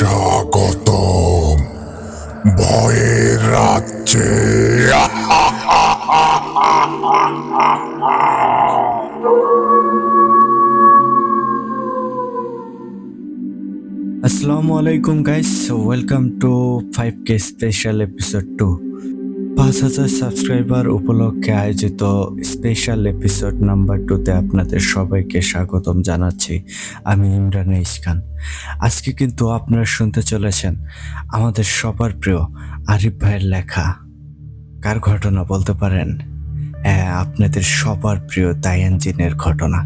স্বাগতম ভয়ের রাজ্যে। আসসালামু আলাইকুম guys, welcome to 5K special episode 2। 5,000 subscriber উপলক্ষে আয়োজিত স্পেশাল এপিসোড নাম্বার 2তে আপনাদের সবাইকে স্বাগতম জানাচ্ছি। আমি ইমরান ইসখান। আজকে কিন্তু আপনারা শুনতে চলেছেন আমাদের সবার প্রিয় আরিফ ভাইয়ের লেখা। কার ঘটনা বলতে পারেন? হ্যাঁ, আপনাদের সবার প্রিয় দায়ান জিনের ঘটনা।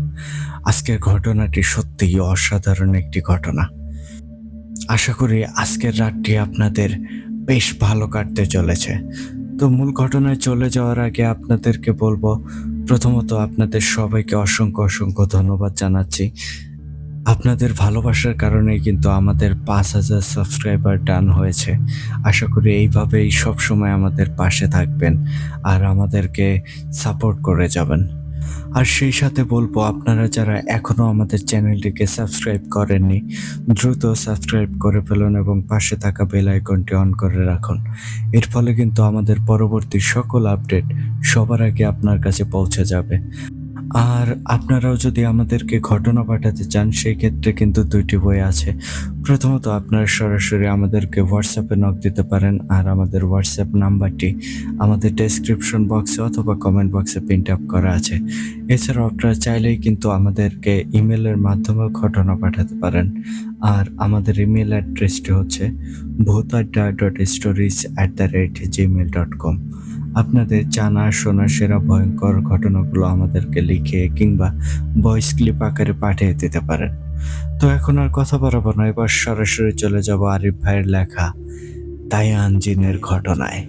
আজকের ঘটনাটি সত্যিই অসাধারণ একটি ঘটনা। আশা করি আজকের রাতটি আপনাদের বেশ ভালো কাটতে চলেছে। তো মূল ঘটনায় চলে যাওয়ার আগে আপনাদেরকে বলবো, প্রথমত আপনাদের সবাইকে অসংখ্য ধন্যবাদ জানাচ্ছি। আপনাদের ভালোবাসার কারণেই কিন্তু আমাদের 5,000 সাবস্ক্রাইবার ডান হয়েছে। আশা করি এইভাবেই সবসময় আমাদের পাশে থাকবেন আর আমাদেরকে সাপোর্ট করে যাবেন। আর সেই সাথে বলবো, আপনারা যারা এখনো আমাদের চ্যানেলটিকে সাবস্ক্রাইব করেননি, দ্রুত সাবস্ক্রাইব করে ফেলুন এবং পাশে থাকা বেল আইকনটি অন করে রাখুন। এর ফলে কিন্তু আমাদের পরবর্তী সকল আপডেট সবার আগে আপনার কাছে পৌঁছে যাবে। আর আপনারাও যদি আমাদেরকে ঘটনা পাঠাতে চান, সেই ক্ষেত্রে কিন্তু 2টি বই আছে। প্রথমত আপনারা সরাসরি আমাদেরকে হোয়াটসঅ্যাপে নক দিতে পারেন, আর আমাদের হোয়াটসঅ্যাপ নাম্বারটি আমাদের ডেসক্রিপশন বক্সে অথবা কমেন্ট বক্সে প্রিন্ট আপ করা আছে। এছাড়াও আপনারা চাইলেই কিন্তু আমাদেরকে ইমেলের মাধ্যমেও ঘটনা পাঠাতে পারেন। আর আমাদের ইমেল অ্যাড্রেসটি হচ্ছে bhutadda.stories@gmail.com। আপনাদের জানা শোনা সেরা ভয়ঙ্কর ঘটনাগুলো আমাদেরকে লিখে কিংবা ভয়েস ক্লিপ আকারে পাঠিয়ে দিতে পারেন। তো এখন আর কথা বাড়াবো না, এবার সরাসরি চলে যাব আরিফ ভাইয়ের লেখা দায়ান জিনের ঘটনায়।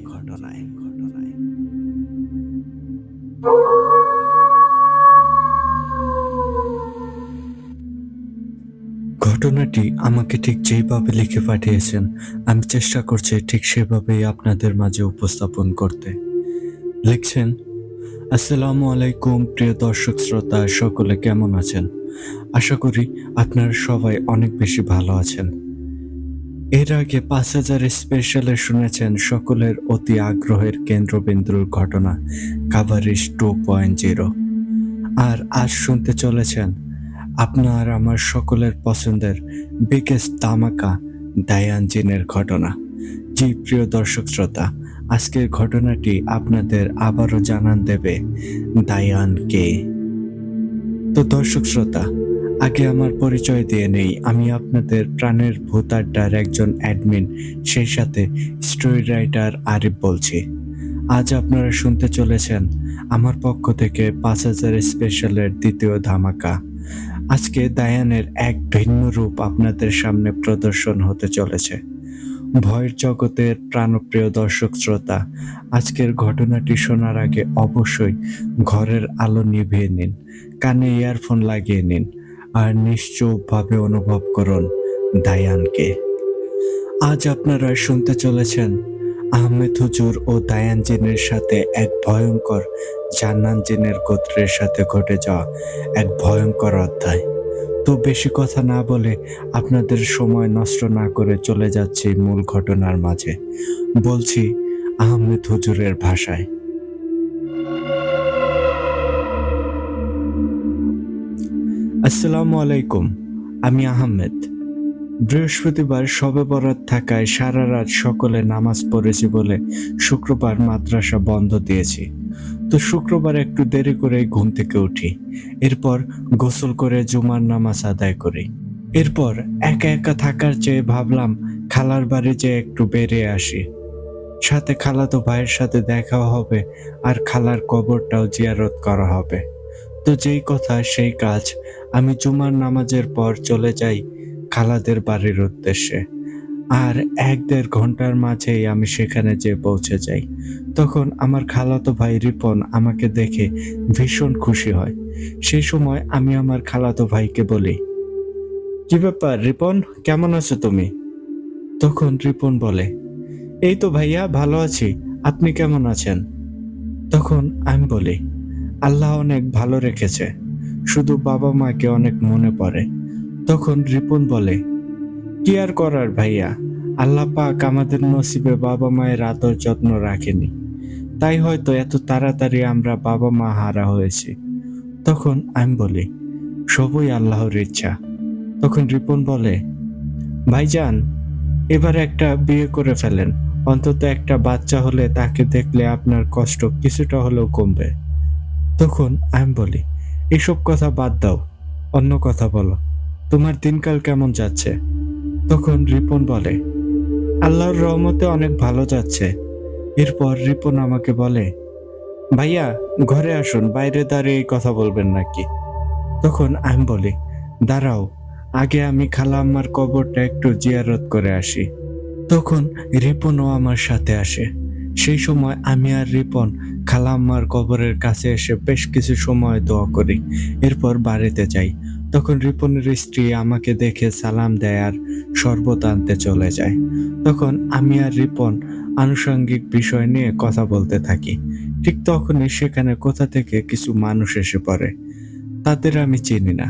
ঘটনাটি আমাকে ঠিক যেইভাবে লিখে পাঠিয়েছেন, আমি চেষ্টা করছি ঠিক সেভাবেই আপনাদের মাঝে উপস্থাপন করতে। লিখছেন, আসসালামু আলাইকুম প্রিয় দর্শক শ্রোতা, সকলে কেমন আছেন? আশা করি আপনারা সবাই অনেক বেশি ভালো আছেন। এর আগে 5,000 স্পেশালে শুনেছেন সকলের অতি আগ্রহের কেন্দ্রবিন্দুর ঘটনা কাভারিজ 2.0। আর আজ শুনতে চলেছেন আপনার আমার সকলের পছন্দের বিগেস্ট ধামাকা দায়ান জিনের ঘটনা। জি প্রিয় দর্শক শ্রোতা, আজকের ঘটনাটি আপনাদের আবারও জানান দেবে দায়ান কে। তো দর্শক শ্রোতা, আগে আমার পরিচয় দিয়ে নেই। আমি আপনাদের প্রাণের ভূত আড্ডার একজন অ্যাডমিন, সেই সাথে স্টোরি রাইটার আরিফ বলছি। আজ আপনারা শুনতে চলেছেন আমার পক্ষ থেকে 5,000 স্পেশালের দ্বিতীয় ধামাকা। আজকে দায়ানের এক ভিন্ন রূপ আপনাদের সামনে প্রদর্শন হতে চলেছে। ভয়ের জগতের প্রাণপ্রিয় দর্শক শ্রোতা, আজকের ঘটনাটি শোনার আগে অবশ্যই ঘরের আলো নিভিয়ে নিন, কানে ইয়ারফোন লাগিয়ে নিন আর নিশ্চুপভাবে অনুভব করুন দায়ানকে। আজ আপনারা শুনতে চলেছেন আহমেদ হুজুর ও দায়ান জিনের সাথে এক ভয়ঙ্কর জান্নান জিনের গোত্রের সাথে ঘটে যাওয়া এক ভয়ঙ্কর অধ্যায়। তো বেশি কথা না বলে আপনাদের সময় নষ্ট না করে চলে যাচ্ছি মূল ঘটনার মাঝে। বলছি আহমেদ হুজুরের ভাষায়। আসসালামু আলাইকুম, আমি আহমেদ। বৃহস্পতিবার শবে বরাত থাকায় সারা রাত সকলে নামাজ পড়েছি বলে শুক্রবার মাদ্রাসা বন্ধ দিয়েছি। তো শুক্রবার একটু দেরি করে ঘুম থেকে উঠি, এরপর গোসল করে জুমার নামাজ আদায় করি। এরপর একা একা থাকার চেয়ে ভাবলাম খালার বাড়ি যেয়ে একটু বেরিয়ে আসি, সাথে খালাতো ভাইয়ের সাথে দেখা হবে আর খালার কবরটাও জিয়ারত করা হবে। তো যেই কথা সেই কাজ, আমি জুমার নামাজের পর চলে যাই খালাদের বাড়ির উদ্দেশ্যে। আর 1-1.5 ঘন্টার মাঝেই আমি সেখানে যেয়ে পৌঁছে যাই। তখন আমার খালাতো ভাই রিপন আমাকে দেখে ভীষণ খুশি হয়। সেই সময় আমি আমার খালাতো ভাইকে বলি, কি ব্যাপার রিপন, কেমন আছো তুমি? তখন রিপন বলে, এই তো ভাইয়া ভালো আছি, আপনি কেমন আছেন? তখন আমি বলি, আল্লাহ অনেক ভালো রেখেছে, শুধু বাবা মাকে অনেক মনে পড়ে। তখন রিপন বলে, কি আর করার ভাইয়া, আল্লাহ পাক আমাদের নসিবে বাবা মায়ের আদর যত্ন রাখেনি, তাই হয়তো এত তাড়াতাড়ি আমরা বাবা মা হারা হয়েছি। তখন আমি বলি, সবই আল্লাহর ইচ্ছা। তখন রিপন বলে, ভাইজান, এবার একটা বিয়ে করে ফেলেন, অন্তত একটা বাচ্চা হলে তাকে দেখলে আপনার কষ্ট কিছুটা হলেও কমবে। তখন আমি বলি, এসব কথা বাদ দাও, অন্য কথা বলো, তোমার দিনকাল কেমন যাচ্ছে? তখন রিপন বলে, আল্লাহর রহমতে অনেক ভালো যাচ্ছে। এরপর রিপন আমাকে বলে, ভাইয়া ঘরে আসুন, বাইরে দাঁড়িয়ে এই কথা বলবেন নাকি? তখন আমি বলি, দাঁড়াও, আগে আমি খালা আম্মার কবরটা একটু জিয়ারত করে আসি। তখন রিপনও আমার সাথে আসে। সেই সময় আমি আর রিপন খালা আম্মার কবরের কাছে এসে বেশ কিছু সময় দোয়া করি। এরপর বাড়িতে যাই। তখন রিপনের স্ত্রী আমাকে দেখে সালাম দেয় আর শরবত আনতে চলে যায়। তখন আমি আর রিপন আনুষঙ্গিক বিষয় নিয়ে কথা বলতে থাকি। ঠিক তখনই সেখানে কোথা থেকে কিছু মানুষ এসে পড়ে। তাদের আমি চিনি না,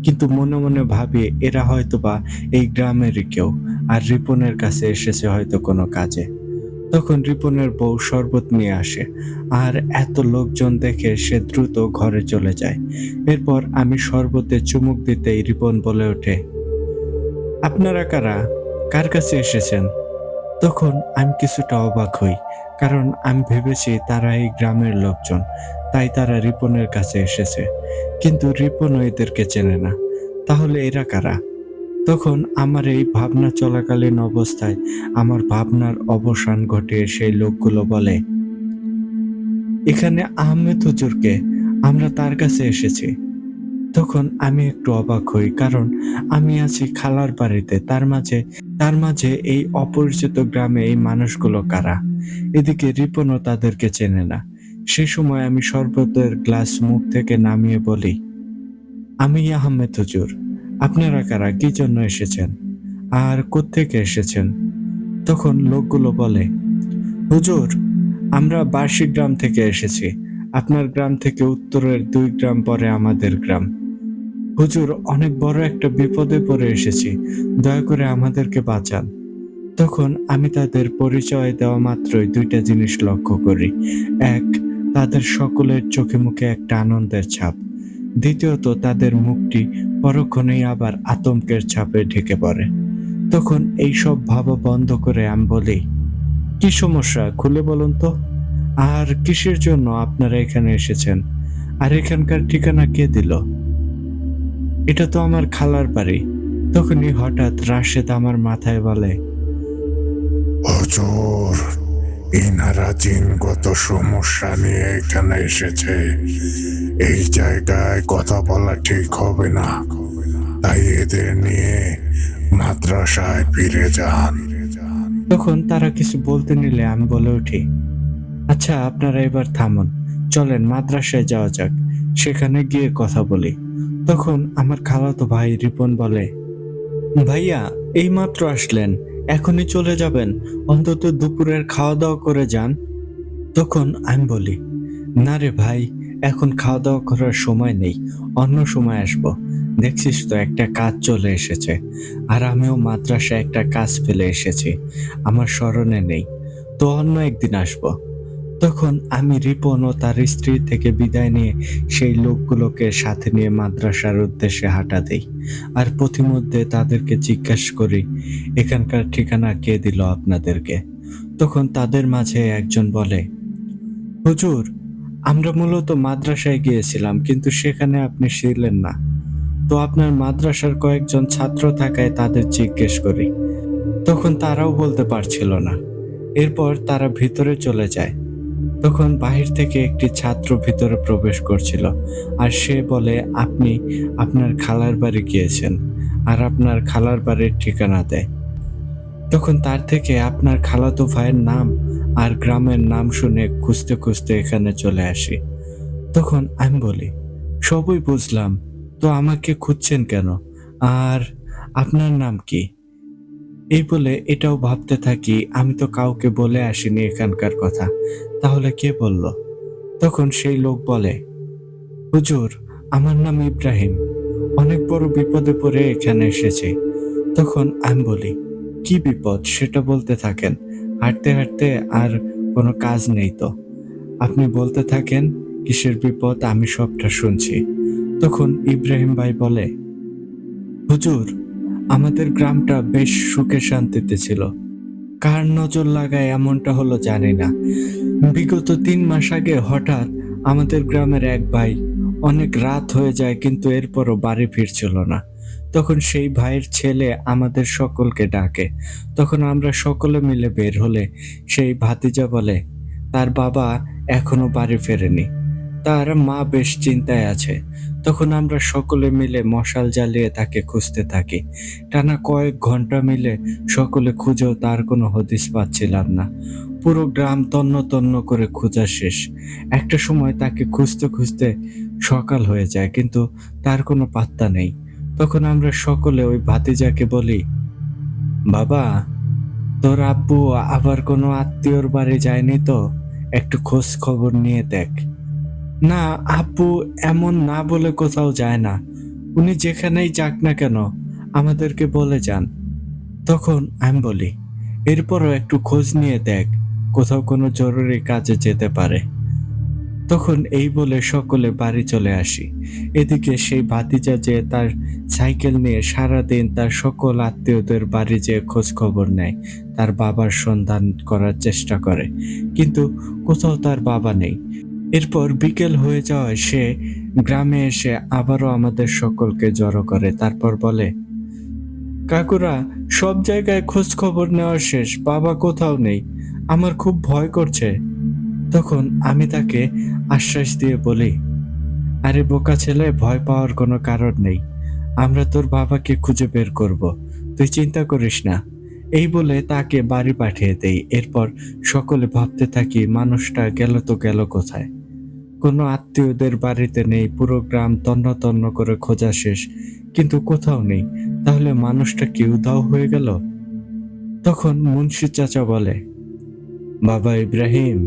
কিন্তু মনে মনে ভাবি এরা হয়তোবা এই গ্রামেরই কেউ, আর রিপনের কাছে এসেছে হয়তো কোনো কাজে। তখন রিপনের বউ শরবত নিয়ে আসে, আর এত লোকজন দেখে সে দ্রুত ঘরে চলে যায়। এরপর আমি শরবতে চুমুক দিতেই রিপন বলে ওঠে, আপনারা কারা, কার কাছে এসেছেন? তখন আমি কিছুটা অবাক হই, কারণ আমি ভেবেছি তারা এই গ্রামের লোকজন, তাই তারা রিপনের কাছে এসেছে। কিন্তু রিপনও এদেরকে চেনে না। তাহলে এরা কারা? তখন আমার এই ভাবনা চলাকালীন অবস্থায় আমার ভাবনার অবসান ঘটিয়ে সেই লোকগুলো বলে, এখানে আহমেদ হুজুরকে, আমরা তার কাছে এসেছি। তখন আমি একটু অবাক হই, কারণ আমি আছি খালার বাড়িতে, তার মাঝে এই অপরিচিত গ্রামে এই মানুষগুলো কারা? এদিকে রিপনও তাদেরকে চেনে না। সে সময় আমি শরবতের গ্লাস মুখ থেকে নামিয়ে বলি, আমি আহমেদ হুজুর, আপনারা কারা, কি জন্য এসেছেন, আর কোত্থেকে এসেছেন? তখন লোকগুলো বলে, হুজুর, আমরা বার্ষিক গ্রাম থেকে এসেছি। আপনার গ্রাম থেকে উত্তরের 2 গ্রাম পরে আমাদের গ্রাম। হুজুর, অনেক বড় একটা বিপদে পড়ে এসেছি, দয়া করে আমাদেরকে বাঁচান। তখন আমি তাদের পরিচয় দেওয়া মাত্রই 2টা জিনিস লক্ষ্য করি। এক, তাদের সকলের চোখে মুখে একটা আনন্দের ছাপ। দ্বিতীয়ত, তাদের মুখটি পরক্ষণেই আবার আতঙ্কের ছাপে ঢেকে পড়ে। তখন এইসব ভাবা বন্ধ করে আমি বলি, কি সমস্যা, খুলে বলুন তো, আর কিসের জন্য আপনারা এখানে এসেছেন, আর এখানকার ঠিকানা কে দিল? এটা তো আমার খালার বাড়ি। তখনই হঠাৎ রাশেদ আমার মাথায় বলে, হুজুর, ইনারা জিনগত সমস্যা নিয়ে এখানে এসেছে। এই জায়গায় কথা বলা ঠিক হবে না, তাই এদের নিয়ে মাদ্রাসায় ফিরে যান। তখন তারা কিছু বলতে নিলে আমি বলে উঠি, আচ্ছা আপনারা এবার থামুন, চলেন মাদ্রাসায় যাওয়া যাক, সেখানে গিয়ে কথা বলি। তখন আমার খালাতো ভাই রিপন বলে, ভাইয়া এইমাত্র আসলেন, এখনই চলে যাবেন? অন্তত দুপুরের খাওয়া দাওয়া করে যান। তখন আমি বলি, না রে ভাই, এখন খাওয়া দাওয়া করার সময় নেই, অন্য সময় আসবো। দেখছিস তো একটা কাজ চলে এসেছে, আর আমিও মাদ্রাসায় একটা কাজ ফেলে এসেছি, আমার স্মরণে নেই, তো অন্য একদিন আসবো। তখন আমি রিপন ও তার স্ত্রী থেকে বিদায় নিয়ে সেই লোকগুলোকে সাথে নিয়ে মাদ্রাসার উদ্দেশ্যে হাঁটা দেই, আর পথিমধ্যে তাদেরকে জিজ্ঞাসা করি, এখানকার ঠিকানা কে দিল আপনাদেরকে? তখন তাদের মাঝে একজন বলে, হুজুর, আমরা মূলত মাদ্রাসায় গিয়েছিলাম, কিন্তু সেখানে আপনি ছিলেন না, তো আপনার মাদ্রাসার কয়েকজন ছাত্র থাকায় তাদের জিজ্ঞেস করি। তখন তারাও বলতে পারছিল না। এরপর তারা ভিতরে চলে যায়। তখন বাহির থেকে একটি ছাত্র ভিতরে প্রবেশ করছিল, আর সে বলে, আপনি আপনার খালার বাড়ি গিয়েছেন, আর আপনার খালার বাড়ির ঠিকানা দেয়। তখন তার থেকে আপনার খালাতো ভাইয়ের নাম আর গ্রামের নাম শুনে খুঁজতে খুঁজতে এখানে চলে আসি। তখন আমি বলি, সবই বুঝলাম, তো আমাকে খুঁজছেন কেন, আর আপনার নাম কি? এই বলে এটাও ভাবতে থাকি, আমি তো কাউকে বলে আসিনি এখানকার কথা, তাহলে কে বলল? তখন সেই লোক বলে, হুজুর, আমার নাম ইব্রাহিম, অনেক বড় বিপদে পড়ে এখানে এসেছি। তখন আমি বলি, কি বিপদ সেটা বলতে থাকেন। হাঁটতে হাঁটতে আর কোনো কাজ নেই তো, আপনি বলতে থাকেন কিসের বিপদ, আমি সবটা শুনছি। তখন ইব্রাহিম ভাই বলে, হুজুর, আমাদের গ্রামটা বেশ সুখে শান্তিতে ছিল। কার নজর লাগায় এমনটা হলো জানি না। বিগত 3 মাস আগে হঠাৎ আমাদের গ্রামের এক ভাই, অনেক রাত হয়ে যায় কিন্তু এরপরও বাড়ি ফিরছিল না। তখন সেই ভাইয়ের ছেলে আমাদের সকলকে ডাকে। তখন আমরা সকলে মিলে বের হলে সেই ভাতিজা বলে তার বাবা এখনো বাড়ি ফেরেনি, তার মা বেশ চিন্তায় আছে। তখন আমরা সকলে মিলে মশাল জ্বালিয়ে তাকে খুঁজতে থাকি। টানা কয়েক ঘন্টা মিলে সকলে খুঁজেও তার কোনো হদিস পাচ্ছিলাম না। পুরো গ্রাম তন্ন তন্ন করে খোঁজা শেষ। একটা সময় তাকে খুঁজতে খুঁজতে সকাল হয়ে যায়, কিন্তু তার কোনো পাত্তা নেই। তখন আমরা সকলে ওই ভাতিজাকে বলি, বাবা, তোর আব্বু আবার কোনো আত্মীয়র বাড়ি যায়নি তো? একটু খোঁজ খবর নিয়ে দেখ। না, আব্বু এমন না বলে কোথাও যায় না। উনি যেখানেই যাক না কেন আমাদেরকে বলে যান। তখন আমি বলি, এরপরও একটু খোঁজ নিয়ে দেখ, কোথাও কোনো জরুরি কাজে যেতে পারে। তখন এই বলে সকলে বাড়ি চলে আসি। এদিকে সেই ভাতিজা যে তার সাইকেল নিয়ে সারাদিন তার সকল আত্মীয়দের বাড়ি যেয়ে খোঁজ খবর নেয়, তার বাবার সন্ধান করার চেষ্টা করে, কিন্তু কোথাও তার বাবা নেই। এরপর বিকেল হয়ে যাওয়ায় সে গ্রামে এসে আবারও আমাদের সকলকে জড়ো করে, তারপর বলে, কাকুরা, সব জায়গায় খোঁজ খবর নেওয়া শেষ, বাবা কোথাও নেই, আমার খুব ভয় করছে। তখন আমি তাকে আশ্বাস দিয়ে বলি, আরে বোকা ছেলে, ভয় পাওয়ার কোনো কারণ নেই, আমরা তোর বাবাকে খুঁজে বের করব, তুই চিন্তা করিস না। এই বলে তাকে বাড়ি পাঠিয়ে দেই। এরপর সকলে ভাবতে থাকি, মানুষটা গেল তো গেল কোথায়? কোনো আত্মীয়দের বাড়িতে নেই, পুরো গ্রাম তন্ন তন্ন করে খোঁজা শেষ, কিন্তু কোথাও নেই। তাহলে মানুষটা কি উধাও হয়ে গেল? তখন মুন্সি চাচা বলে, বাবা ইব্রাহিম,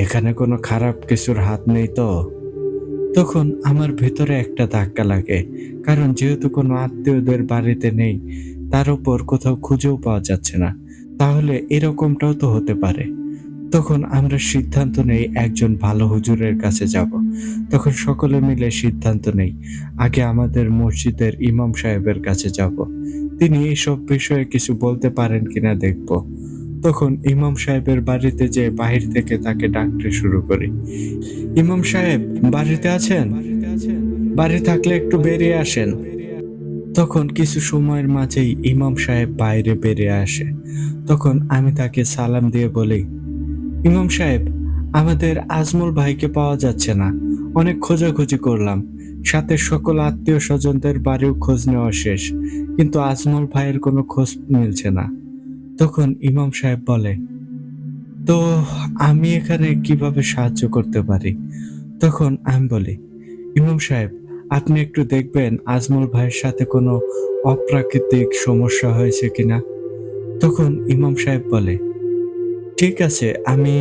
এখানে কোনো খারাপ কিছুর হাত নেই তো? তখন আমার ভেতরে একটা ধাক্কা লাগে, কারণ যেহেতু কোনো আত্মীয়দের বাড়িতে নেই, তার উপর কোথাও খুঁজেও পাওয়া যাচ্ছে না, তাহলে এরকমটাও তো হতে পারে। তখন আমরা সিদ্ধান্ত নেই একজন ভালো হুজুরের কাছে যাব। তখন সকলে মিলে সিদ্ধান্ত নেই আগে আমাদের মসজিদের ইমাম সাহেবের কাছে যাব, তিনি এইসব বিষয়ে কিছু বলতে পারেন কিনা দেখব। তখন ইমাম সাহেবের বাড়িতে যেয়ে বাহির থেকে তাকে ডাকতে শুরু করি, ইমাম সাহেব বাড়িতে আছেন? বাড়ি থাকলে একটু বেরিয়ে আসেন। তখন কিছু সময়ের মাঝেই ইমাম সাহেব বাইরে বেরিয়ে আসে। তখন আমি তাকে সালাম দিয়ে বলি, ইমাম সাহেব, আমাদের আজমল ভাইকে পাওয়া যাচ্ছে না, অনেক খোঁজাখুঁজি করলাম, সাথে সকল আত্মীয় স্বজনদের বাড়িও খোঁজ নেওয়া শেষ, কিন্তু আজমল ভাইয়ের কোনো খোঁজ মিলছে না। তখন ইমাম সাহেব বলে, তো আমি এখানে কিভাবে সাহায্য করতে পারি? তখন আমি বলি, ইমাম সাহেব, আপনি একটু দেখবেন আজমল ভাইয়ের সাথে কোনো অপ্রাকৃতিক সমস্যা হয়েছে কিনা। তখন ইমাম সাহেব বলে, ঠিক আছে, আমি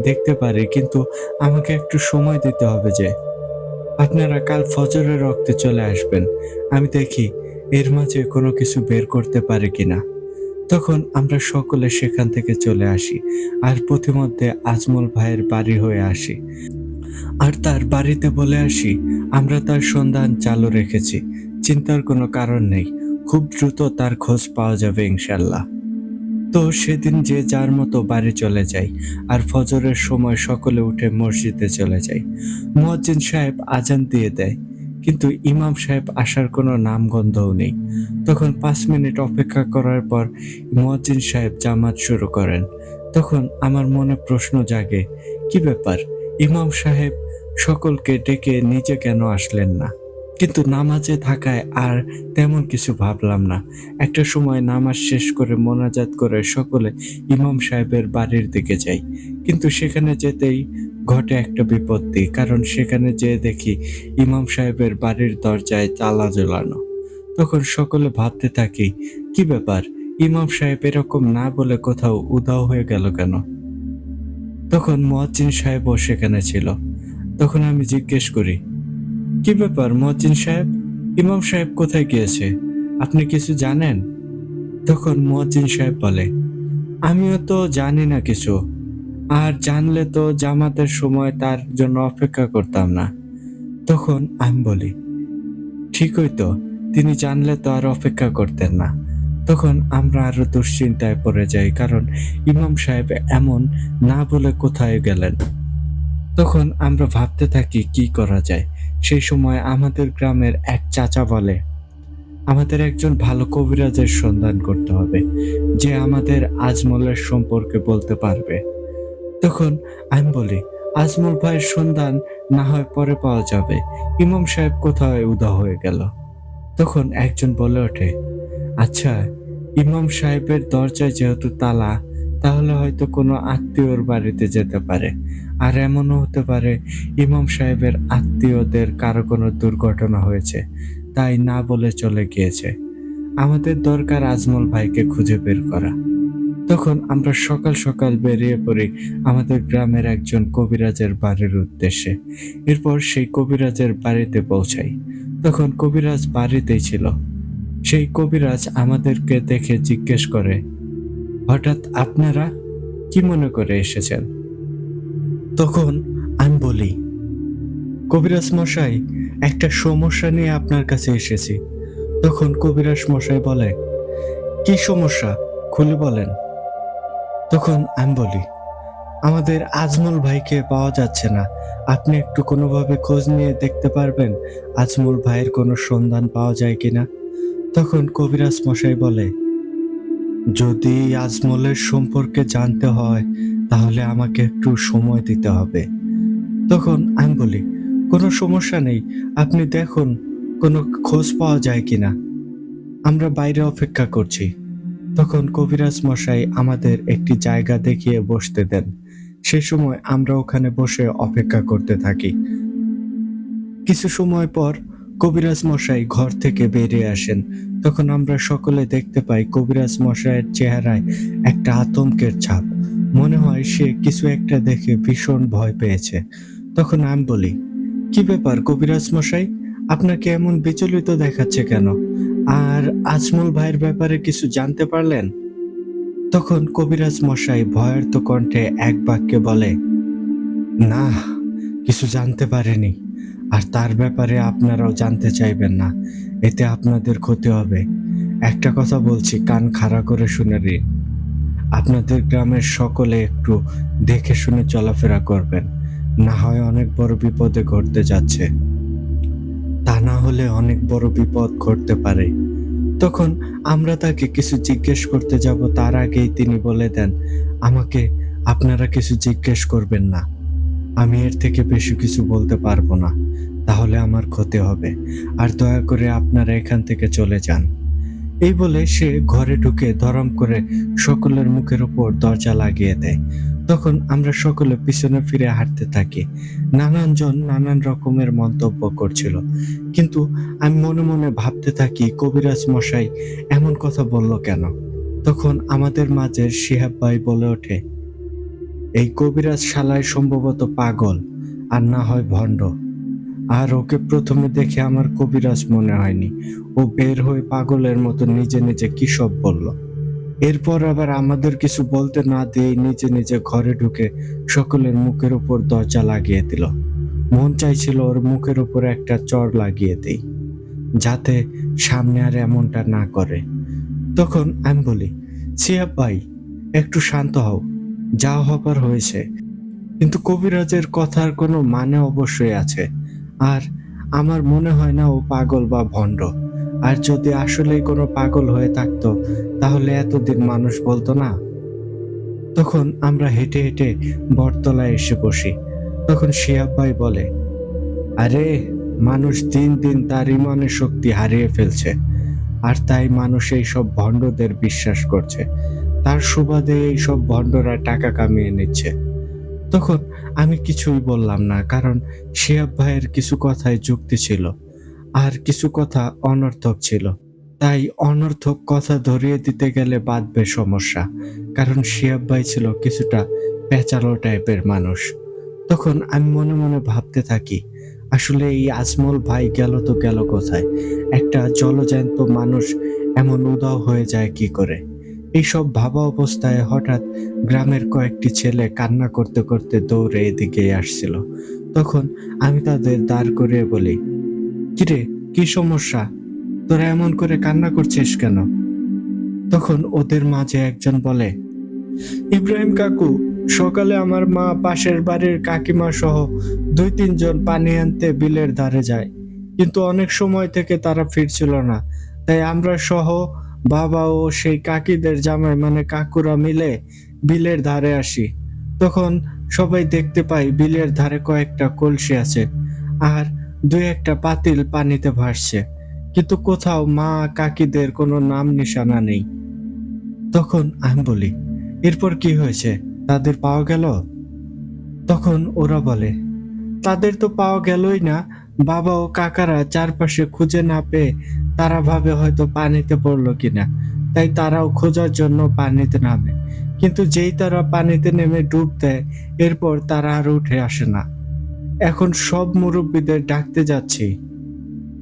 দেখতে পারি, কিন্তু আমাকে একটু সময় দিতে হবে। যে আপনারা কাল ফজরের রক্তে চলে আসবেন, আমি দেখি এর মাঝে কোনো কিছু বের করতে পারি কিনা। তখন আমরা সকলে সেখান থেকে চলে আসি, আর পথিমধ্যে আজমল ভাইয়ের বাড়ি হয়ে আসি, আর তার বাড়িতে বলে আসি আমরা তার সন্ধান চালু রেখেছি, চিন্তার কোনো কারণ নেই, খুব দ্রুত তার খোঁজ পাওয়া যাবে ইনশাল্লাহ। তো সেদিন যে যার মতো বাড়ি চলে যায়, আর ফজরের সময় সকলে উঠে মসজিদে চলে যায়। মুয়াজ্জিন সাহেব আজান দিয়ে দেয়, কিন্তু ইমাম সাহেব আসার কোনো নামগন্ধও নেই। তখন 5 মিনিট অপেক্ষা করার পর মুয়াজ্জিন সাহেব জামাত শুরু করেন। তখন আমার মনে প্রশ্ন জাগে, কি ব্যাপার, ইমাম সাহেব সকলকে ডেকে নিজে কেন আসলেন না? কিন্তু নামাজে থাকায় আর তেমন কিছু ভাবলাম না। একটা সময় নামাজ শেষ করে মোনাজাত করে সকলে ইমাম সাহেবের বাড়ির দিকে যাই, কিন্তু সেখানে যেতেই ঘটে একটা বিপত্তি, কারণ সেখানে যেয়ে দেখি ইমাম সাহেবের বাড়ির দরজায় তালা ঝোলানো। তখন সকলে ভাবতে থাকি, কি ব্যাপার, ইমাম সাহেব এরকম না বলে কোথাও উধাও হয়ে গেল কেন? তখন মুয়াজ্জিন সাহেবও সেখানে ছিল। তখন আমি জিজ্ঞেস করি, কি ব্যাপার মুয়াজ্জিন সাহেব, ইমাম সাহেব কোথায় গিয়েছে, আপনি কিছু জানেন? তখন মুয়াজ্জিন সাহেব বলে, আমিও তো জানি না কিছু, আর জানলে তো জামাতের সময় তার জন্য অপেক্ষা করতাম না। তখন আমি বলি, ঠিকই তো, তিনি জানলে তো আর অপেক্ষা করতেন না। তখন আমরা আরো দুশ্চিন্তায় পড়ে যাই, কারণ ইমাম সাহেব এমন না বলে কোথায় গেলেন। তখন আমরা ভাবতে থাকি কি করা যায়। সেই সময় আমাদের গ্রামের এক চাচা বলে, আমাদের একজন ভালো কবিরাজের সন্ধান করতে হবে, যে আমাদের আজমলের সম্পর্কে বলতে পারবে। তখন আমি বলি, আজমল ভাইয়ের সন্ধান না হয় পরে পাওয়া যাবে, ইমাম সাহেব কোথায় উধাও হয়ে গেল। তখন একজন বলে ওঠে, আচ্ছা, ইমাম সাহেবের দরজায় যেহেতু তালা, তাহলে হয়তো কোনো আত্মীয়র বাড়িতে যেতে পারে। আর এমনও হতে পারে ইমাম সাহেবের আত্মীয়দের কারো কোনো দুর্ঘটনা হয়েছে, তাই না বলে চলে গিয়েছে। আমাদের দরকার আজমল ভাইকে খুঁজে বের করা। তখন আমরা সকাল সকাল বেরিয়ে পড়ি আমাদের গ্রামের একজন কবিরাজের বাড়ির উদ্দেশ্যে। এরপর সেই কবিরাজের বাড়িতে পৌঁছাই। তখন কবিরাজ বাড়িতেই ছিল। সেই কবিরাজ আমাদেরকে দেখে জিজ্ঞেস করে, হঠাৎ আপনারা কি মনে করে এসেছেন? তখন আমি বলি, কবিরাজ মশাই, একটা সমস্যা নিয়ে আপনার কাছে এসেছি। তখন কবিরাজ মশাই বলে, কি সমস্যা, খুলে বলেন। তখন আমি বলি, আমাদের আজমল ভাইকে পাওয়া যাচ্ছে না, আপনি একটু কোনোভাবে খোঁজ নিয়ে দেখতে পারবেন আজমল ভাইয়ের কোনো সন্ধান পাওয়া যায় কিনা? তখন কবিরাজ মশাই বলে, যদি আজমলের সম্পর্কে জানতে হয় তাহলে আমাকে একটু সময় দিতে হবে। তখন আমি বলি, কোনো সমস্যা নেই, আপনি দেখুন কোনো খোঁজ পাওয়া যায় কিনা, আমরা বাইরে অপেক্ষা করছি। তখন কবিরাজ মশাই আমাদের একটি জায়গা দেখিয়ে বসতে দেন। সে সময় আমরা ওখানে বসে অপেক্ষা করতে থাকি। কিছু সময় পর কবিরাজ মশাই ঘর থেকে বেরিয়ে আসেন। তখন আমরা সকলে দেখতে পাই কবিরাজ মশাইয়ের চেহারায় একটা আতঙ্কের ছাপ। মনে হয় সে কিছু একটা দেখে ভীষণ ভয় পেয়েছে। তখন আমি বলি, কি ব্যাপার কবিরাজ মশাই, আপনাকে এমন বিচলিত দেখাচ্ছে কেন? আর আজমল ভাইয়ের ব্যাপারে কিছু জানতে পারলেন? তখন কবিরাজ মশাই ভয়ার্ত কণ্ঠে এক বাক্যে বলে, না, কিছু জানতে পারেনি। আর তার ব্যাপারে আপনারাও জানতে চাইবেন না, এতে আপনাদের ক্ষতি হবে। একটা কথা বলছি, কান খাড়া করে শুনে নিন। আপনাদের গ্রামের সকলে একটু দেখে শুনে চলাফেরা করবেন, না হয় অনেক বড় বিপদে ঘটতে যাচ্ছে। তা না হলে অনেক বড় বিপদ ঘটতে পারে। তখন আমরা তাকে কিছু জিজ্ঞেস করতে যাব, তার আগেই তিনি বলে দেন, আমাকে আপনারা কিছু জিজ্ঞেস করবেন না, আমি এর থেকে বেশি কিছু বলতে পারবো না, তাহলে আমার ক্ষতি হবে। আর দয়া করে আপনারা এখান থেকে চলে যান। এই বলে সে ঘরে ঢুকে ধরম করে সকলের মুখের উপর দরজা লাগিয়ে দেয়। তখন আমরা সকলে পিছনে ফিরে হাঁটতে থাকি। নানানজন নানান রকমের মন্তব্য করছিল, কিন্তু আমি মনে মনে ভাবতে থাকি কবিরাজ মশাই এমন কথা বলল কেন? তখন আমাদের মাঝের শিহাব ভাই বলে ওঠে, এই কবিরাজ শালায় সম্ভবত পাগল, আর না হয় ভণ্ড। আর ওকে প্রথমে দেখে আমার কবিরাজ মনে হয়নি, ও বের হয়ে পাগলের মতো নিজে নিজে কি সব বলল। এরপর আবার আমাদের কিছু বলতে না দিয়ে নিজে নিজে ঘরে ঢুকে সকলের মুখের উপর দরজা লাগিয়ে দিল। মন চাইছিল ওর মুখের উপর একটা চড় লাগিয়ে দেই, যাতে সামনে আর এমনটা না করে। তখন আমি বলি, সিয়াব ভাই, একটু শান্ত হও, যা হবার হয়েছে। কিন্তু কবিরাজের কথার কোনো মানে অবশ্যই আছে, আর আমার মনে হয় না ও পাগল বা ভণ্ড। আর যদি আসলেই কোনো পাগল হয়ে থাকতো তাহলে এতদিন মানুষ বলতো না। তখন আমরা হেঁটে হেঁটে বটতলায় এসে বসি। তখন শিহাব ভাই বলে, আরে, মানুষ দিন দিন তার ইমানের শক্তি হারিয়ে ফেলছে, আর তাই মানুষ এই সব ভণ্ডদের বিশ্বাস করছে। তার সুবাদে এই সব ভণ্ডরা টাকা কামিয়ে নিচ্ছে। তখন আমি কিছুই বললাম না, কারণ শিহাব ভাইয়ের কিছু কথায় যুক্তি ছিল, আর কিছু কথা অনর্থক ছিল। তাই অনর্থক কথা ধরিয়ে দিতে গেলে বাঁধবে সমস্যা, কারণ শিহাব ভাই ছিল কিছুটা পেঁচালো টাইপের মানুষ। তখন আমি মনে মনে ভাবতে থাকি, আসলে এই আজমল ভাই গেল তো গেল কোথায়? একটা জলজ্যান্ত মানুষ এমন উধাও হয়ে যায় কি করে? এইসব ভাবা অবস্থায় হঠাৎ গ্রামের কয়েকটি ছেলে কান্না করতে করতে দৌড়ে এদিকেই আসছিল। তখন আমি তাদের দাঁড় করিয়ে বলি, কিরে, কি সমস্যা? তোরা এমন করে কান্না করছিস কেন? তখন ওদের মাঝে একজন বলে, ইব্রাহিম কাকু, সকালে আমার মা পাশের বাড়ির কাকিমা সহ 2-3 জন পানি আনতে বিলের ধারে যায়, কিন্তু অনেক সময় থেকে তারা ফিরছিল না। তাই আমরা সহ বাবা ও সেই কাকিদের জামাই মানে কাকুরা মিলে বিলের ধারে আসি। তখন সবাই দেখতে পাই বিলের ধারে কয়েকটা কলসি আছে আর 2-1টা পাতিল পানিতে ভাসছে, কিন্তু কোথাও মা কাকিদের কোনো নাম নিশানা নেই। তখন আমি বলি, এরপর কি হয়েছে, তাদের পাওয়া গেল? তখন ওরা বলে, তাদের তো পাওয়া গেলই না। বাবা ও কাকারা চারপাশে খুঁজে না পেয়ে তারা ভাবে হয়তো পানিতে পড়লো কিনা, তাই তারাও খোঁজার জন্য পানিতে নামে। কিন্তু যেই তারা পানিতে নেমে ডুব দেয়, এরপর তারা আর উঠে আসে না। এখন সব মুরব্বীদের ডাকতে যাচ্ছি।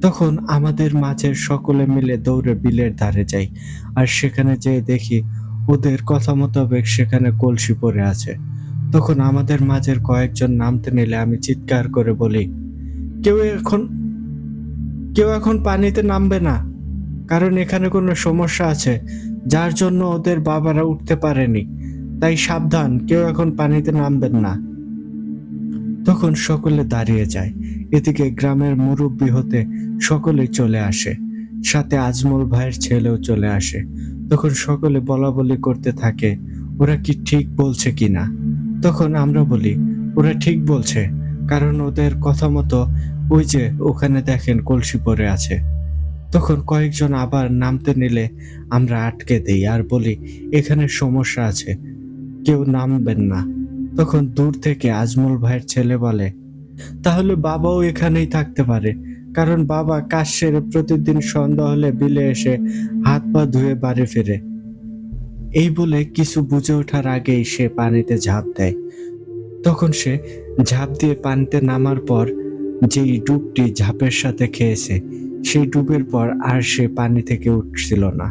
তখন আমাদের মাঝের সকলে মিলে দৌড়ে বিলের ধারে যাই, আর সেখানে যেয়ে দেখি ওদের কথা মোতাবেক সেখানে কলসি পড়ে আছে। তখন আমাদের মাঝের কয়েকজন নামতে নিলে আমি চিৎকার করে বলি, কেউ এখন কেউ এখন পানিতে নামবে না, কারণ এখানে কোনো সমস্যা আছে যার জন্য ওদের বাবারা উঠতে পারেনি। তাই সাবধান, কেউ এখন পানিতে নামবেন না। তখন সকলে দাঁড়িয়ে যায়। এদিকে গ্রামের মুরব্বি হতে সকলেই চলে আসে, সাথে আজমল ভাইয়ের ছেলেও চলে আসে। তখন সকলে বলাবলি করতে থাকে ওরা কি ঠিক বলছে কিনা। তখন আমরা বলি, ওরা ঠিক বলছে, কারণ ওদের কথা মতো ওই যে ওখানে দেখেন কলসি পড়ে আছে। তখন কয়েকজন আবার নামতে নিলে আমরা আটকে দেই আর বলি, এখানে সমস্যা আছে, কেউ নামবেন না। তখন দূর থেকে আজমল ভাইয়ের ছেলে বলে, তাহলে বাবাও এখানেই থাকতে পারে, কারণ বাবা কাজ সেরে প্রতিদিন সন্ধ্যা হলে বিলে এসে হাত পা ধুয়ে বাড়ি ফেরে। এই বলে কিছু বুঝে ওঠার আগেই সে পানিতে ঝাঁপ দেয়। তখন সে ঝাঁপ দিয়ে পানিতে নামার পর যেই ডুবটি ঝাঁপের সাথে খেয়েছে, সেই ডুবের পর আর সে পানি থেকে উঠছিল না।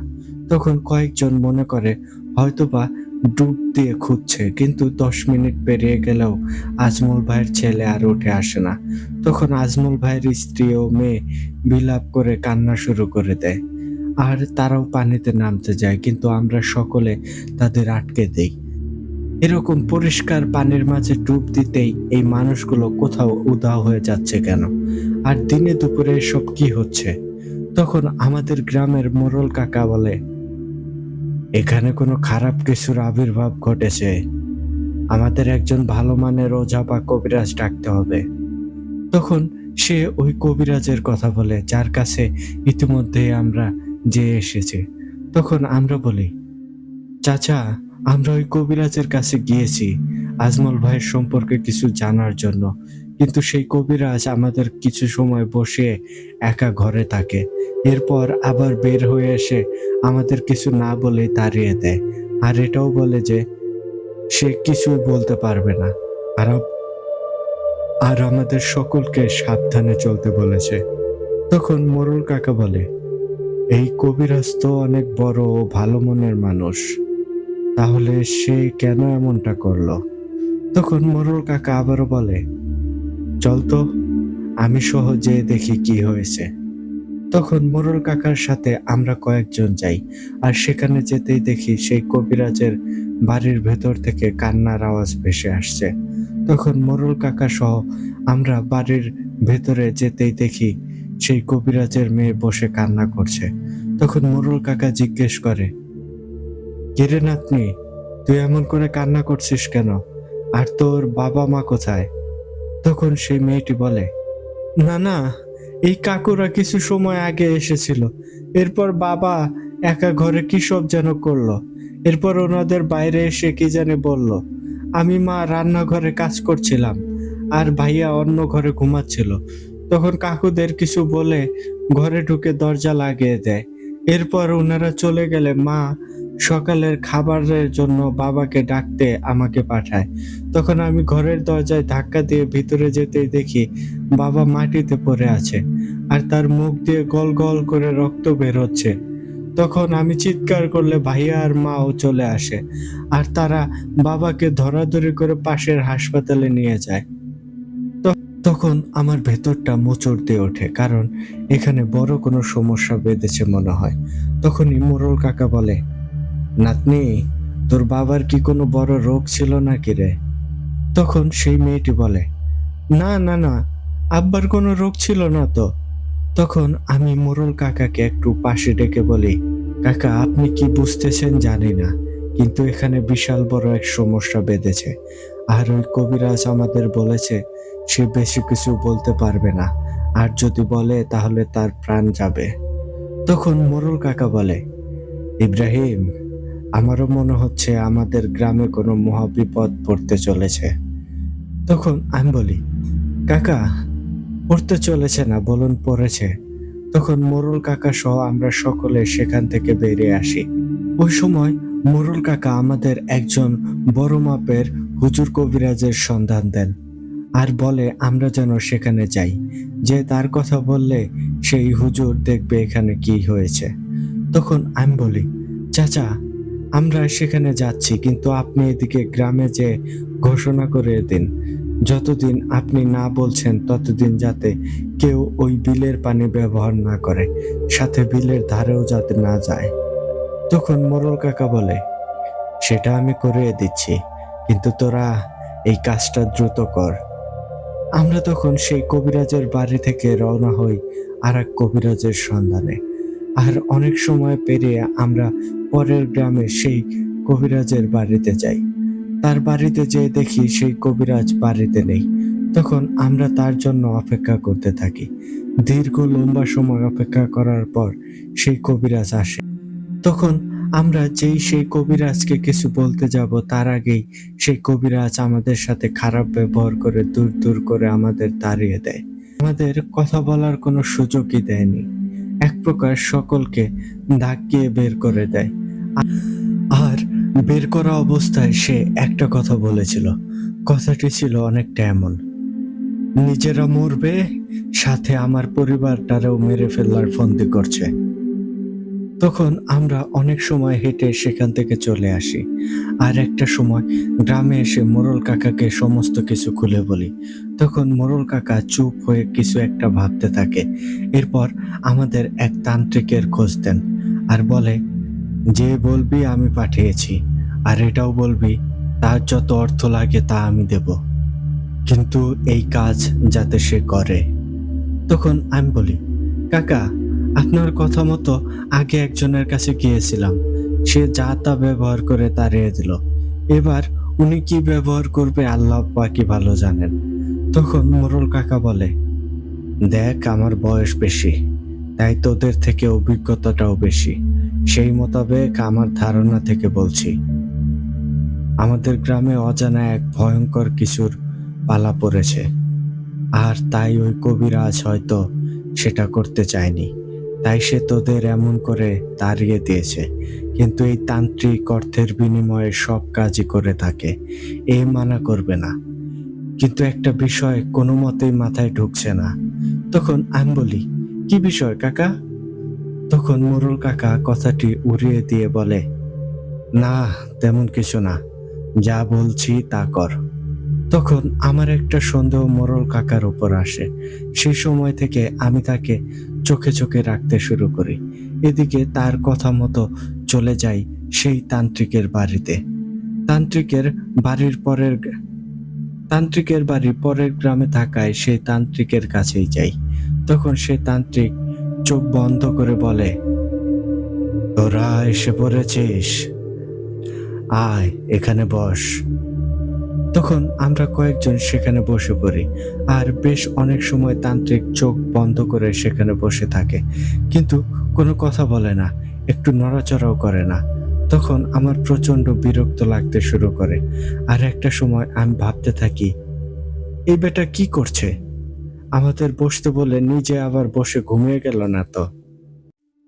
তখন কয়েকজন মনে করে হয়তোবা ডুব দিয়ে খুঁজছে, কিন্তু 10 মিনিট পেরিয়ে গেলেও আজমল ভাইয়ের ছেলে আর উঠে আসে না। তখন আজমল ভাইয়ের স্ত্রী ও মেয়ে বিলাপ করে কান্না শুরু করে দেয়, আর তারাও পানিতে নামতে যায়, কিন্তু আমরা সকলে তাদের আটকে দেই। এরকম পরিষ্কার পানির মাঝে ডুব দিতেই এই মানুষগুলো কোথাও উধাও হয়ে যাচ্ছে কেন, আর দিনে দুপুরে এসব কি হচ্ছে? তখন আমাদের গ্রামের মোড়ল কাকা বলে, এখানে কোনো খারাপ কিছুর আবির্ভাব ঘটেছে, আমাদের একজন ভালো মানের ওঝা বা কবিরাজ ডাকতে হবে। তখন সে ওই কবিরাজের কথা বলে, যার কাছে ইতিমধ্যে আমরা যেয়ে এসেছি। তখন আমরা বলি, চাচা, আমরা ওই কবিরাজের কাছে গিয়েছি আজমল ভাইয়ের সম্পর্কে কিছু জানার জন্য, কিন্তু সেই কবিরাজ আমাদের কিছু সময় বসে একা ঘরে থাকে, এরপর আবার বের হয়ে এসে আমাদের কিছু না বলেই তাড়িয়ে দেয়, আর এটাও বলে যে সে কিছুই বলতে পারবে না, আর আর আমাদের সকলকে সাবধানে চলতে বলেছে। তখন মোড়ল কাকা বলে, এই কবিরাজ তো অনেক বড় ও ভালো মনের মানুষ, তাহলে সে কেন এমনটা করলো? তখন মোড়ল কাকা আবারও বলে, চল তো, আমি সহ যেয়ে দেখি কি হয়েছে। তখন মোড়ল কাকার সাথে আমরা কয়েকজন যাই, আর সেখানে যেতেই দেখি সেই কবিরাজের বাড়ির ভেতর থেকে কান্নার আওয়াজ ভেসে আসছে। তখন মোড়ল কাকা সহ আমরা বাড়ির ভেতরে যেতেই দেখি সেই কবিরাজের মেয়ে বসে কান্না করছে। তখন মোড়ল কাকা জিজ্ঞেস করে, কিরে নাতনি, তুই এমন করে কান্না করছিস কেন, আর তোর বাবা মা কোথায়? তখন সেই মেয়েটি বলে, না না, এই কাকুরা কিছু সময় আগে এসেছিল, এরপর বাবা একা ঘরে কি সব যেন করলো, এরপর ওনাদের বাইরে এসে কি জানি বলল। আমি মা রান্নাঘরে কাজ করছিলাম, আর ভাইয়া অন্য ঘরে ঘুমাচ্ছিল। তখন কাকুদের কিছু বলে ঘরে ঢুকে দরজা লাগিয়ে দেয়। এরপর ওনারা চলে গেলে মা সকালের খাবারের জন্য বাবাকে ডাকতে আমাকে পাঠায়। তখন আমি ঘরের দরজায় ধাক্কা দিয়ে ভিতরে যেতেই দেখি বাবা মাটিতে পড়ে আছে, আর তার মুখ দিয়ে গল গল করে রক্ত বের হচ্ছে। তখন আমি চিৎকার করলে ভাইয়া আর মাও চলে আসে, আর তারা বাবাকে ধরাধরি করে পাশের হাসপাতালে নিয়ে যায়। তখন আমার ভেতরটা মোচড় দিয়ে ওঠে, কারণ এখানে বড় কোনো সমস্যা বেঁধেছে মনে হয়। তখনই মোড়ল কাকা বলে, নাতনি, তোর বাবার কি কোনো বড় রোগ ছিল নাকি রে? তখন সেই মেয়েটি বলে, না না না, আব্বার কোনো রোগ ছিল না তো। তখন আমি মোড়ল কাকাকে একটু পাশে ডেকে বলি, কাকা, আপনি কি বুঝতেছেন জানি না, কিন্তু এখানে বিশাল বড় এক সমস্যা বেঁধেছে। আর ওই কবিরাজ আমাদের বলেছে সে বেশি কিছু বলতে পারবে না, আর যদি বলে তাহলে তার প্রাণ যাবে। তখন মোড়ল কাকা বলে, ইব্রাহিম, আমারও মনে হচ্ছে আমাদের গ্রামে কোনো মহাবিপদ পড়তে চলেছে। তখন আমি বলি, কাকা, পড়তে চলেছে না, বলুন পড়েছে। তখন মোড়ল কাকা সহ আমরা সকলে সেখান থেকে বেরিয়ে আসি। ওই সময় মোড়ল কাকা আমাদের একজন বড় মাপের হুজুর কবিরাজের সন্ধান দেন, আর বলে আমরা যেন সেখানে যাই, যে তার কথা বললে সেই হুজুর দেখবে এখানে কি হয়েছে। তখন আমি বলি, চাচা, আমরা সেখানে যাচ্ছি, কিন্তু আপনি এদিকে গ্রামে যে ঘোষণা করে দিন, যতদিন আপনি না বলছেন ততদিন যাতে কেউ ওই বিলের পানি ব্যবহার না করে, সাথে বিলের ধারেও যাতে না যায়। তখন মোড়ল কাকা বলে, সেটা আমি করিয়ে দিচ্ছি, কিন্তু তোরা এই কাজটা দ্রুত কর। আমরা তখন সেই কবিরাজের বাড়ি থেকে রওনা হই আর এক কবিরাজের সন্ধানে। আর অনেক সময় পেরিয়ে আমরা পরের গ্রামে সেই কবিরাজের বাড়িতে যাই। তার বাড়িতে যেয়ে দেখি সেই কবিরাজ বাড়িতে নেই। তখন আমরা তার জন্য অপেক্ষা করতে থাকি। দীর্ঘ লম্বা সময় অপেক্ষা করার পর সেই কবিরাজ আসে। তখন আমরা যেই সেই কবিরাজকে কিছু বলতে যাব, তার আগেই সেই কবিরাজ আমাদের সাথে খারাপ ব্যবহার করে দূর দূর করে আমাদের তাড়িয়ে দেয়। আমাদের কথা বলার কোনো সুযোগই দেয়নি। এক প্রকার সকলকে ধাক্কিয়ে বের করে দেয়। আর বের করা অবস্থায় সে একটা কথা বলেছিল। কথাটি ছিল অনেকটা এমন, নিজেরা মরবে, সাথে আমার পরিবারটারেও মেরে ফেলার ফন্দি করছে। তখন আমরা অনেক সময় হেঁটে সেখান থেকে চলে আসি, আর একটা সময় গ্রামে এসে মোড়ল কাকাকে সমস্ত কিছু খুলে বলি। তখন মোড়ল কাকা চুপ হয়ে কিছু একটা ভাবতে থাকে। এরপর আমাদের এক তান্ত্রিকের খোঁজ দেন, আর বলে, যে বলবি আমি পাঠিয়েছি, আর এটাও বলবি তার যত অর্থ লাগে তা আমি দেব, কিন্তু এই কাজ যাতে সে করে। তখন আমি বলি, কাকা, আপনার কথা মতো আগে একজনের কাছে গিয়েছিলাম, সে যা তা ব্যবহার করে তাড়িয়ে দিল। এবার উনি কি ব্যবহার করবে আল্লাহ পাকই ভালো জানেন। তখন মোড়ল কাকা বলে, দেখ, আমার বয়স বেশি, তাই তোদের থেকে অভিজ্ঞতাটাও বেশি। সেই মোতাবেক আমার ধারণা থেকে বলছি, আমাদের গ্রামে অজানা এক ভয়ঙ্কর কিছুর পালা পড়েছে, আর তাই ওই কবিরাজ হয়তো সেটা করতে চায়নি, তাই সে তোদের এমন করে তাড়িয়ে দিয়েছে। কিন্তু এই তান্ত্রিক অর্থের বিনিময়ে সব কাজই করে থাকে, এ মানা করবে না, কিন্তু একটা বিষয় কোনো মতেই মাথায় ঢুকছে না। তখন আমি বলি, কি বিষয় কাকা? তখন মোড়ল কাকা কথাটি উড়িয়ে দিয়ে বলে, না, তেমন কিছু না, যা বলছি তা কর। তখন আমার একটা সন্দেহ মোড়ল কাকার উপর আসে। সেই সময় থেকে আমি তাকে চোখে চোখে রাখতে শুরু করি। এদিকে তার কথা মতো চলে যাই সেই তান্ত্রিকের বাড়িতে। তান্ত্রিকের তান্ত্রিকের বাড়ি পরের গ্রামে থাকায় সেই তান্ত্রিকের কাছেই যাই। তখন সেই তান্ত্রিক চোখ বন্ধ করে বলে, তোরা এসে পড়েছিস, আয় এখানে বস। তখন আমরা কয়েকজন সেখানে বসে পড়ি, আর বেশ অনেক সময় তান্ত্রিক চোখ বন্ধ করে সেখানে বসে থাকে, কিন্তু কোনো কথা বলে না, একটু নড়াচড়াও করে না। তখন আমার প্রচন্ড বিরক্ত লাগতে শুরু করে, আর একটা সময় আমি ভাবতে থাকি, এই বেটা কি করছে, আমাদের বসতে বলে নিজে আবার বসে ঘুমিয়ে গেল না তো।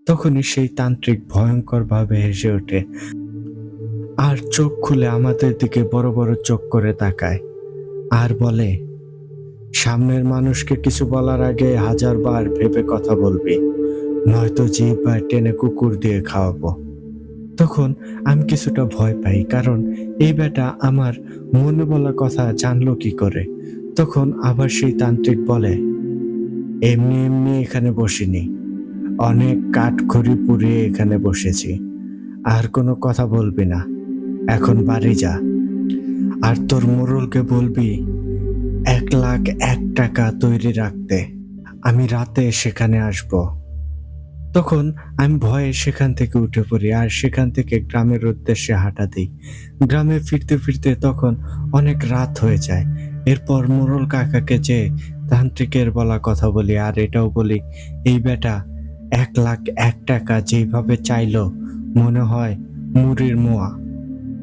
তখনই সেই তান্ত্রিক ভয়ঙ্কর ভাবে হেসে ওঠে, আর চোখ খুলে আমাদের দিকে বড় বড় চোখ করে তাকায়, আর বলে, সামনের মানুষকে কিছু বলার আগে 1000 বার ভেবে কথা বলবি, নয়তো জিভ বা টেনে কুকুর দিয়ে খাওয়াবো। তখন আমি কিছুটা ভয় পাই, কারণ এই বেটা আমার মনে বলা কথা জানলো কি করে। তখন আবার সেই তান্ত্রিক বলে, এমনি এমনি এখানে বসিনি, অনেক কাঠখড়ি পুড়িয়ে এখানে বসেছি। আর কোনো কথা বলবি না, এখন বাড়ি যা। আর তোর মোড়লকে বলবি 1,01,000 টাকা তৈরি রাখতে, আমি রাতে সেখানে আসব। তখন আমি ভয়ে সেখান থেকে উঠে পড়ি আর সেখান থেকে গ্রামের উদ্দেশ্যে হাঁটা দিই। গ্রামে ফিরতে ফিরতে তখন অনেক রাত হয়ে যায়। এরপর মোড়ল কাকাকে যে তান্ত্রিকের বলা কথা বলি আর এটাও বলি, এই বেটা 1,01,000 টাকা যেইভাবে চাইলো, মনে হয় মুড়ির মোয়া।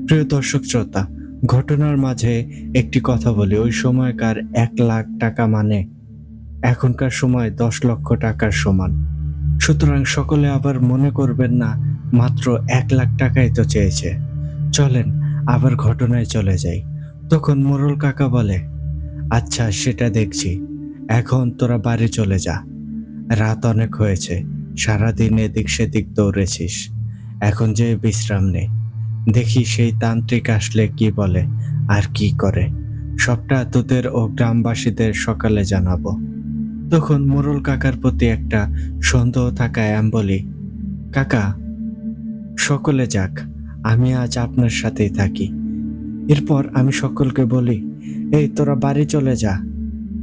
প্রিয় দর্শক শ্রোতা, ঘটনার মাঝে একটি কথা বলি, ওই সময়কার 1,00,000 টাকা মানে এখনকার সময় 10 লক্ষ টাকার সমান। সুতরাং সকলে আবার মনে করবেন না মাত্র 1,00,000 টাকাই তো চেয়েছে। চলেন আবার ঘটনায় চলে যাই। তখন মোড়ল কাকা বলে, আচ্ছা সেটা দেখছি, এখন তোরা বাড়ি চলে যা, রাত অনেক হয়েছে, সারাদিন এদিক সেদিক দৌড়েছিস, এখন যে বিশ্রাম নে, দেখি সেই তান্ত্রিক আসলে কি বলে আর কি করে, সবটা তোদের ও গ্রামবাসীদের সকালে জানাবো। তখন মোড়ল কাকার প্রতি একটা সন্দেহ থাকায় আমি বলি, কাকা সকলে যাক, আমি আজ আপনার সাথেই থাকি। এরপর আমি সকলকে বলি, এই তোরা বাড়ি চলে যা।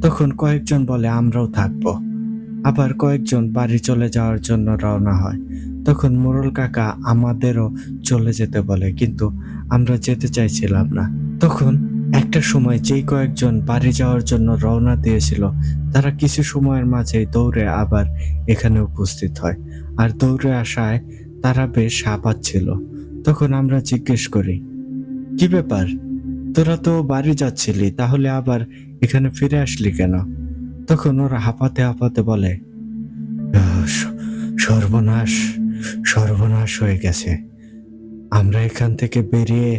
তখন কয়েকজন বলে আমরাও থাকবো, আবার কয়েকজন বাড়ি চলে যাওয়ার জন্য রওনা হয়। তখন মোড়ল কাকা আমাদেরও চলে যেতে বলে, কিন্তু আমরা যেতে চাইছিলাম না। তখন একটা সময় যেই কয়েকজন বাড়ি যাওয়ার জন্য রওনা দিয়েছিল, তারা কিছু সময়ের মাঝেই দৌড়ে আবার এখানে উপস্থিত হয়। আর দৌড়ে আসায় তারা বেশ হাঁপাচ্ছিল। তখন আমরা জিজ্ঞেস করি, কি ব্যাপার, তোরা তো বাড়ি যাচ্ছিলি, তাহলে আবার এখানে ফিরে আসলি কেন? তখন ওরা হাঁপাতে হাঁপাতে বলে, সর্বনাশ, সর্বনাশ হয়ে গেছে। আমরা এখান থেকে বেরিয়ে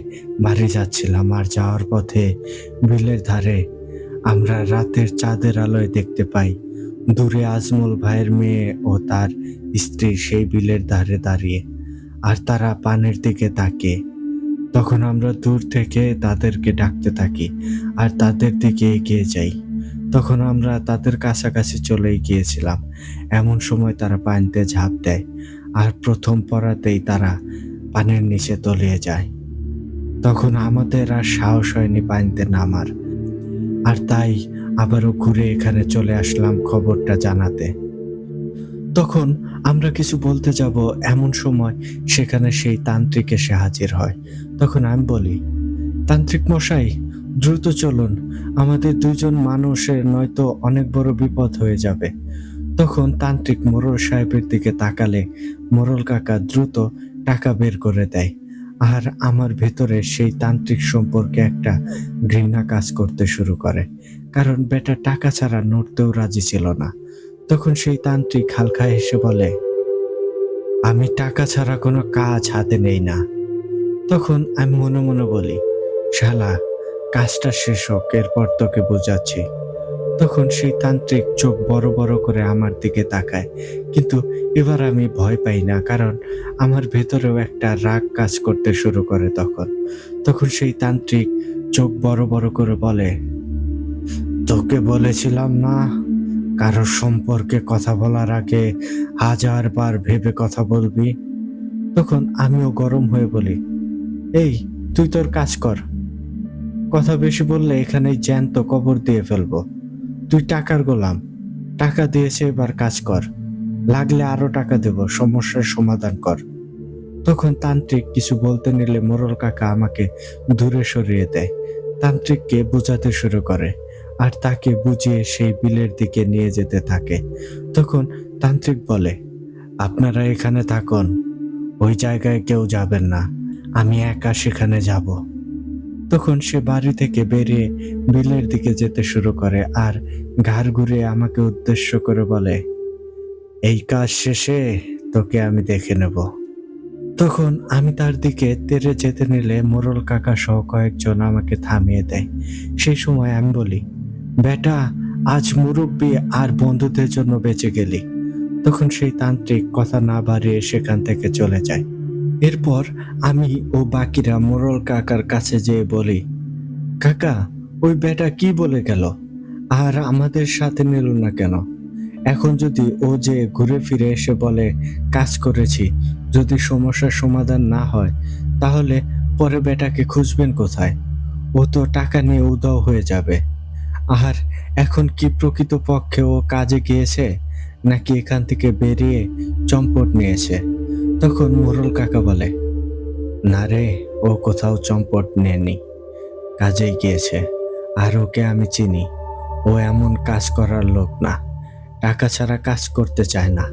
বাড়ি যাচ্ছিলাম, আর যাওয়ার পথে বিলের ধারে আমরা রাতের চাঁদের আলোয় দেখতে পাই দূরে আজমল ভাইয়ের মেয়ে ও তার স্ত্রী সেই বিলের ধারে দাঁড়িয়ে, আর তারা পানির দিকে তাকিয়ে। তখন আমরা দূর থেকে তাদেরকে ডাকতে থাকি আর তাদের দিকে এগিয়ে যাই। তখন আমরা তাদের কাছাকাছি চলেই গিয়েছিলাম। এমন সময় তারা পানিতে ঝাঁপ দেয় আর প্রথম পড়াতেই তারা পানির নিচে তলিয়ে যায়। তখন আমাদের আর সাহস হয়নি পানিতে নামার, আর তাই আবারও ঘুরে এখানে চলে আসলাম খবরটা জানাতে। তখন আমরা কিছু বলতে যাব, এমন সময় সেখানে সেই তান্ত্রিক এসে হাজির হয়। তখন আমি বলি, তান্ত্রিক মশাই দ্রুত চলুন, আমাদের দুজন মানুষের নয়তো অনেক বড় বিপদ হয়ে যাবে। তখন তান্ত্রিক মোড়ল সাহেবের দিকে তাকালে মোড়ল কাকা দ্রুত টাকা বের করে দেয়, আর আমার ভেতরে সেই তান্ত্রিক সম্পর্কে একটা ঘৃণা কাজ করতে শুরু করে, কারণ বেটা টাকা ছাড়া নড়তেও রাজি ছিল না। তখন সেই তান্ত্রিক হালকা হেসে বলে, আমি টাকা ছাড়া কোনো কাজ হাতে নেই না। তখন আমি মনে মনে বলি, শালা কাজটা শেষ হোক, এরপর তোকে বোঝাচ্ছি। তখন সেই তান্ত্রিক চোখ বড় বড় করে আমার দিকে তাকায়, কিন্তু এবার আমি ভয় পাই না, কারণ আমার ভেতরেও একটা রাগ কাজ করতে শুরু করে। তখন সেই তান্ত্রিক চোখ বড় বড় করে বলে, তোকে বলেছিলাম না, কারোর সম্পর্কে কথা বলার আগে 1000 বার ভেবে কথা বলবি। তখন আমিও গরম হয়ে বলি, এই তুই তোর কাজ কর, কথা বেশি বললে এখানেই জ্যান্ত কবর দিয়ে ফেলবো। তুই টাকার গোলাম, টাকা দিয়েছে, এবার কাজ কর, লাগলে আরো টাকা দেব, সমস্যার সমাধান কর। তখন তান্ত্রিক কিছু বলতে নিলে মোড়ল কাকা আমাকে দূরে সরিয়ে দেয়, তান্ত্রিককে বোঝাতে শুরু করে আর তাকে বুঝিয়ে সেই বিলের দিকে নিয়ে যেতে থাকে। তখন তান্ত্রিক বলে, আপনারা এখানে থাকুন, ওই জায়গায় কেউ যাবেন না, আমি একা সেখানে যাব। তখন সে বাড়ি থেকে বেরিয়ে বিলের দিকে যেতে শুরু করে আর ঘাড় ঘুরিয়ে আমাকে উদ্দেশ্য করে বলে, এই কাজ শেষে তোকে আমি দেখে নেব। তখন আমি তার দিকে তেড়ে যেতে নিলে মোড়ল কাকা সহ কয়েকজন আমাকে থামিয়ে দেয়। সেই সময় আমি বলি, বেটা আজ মুরব্বি আর বন্ধুদের জন্য বেঁচে গেলি, তখন সেই তান্ত্রিক কথা না বাড়িয়ে সেখান থেকে চলে যায়। এরপর আমি ও বাকিরা মোড়ল কাকার কাছে যেয়ে বলি, কাকা, ওই বেটা কি বলে গেল আর আমাদের সাথে নিল না কেন? এখন যদি ও যে ঘুরে ফিরে এসে বলে কাজ করেছি, যদি সমস্যার সমাধান না হয়, তাহলে পরে বেটাকে খুঁজবেন কোথায়? ও তো টাকা নিয়ে উধাও হয়ে যাবে। আর এখন কি প্রকৃতপক্ষে ও কাজে গিয়েছে, নাকি এখান থেকে বেরিয়ে চম্পট নিয়েছে? তখন মোড়ল কাকা বলে, না রে, ও কোথাও চম্পট নেয়নি, কাজেই গিয়েছে। আর ওকে আমি চিনি, ও এমন কাজ করার লোক না, টাকা ছাড়া কাজ করতে চায় না,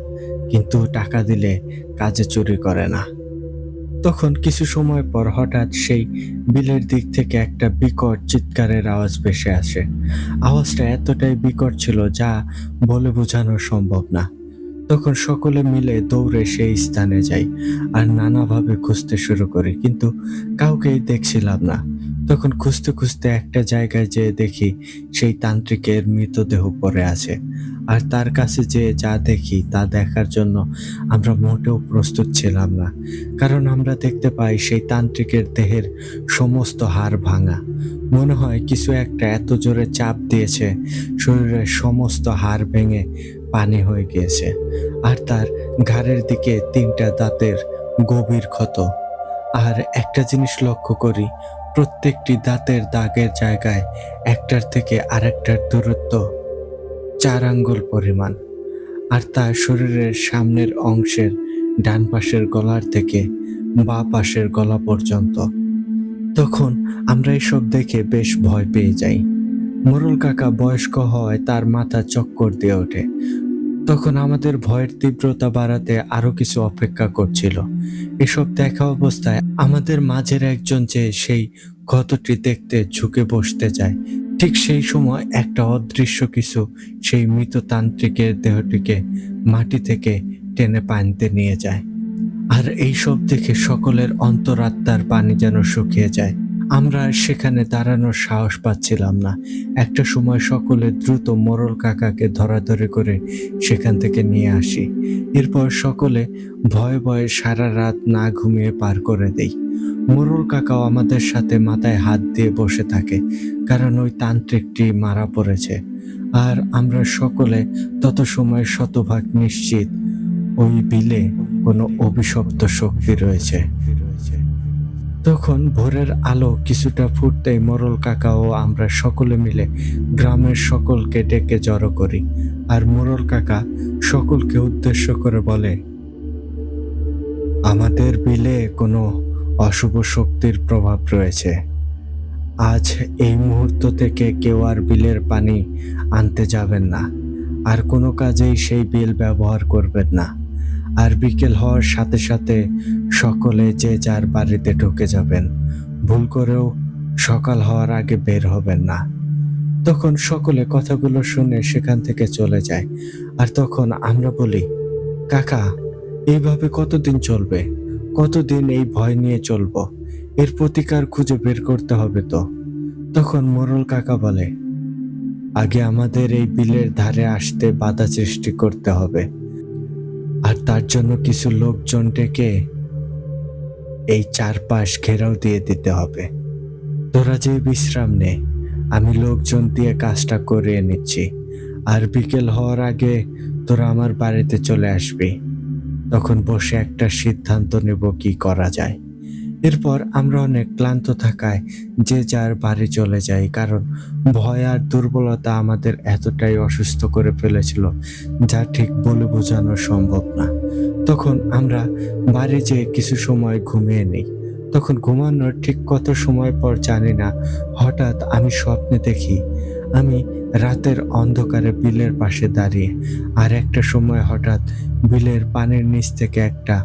কিন্তু টাকা দিলে কাজে চুরি করে না। তখন কিছু সময় পর হঠাৎ সেই বিলের দিক থেকে একটা বিকট চিৎকারের আওয়াজ ভেসে আসে। আওয়াজটা এতটাই বিকট ছিল যা বলে বোঝানো সম্ভব না। তখন সকলে মিলে দৌড়ে সেই স্থানে যাই আর নানাভাবে খুঁজতে শুরু করি, কিন্তু কাউকেই দেখছিলাম না। তখন খুঁজতে খুঁজতে একটা জায়গায় যেয়ে দেখি সেই তান্ত্রিকের মৃতদেহ পড়ে আছে। আর তার কাছে যেয়ে যা দেখি তা দেখার জন্য আমরা মোটেও প্রস্তুত ছিলাম না, কারণ আমরা দেখতে পাই সেই তান্ত্রিকের দেহের সমস্ত হাড় ভাঙা। মনে হয় কিছু একটা এত জোরে চাপ দিয়েছে, শরীরের সমস্ত হাড় ভেঙে পানি হয়ে গিয়েছে। আর তার ঘাড়ের দিকে 3টা দাঁতের গভীর ক্ষত। আর একটা জিনিস লক্ষ্য করি, প্রত্যেকটি দাঁতের দাগের জায়গায় একটার থেকে আরেকটার দূরত্ব 4 আঙ্গুল পরিমাণ। আর তার শরীরের সামনের অংশের ডান পাশের গলার থেকে বাঁ পাশের গলা পর্যন্ত। তখন আমরা এসব দেখে বেশ ভয় পেয়ে যাই। মোড়ল কাকা বয়স্ক হওয়ায় তার মাথা চক্কর দিয়ে ওঠে। তখন আমাদের ভয়ের তীব্রতা বাড়াতে আরো কিছু অপেক্ষা করছিল। এসব দেখা অবস্থায় আমাদের মাঝের একজন যে সেই ক্ষতটি দেখতে ঝুঁকে বসতে যায়, ঠিক সেই সময় একটা অদৃশ্য কিছু সেই মৃত তান্ত্রিকের দেহটিকে মাটি থেকে টেনে পানিতে নিয়ে যায়। আর এইসব দেখে সকলের অন্তরাত্মার পানি যেন শুকিয়ে যায়। আমরা আর সেখানে দাঁড়ানোর সাহস পাচ্ছিলাম না। একটা সময় সকলে দ্রুত মোড়ল কাকাকে ধরাধরি করে সেখান থেকে নিয়ে আসি। এরপর সকলে ভয়ে ভয়ে সারা রাত না ঘুমিয়ে পার করে দেই। মোড়ল কাকাও আমাদের সাথে মাথায় হাত দিয়ে বসে থাকে, কারণ ওই তান্ত্রিকটি মারা পড়েছে। আর আমরা সকলে তত সময় শতভাগ নিশ্চিত ওই বিলে কোনো অভিশপ্ত শক্তি রয়েছে। তখন ভোরের আলো কিছুটা ফুটতেই মোড়ল কাকা ও আমরা সকলে মিলে গ্রামের সকলকে ডেকে জড়ো করি। আর মোড়ল কাকা সকলকে উদ্দেশ্য করে বলে, আমাদের বিলে কোনো অশুভ শক্তির প্রভাব রয়েছে। আজ এই মুহূর্ত থেকে কেউ আর বিলের পানি আনতে যাবেন না, আর কোনো কাজেই সেই বিল ব্যবহার করবেন না। আর বিকেল হওয়ার সাথে সাথে সকলে যে যার বাড়িতে ঢুকে যাবেন, ভুল করেও সকাল হওয়ার আগে বের হবেন না। তখন সকলে কথাগুলো শুনে সেখান থেকে চলে যায়। আর তখন আমরা বলি, কাকা, এইভাবে কতদিন চলবে? কতদিন এই ভয় নিয়ে চলবো? এর প্রতিকার খুঁজে বের করতে হবে তো। তখন মোড়ল কাকা বলে, আগে আমাদের এই বিলের ধারে আসতে বাধা সৃষ্টি করতে হবে, আর তার জন্য কিছু লোকজন ডেকে এই চারপাশ ঘেরাও দিয়ে দিতে হবে। তোরা যে বিশ্রাম নে, আমি লোকজন দিয়ে কাজটা করিয়ে নিচ্ছি। আর বিকেল হওয়ার আগে তোরা আমার বাড়িতে চলে আসবি। তখন বসে একটা সিদ্ধান্ত নেব কি করা যায়। এরপর আমরা অনেক ক্লান্ত থাকায় যে যার বাড়ি চলে যাই, কারণ ভয় আর দুর্বলতা আমাদের এতটাই অসুস্থ করে ফেলেছিল যা ঠিক বলে বোঝানো সম্ভব না। তখন আমরা বাড়ি যেয়ে কিছু সময় ঘুমিয়ে নিই। তখন ঘুমানোর ঠিক কত সময় পর জানি না, হঠাৎ আমি স্বপ্নে দেখি আমি রাতের অন্ধকারে বিলের পাশে দাঁড়িয়ে, আর একটা সময় হঠাৎ বিলের পানির নিচ থেকে একটা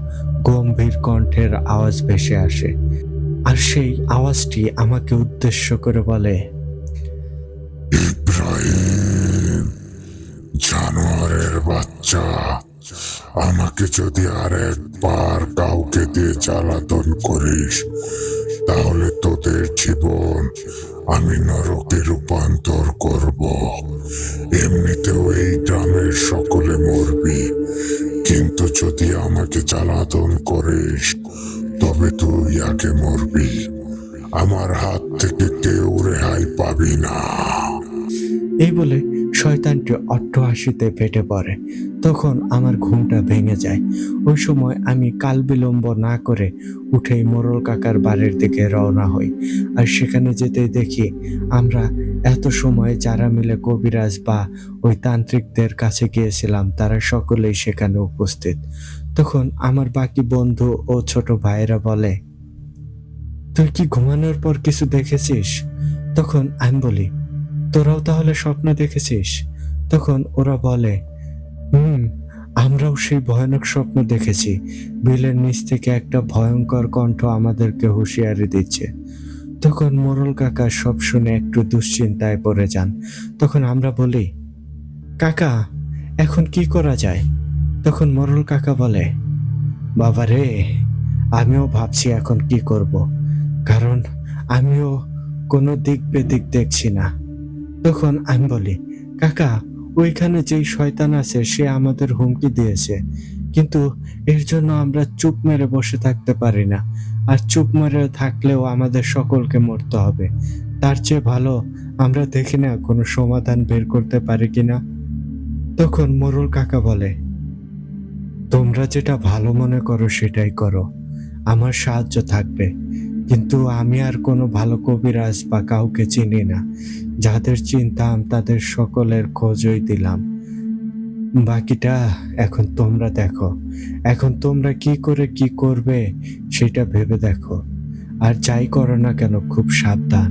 গম্ভীর কণ্ঠের আওয়াজ ভেসে আসে। আর সেই আওয়াজটি আমাকে উদ্দেশ্য করে বলে, ইব্রাহিম, জানোয়ারের বাচ্চা, আমাকে যদি আর একবার কাউকে দিয়ে জ্বালাতন করিস তাহলে তোদের জীবন আমি নরকে রূপান্তর করব। এমনিতেও এই গ্রামের সকলে মরবি, কিন্তু যদি আমাকে জ্বালাতন করিস তবে তুই আগে মরবি। আমার হাত থেকে কেউ রেহাই পাবি না। এই বলে শয়তানটি অট্টহাসিতে ফেটে পড়ে। তখন আমার ঘুমটা ভেঙে যায়। ওই সময় আমি কাল বিলম্ব না করে উঠেই মোরল কাকার বাড়ির দিকে রওনা হই। আর সেখানে যেতেই দেখি আমরা এত সময় যারা মিলে কবিরাজ বা ওই তান্ত্রিকদের কাছে গিয়েছিলাম তারা সকলেই সেখানে উপস্থিত। তখন আমার বাকি বন্ধু ও ছোট ভাইয়েরা বলে, তুই কি ঘুমানোর পর কিছু দেখেছিস? তখন আমি বলি, তোরাও তাহলে স্বপ্ন দেখেছিস? তখন ওরা বলে, আমরাও সেই ভয়ানক স্বপ্ন দেখেছি। বিলের নিচ থেকে একটা ভয়ঙ্কর কণ্ঠ আমাদেরকে হুঁশিয়ারি দিচ্ছে। তখন মোরল কাকা সব শুনে একটু দুশ্চিন্তায় পড়ে যান। তখন আমরা বলি, কাকা এখন কি করা যায়? তখন মোরল কাকা বলে, বাবা রে, আমিও ভাবছি এখন কি করব, কারণ আমিও কোনো দিক বেদিক দেখছি না। তখন আমি বলি, কাকা ওইখানে যেই শয়তান আছে সে আমাদের হুমকি দিয়েছে, কিন্তু এর জন্য আমরা চুপ মেরে বসে থাকতে পারি না। আর চুপ মেরে থাকলেও আমাদের সকলকে মরতে হবে। তার চেয়ে ভালো আমরা দেখি না কোনো সমাধান বের করতে পারি কিনা। তখন মোরল কাকা বলে, তোমরা যেটা ভালো মনে করো সেটাই করো, আমার সাহায্য থাকবে। কিন্তু আমি আর কোনো ভালো কবিরাজ বা কাউকে চিনি না। যাদের চিনতাম তাদের সকলের খোঁজই দিলাম। বাকিটা এখন তোমরা দেখো। এখন তোমরা কি করে কি করবে সেটা ভেবে দেখো। আর যাই করো না কেন খুব সাবধান।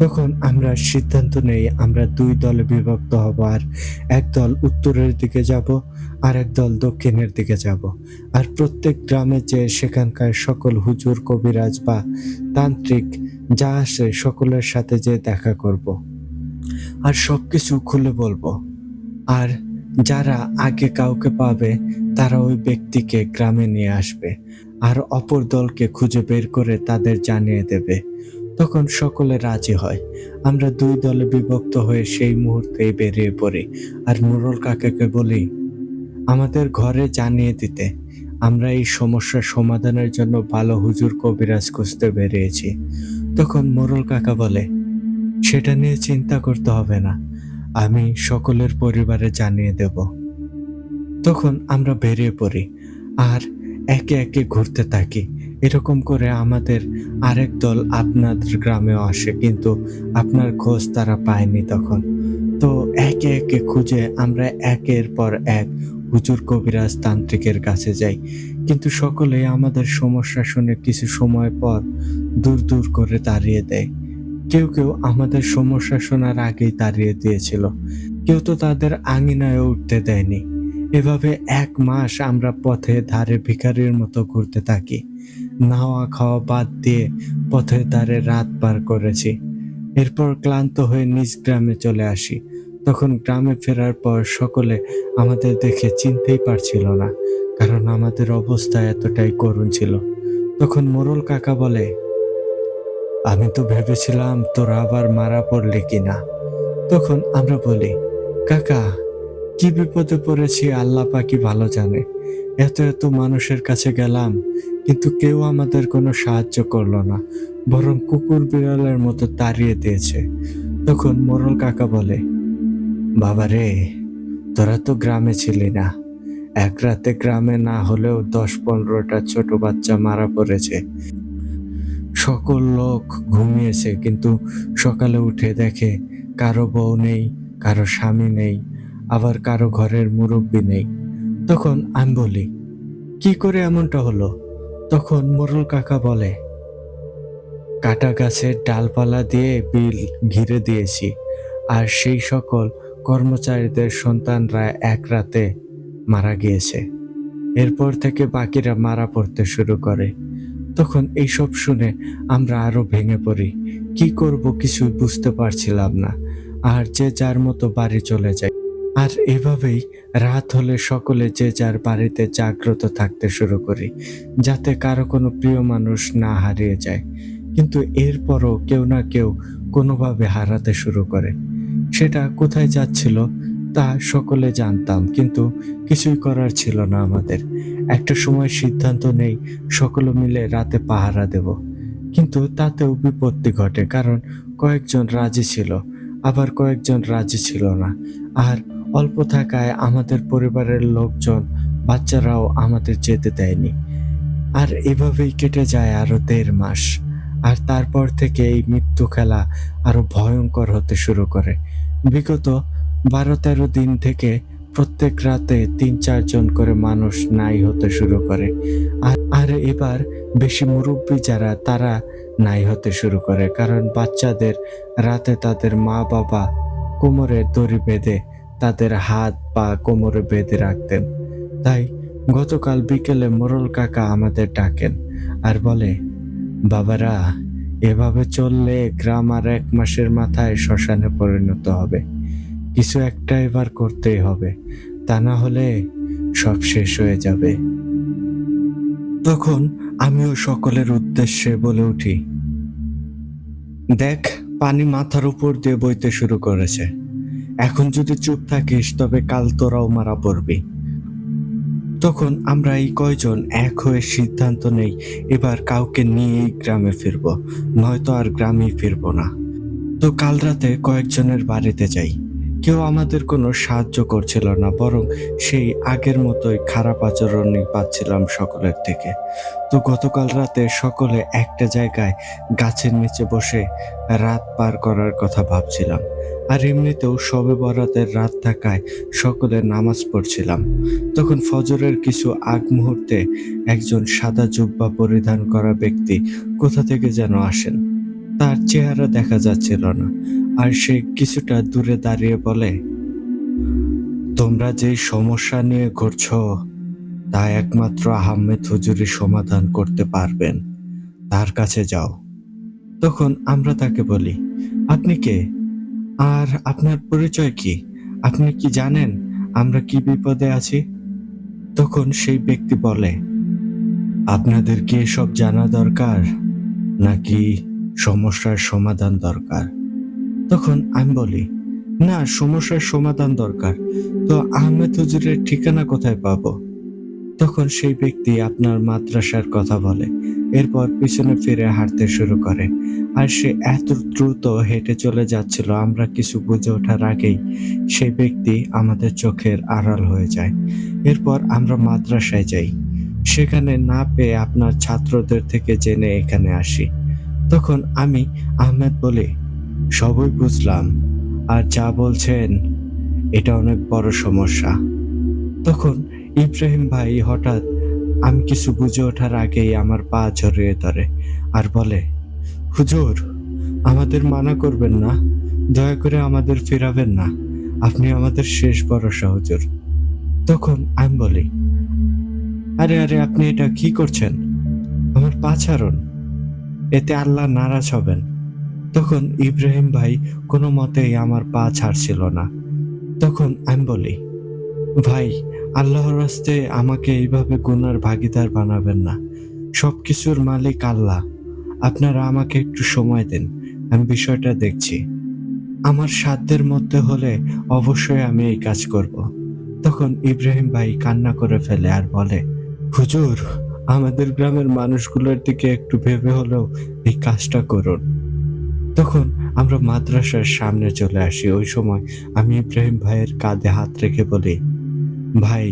তখন আমরা সিদ্ধান্ত নেই আমরা দুই দলে বিভক্ত হব। আর এক দল উত্তরের দিকে যাব, আর এক দল দক্ষিণের দিকে যাব। আর প্রত্যেক গ্রামে যে সেখানকার সকল হুজুর কবিরাজ বা তান্ত্রিক যা আসে সকলের সাথে যে দেখা করব আর সবকিছু খুলে বলবো। আর যারা আগে কাউকে পাবে তারা ওই ব্যক্তিকে গ্রামে নিয়ে আসবে আর অপর দলকে খুঁজে বের করে তাদের জানিয়ে দেবে। তখন সকলে রাজি হয়। আমরা দুই দলে বিভক্ত হয়ে সেই মুহূর্তেই বেরিয়ে পড়ি। আর মোরল কাকাকে বলি আমাদের ঘরে জানিয়ে দিতে আমরা এই সমস্যার সমাধানের জন্য ভালো হুজুর কবিরাজ খুঁজতে বেরিয়েছি। তখন মোরল কাকা বলে, সেটা নিয়ে চিন্তা করতে হবে না, আমি সকলের পরিবারে জানিয়ে দেব। তখন আমরা বেরিয়ে পড়ি আর একে একে ঘুরতে থাকি। এরকম করে আমাদের আরেক দল আপনাদের গ্রামেও আসে, কিন্তু আপনার খোঁজ তারা পায়নি তখন। তো একে একে খুঁজে আমরা একের পর এক হুজুর কবিরাজ তান্ত্রিকের কাছে যাই, কিন্তু সকলেই আমাদের সমস্যা শুনে কিছু সময় পর দূর দূর করে তাড়িয়ে দেয়। কেউ কেউ আমাদের সমস্যা শোনার আগেই তাড়িয়ে দিয়েছিল, কেউ তো তাদের আঙিনায় উঠতে দেয়নি। এভাবে 1 মাস আমরা পথে ধারে ভিখারির মতো ঘুরতে থাকি। নাওয়া খাওয়া বাদ দিয়ে পথের ধারে রাত পার করেছি। এরপর ক্লান্ত হয়ে নিজ গ্রামে চলে আসি। তখন গ্রামে ফেরার পর সকলে আমাদের দেখে চিনতেই পারছিল না, কারণ আমাদের অবস্থা এতটাই করুণ ছিল। তখন মোরল কাকা বলে, আমি তো ভেবেছিলাম তোরা আবার মারা পড়লি কিনা। তখন আমরা বলি, কাকা কি বিপদে পড়েছি আল্লাহ পাকই ভালো জানে। এত এত মানুষের কাছে গেলাম, কিন্তু কেউ আমাদের কোনো সাহায্য করলো না, বরং কুকুর বিড়ালের মতো তাড়িয়ে দিয়েছে। তখন মোরল কাকা বলে, বাবা রে, তোরা তো গ্রামে ছিলি না। এক রাতে গ্রামে না হলেও 10-15টা ছোট বাচ্চা মারা পড়েছে। সকল লোক ঘুমিয়েছে, কিন্তু সকালে উঠে দেখে কারো বউ নেই, কারো স্বামী নেই, আবার কারো ঘরের মুরব্বি নেই। তখন আমি বলি, কি করে এমনটা হলো? তখন মোরল কাকা বলে, কাটা গাছের ডালপালা দিয়ে বিল ঘিরে দিয়েছি, আর সেই সকল কর্মচারীদের সন্তানরা এক রাতে মারা গিয়েছে। এরপর থেকে বাকিরা মারা পড়তে শুরু করে। তখন এইসব শুনে আমরা আরো ভেঙে পড়ি। কি করব কিছুই বুঝতে পারছিলাম না, আর যে যার মতো বাড়ি চলে যাই। আর এভাবেই রাত হলে সকলে যে যার বাড়িতে জাগ্রত থাকতে শুরু করি, যাতে কারো কোনো প্রিয় মানুষ না হারিয়ে যায়। কিন্তু এরপরও কেউ না কেউ কোনোভাবে হারাতে শুরু করে। সেটা কোথায় যাচ্ছিল তা সকলে জানতাম, কিন্তু কিছুই করার ছিল না আমাদের। একটা সময় সিদ্ধান্ত নেই সকলে মিলে রাতে পাহারা দেব, কিন্তু তাতেও বিপত্তি ঘটে, কারণ কয়েকজন রাজি ছিল, আবার কয়েকজন রাজি ছিল না। আর অল্প থাকায় আমাদের পরিবারের লোকজন, বাচ্চারাও আমাদের যেতে দেয়নি। আর এভাবেই কেটে যায় আরো ১.৫ মাস। আর তারপর থেকে এই মৃত্যু খেলা আরো ভয়ঙ্কর হতে শুরু করে। বিগত ১২-১৩ দিন থেকে প্রত্যেক রাতে ৩-৪ জন করে মানুষ নাই হতে শুরু করে। আর এবার বেশি মুরব্বি যারা, তারা নাই হতে শুরু করে, কারণ বাচ্চাদের রাতে তাদের মা-বাবা কোমরে দড়ি বেঁধে তাদের হাত পা কোমরে বেঁধে রাখতেন। তাই গতকাল বিকেলে মোড়ল কাকা আমাদের ডাকেন আর বলে, বাবারা, এভাবে চললে গ্রাম আর ১ মাসের মাথায় শ্মশানে পরিণত হবে। কিছু একটা এবার করতেই হবে, তা না হলে সব শেষ হয়ে যাবে। তখন আমিও সকলের উদ্দেশ্যে বলে উঠি, দেখ, পানি মাথার উপর দিয়ে বইতে শুরু করেছে। এখন যদি চুপ থাকিস তবে কাল তোরাও মারা পড়বি। তখন আমরা এই কয়জন এক হয়ে সিদ্ধান্ত নেই, এবার কাউকে নিয়েই গ্রামে ফিরবো, নয়তো আর গ্রামেই ফিরবো না। তো কাল রাতে কয়েকজনের বাড়িতে যাই। কেউ আমাদের কোনো সাহায্য করছিল না, বরং সেই আগের মতোই খারাপ আচরণই পাচ্ছিলাম সকলের থেকে। তো গতকাল রাতে সকলে একটা জায়গায় গাছের নিচে বসে রাত পার করার কথা ভাবছিলাম। আর এমনিতেও শবে বরাতের রাত থাকায় সকলে নামাজ পড়ছিলাম। তখন ফজরের কিছু আগ মুহূর্তে একজন সাদা জুব্বা পরিধান করা ব্যক্তি কোথা থেকে যেন আসেন। তার চেহারা দেখা যাচ্ছিল না, আর সে কিছুটা দূরে দাঁড়িয়ে বলে, তোমরা যে সমস্যা নিয়ে ঘুরছো তা একমাত্র আহমেদ হুজুরই সমাধান করতে পারবেন, তার কাছে যাও। তখন আমরা তাকে বলি, আপনি কে? আর আপনার পরিচয় কি? আপনি কি জানেন আমরা কি বিপদে আছি? তখন সেই ব্যক্তি বলে, আপনাদের কি এসব জানা দরকার, নাকি সমস্যার সমাধান দরকার? তখন আমি বলি, না, সমস্যার সমাধান দরকার। তো আহমেদ হুজুরের ঠিকানা কোথায় পাবো? তখন সেই ব্যক্তি আপনার মাদ্রাসার কথা বলে, এরপর পিছনে ফিরে হাঁটতে শুরু করে। আর সে এত দ্রুত হেঁটে চলে যাচ্ছিল, আমরা কিছু বুঝে ওঠার আগেই সেই ব্যক্তি আমাদের চোখের আড়াল হয়ে যায়। এরপর আমরা মাদ্রাসায় যাই, সেখানে না পেয়ে আপনার ছাত্রদের থেকে জেনে এখানে আসি। তখন আমি আহমেদ বলি, সবই বুঝলাম, আর যা বলছেন এটা অনেক বড় সমস্যা। তখন ইব্রাহিম ভাই হঠাৎ আমি কিছু বুঝে ওঠার আগেই আমার পা জড়িয়ে ধরে আর বলে, হুজুর, আমাদের মানা করবেন না, দয়া করে আমাদের ফিরাবেন না, আপনি আমাদের শেষ ভরসা হুজুর। তখন আমি বলি, আরে আরে, আপনি এটা কি করছেন? আমার পা ছাড়ুন, এতে আল্লাহ নারাজ হবেন। তখন ইব্রাহিম ভাই কোনো মতেই আমার পা ছাড়ছিল না। তখন আমি বলি, ভাই, আল্লাহর রাস্তে আমাকে এইভাবে গুনার ভাগীদার বানাবেন না। সবকিছুর মালিক আল্লাহ। আপনারা আমাকে একটু সময় দিন, আমি বিষয়টা দেখছি। আমার সাধ্যের মধ্যে হলে অবশ্যই আমি এই কাজ করব। তখন ইব্রাহিম ভাই কান্না করে ফেলে আর বলে, হুজুর, আমাদের গ্রামের মানুষগুলোর দিকে একটু ভেবে হলেও এই কাজটা করুন। তখন আমরা মাদ্রাসার সামনে চলে আসি। ওই সময় আমি ইব্রাহিম ভাইয়ের কাঁধে হাত রেখে বলি, ভাই,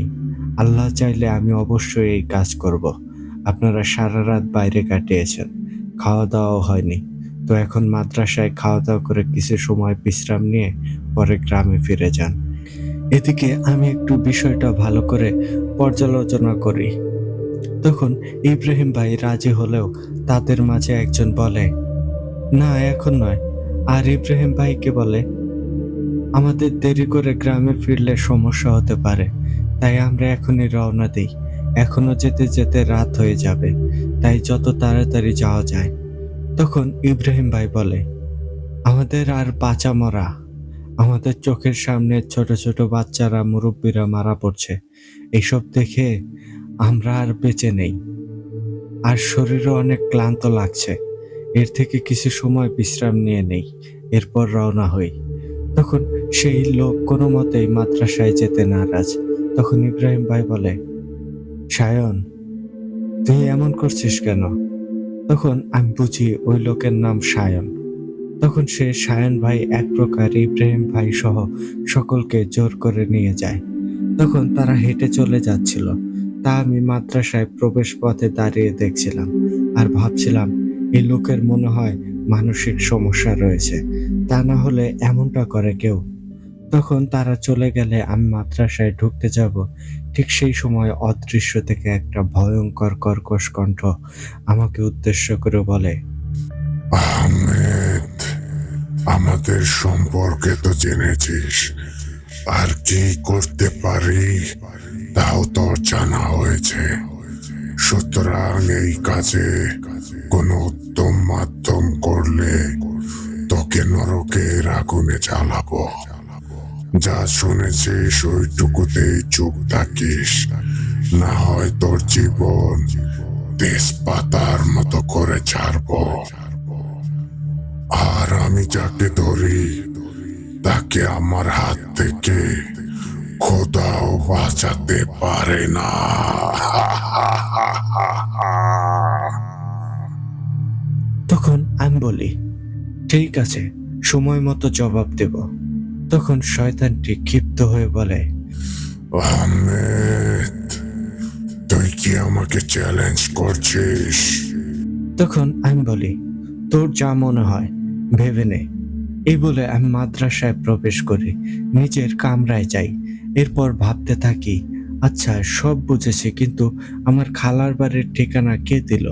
আল্লাহ চাইলে আমি অবশ্যই এই কাজ করব। আপনারা সারা রাত বাইরে কাটিয়েছেন, খাওয়া দাওয়াও হয়নি। তো এখন মাদ্রাসায় খাওয়া দাওয়া করে কিছু সময় বিশ্রাম নিয়ে পরে গ্রামে ফিরে যান। এদিকে আমি একটু বিষয়টা ভালো করে পর্যালোচনা করি। তখন ইব্রাহিম ভাই রাজি হলেও তাদের মাঝে একজন বলে, না, এখন নয়। আর ইব্রাহিম ভাইকে বলে, আমাদের দেরি করে গ্রামে ফিরলে সমস্যা হতে পারে, তাই আমরা এখনই রওনা দিই। এখনো যেতে যেতে রাত হয়ে যাবে, তাই যত তাড়াতাড়ি যাওয়া যায়। তখন ইব্রাহিম ভাই বলে, আমাদের আর বাঁচা মরা, আমাদের চোখের সামনে ছোট ছোট বাচ্চারা, মুরব্বীরা মারা পড়ছে। এইসব দেখে আমরা আর বেঁচে নেই, আর শরীরও অনেক ক্লান্ত লাগছে। এর থেকে কিছু সময় বিশ্রাম নিয়ে নেই, এরপর রওনা হই। তখন সেই লোক কোনো মতেই মাদ্রাসায় যেতে নারাজ। তখন ইব্রাহিম ভাই বলে, সায়ন, তুই এমন করছিস কেন? তখন আমি বুঝি ওই লোকের নাম সায়ন। তখন সে সায়ন ভাই এক প্রকার ইব্রাহিম ভাই সহ সকলকে জোর করে নিয়ে যায়। তখন তারা হেঁটে চলে যাচ্ছিল, তা আমি মাদ্রাসায় প্রবেশ পথে দাঁড়িয়ে দেখছিলাম আর ভাবছিলাম, এই লোকের মনে হয় মানসিক সমস্যা রয়েছে, তা না হলে এমনটা করে কেউ। তখন তারা চলে গেলে আমি মাদ্রাসায় ঢুকতে যাব, ঠিক সেই সময় অদৃশ্য থেকে একটা ভয়ঙ্কর কর্কশ কণ্ঠ আমাকে উদ্দেশ্য করে বলে, আহমেদ, আমাদের সম্পর্কে তো জেনেছিস, আর কি করতে পারি তাও তোর জানা হয়েছে। সুতরাং এই কাজে কোনো উত্তম মাধ্যম করলে তোকে নরকের আগুনে জ্বালাবো। যা শুনেছিস ওইটুকুতেই চুপ থাকিস, না হয় তোর জীবন তেজপাতার মতো করে ছাড়বো। আর আমি যাকে ধরি তাকে আমার হাত থেকে খোদাও বাঁচাতে পারে না। তখন আমি বলি, ঠিক আছে, সময় মতো জবাব দেব। তখন শয়তানটি ক্ষিপ্ত হয়ে বলে, আহমেদ, তুই কি আমাকে চ্যালেঞ্জ করছিস? তখন আমি বলি, তোর যা মনে হয় ভেবে নে। এই বলে আমি মাদ্রাসায় প্রবেশ করি, নিজের কামরায় যাই। এরপর ভাবতে থাকি, আচ্ছা সব বুঝেছি, কিন্তু আমার খালার বাড়ির ঠিকানা কে দিল?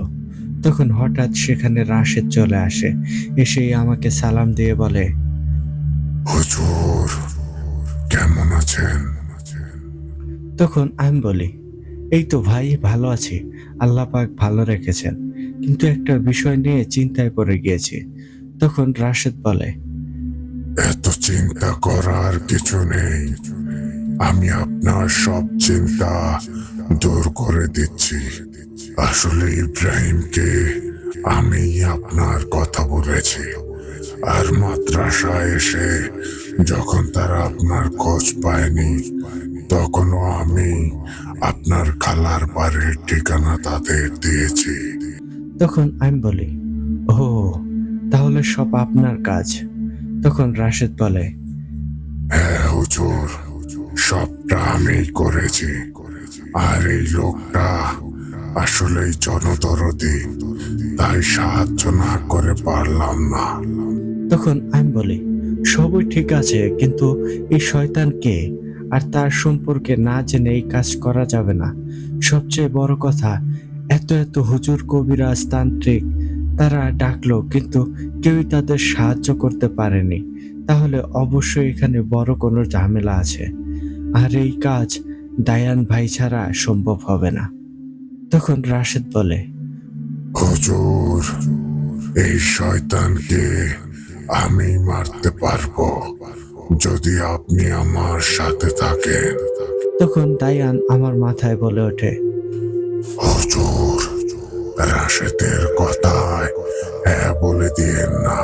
তখন হঠাৎ সেখানে রাশেদ চলে আসে। এসেই আমাকে সালাম দিয়ে বলে, হুজুর, কেমন আছেন? তখন আমি বলি, এই তো ভাই, ভালো আছি, আল্লাহ পাক ভালো রেখেছেন, কিন্তু একটা বিষয় নিয়ে চিন্তায় পড়ে গিয়েছি। তখন রাশেদ বলে, এত চিন্তা করার কিছু নেই, আমি আপনার সব চিন্তা দূর করে দিচ্ছি। আসলে ইব্রাহিমকে আমি আপনার কথা বলেছি, আর মাদ্রাসায় এসে যখন তারা আপনার খোঁজ পায়নি, তখনও আমি আপনার খালার বাড়ির ঠিকানা তাদের দিয়েছি। তখন আমি বলি, ও, তাহলে সব আপনার কাজ। তখন রাশেদ বলে, হ্যাঁ হুজুর, সবটা আমি করেছি। আর এই লোকটা আসলেই জনদরদি, তাই সাহায্য না করে পারলাম না। তখন আমি বলি, সবই ঠিক আছে, কিন্তু এই শয়তান কে? আর তার সম্পর্কে না জেনে এই কাজ করা যাবে না। সবচেয়ে বড় কথা, এত এত হুজুর, কবিরাজ, তান্ত্রিক তারা ডাকলো, কিন্তু কেউই তাদের সাহায্য করতে পারেনি। তাহলে অবশ্যই এখানে বড় কোনো ঝামেলা আছে, আর এই কাজ দায়ান ভাই ছাড়া সম্ভব হবে না। তখন রাশেদ বলে, হুজুর, এই শয়তানকে আমি মারতে পারবো যদি আপনি আমার সাথে থাকেন। তখন দায়ান আমার মাথায় বলে ওঠে, হুজুর, রাশেদের কথায় হ্যাঁ বলে দিয়েন না,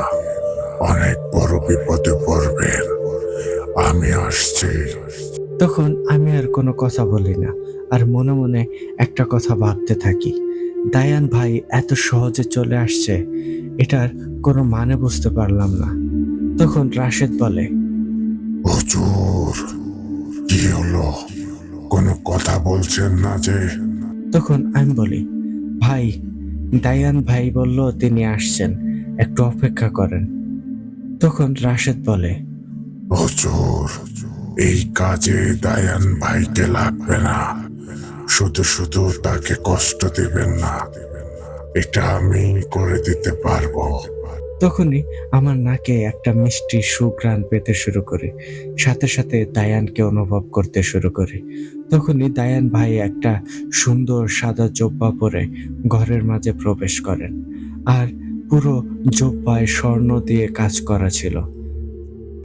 অনেক বড় বিপদে পড়বেন। আমি আসছি। তখন আমি আর কোনো কথা বলি না, আর মনে মনে একটা কথা ভাবতে থাকি, দায়ান ভাই এত সহজে চলে আসছে, এটার কোনো মানে বুঝতে পারলাম না। তখন রাশেদ বলে, হুজুর, কি হলো? কোনো কথা বলছেন না যে? তখন আমি বলি, ভাই, দায়ান ভাই বলল তিনি আসছেন, একটু অপেক্ষা করেন। তখন রাশেদ বলে, হুজুর, এই কাজে দায়ান ভাইকে লাগবে না। শুধু শুধু তাকে কষ্ট দিবেন না, এটা আমি করে দিতে পারবো। তখনই আমার নাকে একটা মিষ্টি সুঘ্রাণ পেতে শুরু করি, সাথে সাথে দায়ানকে অনুভব করতে শুরু করি। তখনই দায়ান ভাই একটা সুন্দর সাদা জোব্বা পরে ঘরের মাঝে প্রবেশ করেন, আর পুরো জোব্বায় স্বর্ণ দিয়ে কাজ করা ছিল।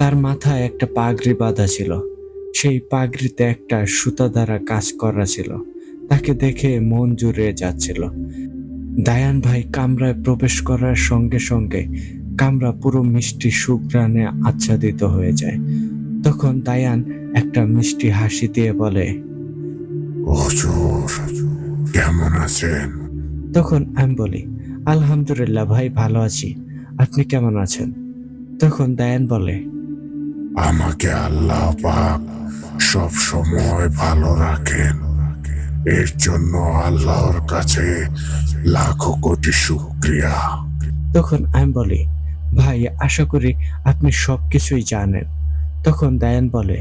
তার মাথায় একটা পাগড়ি বাঁধা ছিল। সেই পাগড়িতে একটা সুতা দ্বারা কাজ করা ছিল। তাকে দেখে মন জুড়িয়ে যাচ্ছিল। দায়ান ভাই কামরায় প্রবেশ করার সঙ্গে সঙ্গে কামরা পুরো মিষ্টি সুঘ্রাণে আচ্ছাদিত হয়ে যায়। তখন দায়ান একটা মিষ্টি হাসি দিয়ে বলে, হুজুর, কেমন আছেন? তখন আমি বলি, আলহামদুলিল্লাহ ভাই, ভালো আছি। আপনি কেমন আছেন? তখন দায়ান বলে, আমাকে আল্লাহ পাক সব সময় ভালো রাখেন, এর জন্য আল্লাহর কাছে লাখো কোটি শুকরিয়া। তখন আমি বলি, ভাই আশা করি আপনি সবকিছুই জানেন। তখন দায়ান বলে,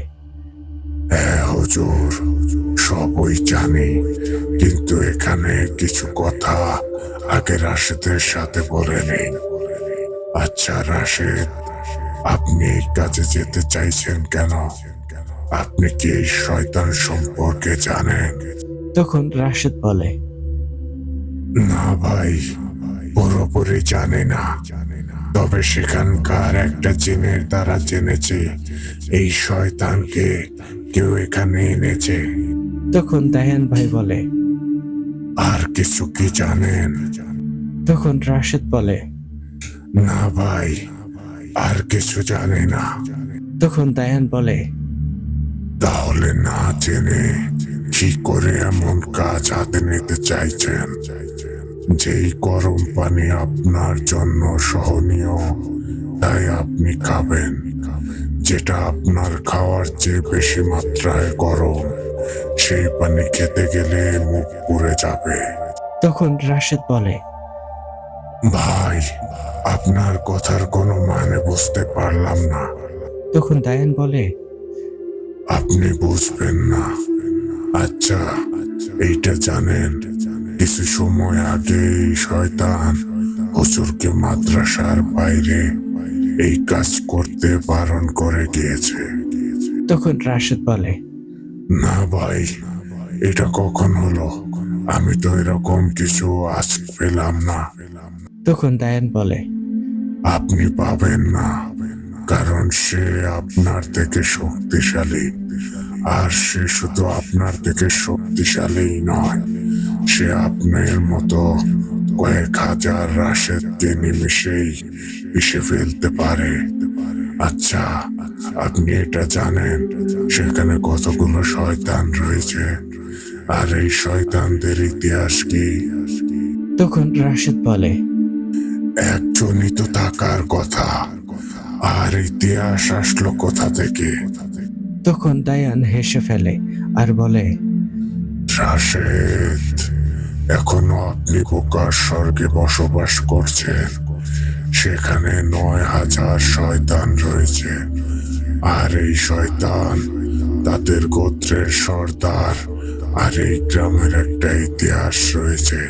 হ্যাঁ হুজুর, সবই জানি, কিন্তু এখানে কিছু কথা আগে রাশেদের সাথে বলে নেই। আচ্ছা রাশেদ, আপনি এই কাজে যেতে চাইছেন কেন? আপনি কি এই শয়তান সম্পর্কে জানেন? তখন রাশেদ বলে, না ভাই, পুরোপুরি জানি না, তবে সেখানকার একটা জিনের দ্বারা জেনেছি এই শয়তানকে কেউ এখানে এনেছে। তখন দায়ান ভাই বলে, আর কিছু কি জানেন? তখন রাশেদ বলে, না ভাই, আর কিছু জানি না। তখন দায়ান বলে, তাহলে না জেনে কি করে এমন কাজ হাতে নিতে চাইছেন যেই গরম পানি আপনার জন্য সহনীয় তাই আপনি খাবেন, যেটা আপনার খাওয়ার চেয়ে বেশি মাত্রায় গরম, সেই পানি খেতে গেলে মুখ পুড়ে যাবে। তখন রাশেদ বলে, ভাই, আপনার কথার কোনো মানে বুঝতে পারলাম না। তখন দায়ান বলে, আপনি বুঝবেন না? আচ্ছা, এইটা জানেন, কিছু সময় আগে এই শয়তান হুজুরকে মাদ্রাসার বাইরে এই কাজ করতে বারণ করে গিয়েছে। তখন রাশেদ বলে, না ভাই, এটা কখন হলো? আমি তো এরকম কিছু আজ পেলাম না। তখন দায়ান বলে, আপনি পাবেন না, কারণ সে আপনার থেকে শক্তিশালী। আর সে শুধু আপনার থেকে শক্তিশালীই নয়, সে আপনার মতো কয়েক হাজার রাশেদকে নিমিষেই পিষে ফেলতে পারে। আচ্ছা, আপনি এটা জানেন সেখানে কতগুলো শয়তান রয়েছে, আর এই শয়তানদের ইতিহাস কি? তখন রাশেদ বলে, একজনই তো থাকার কথা, আর ইতিহাস আসলো কোথা থেকে? তখন দায়ান হেসে ফেলে আর বলে, রাশেদ, এখনো আপনি বোকার স্বর্গে বসবাস করছেন। সেখানে 9,000 শয়তান রয়েছে, আর এই শয়তান তাদের গোত্রের সর্দার, আর এই গ্রামের একটা ইতিহাস রয়েছে।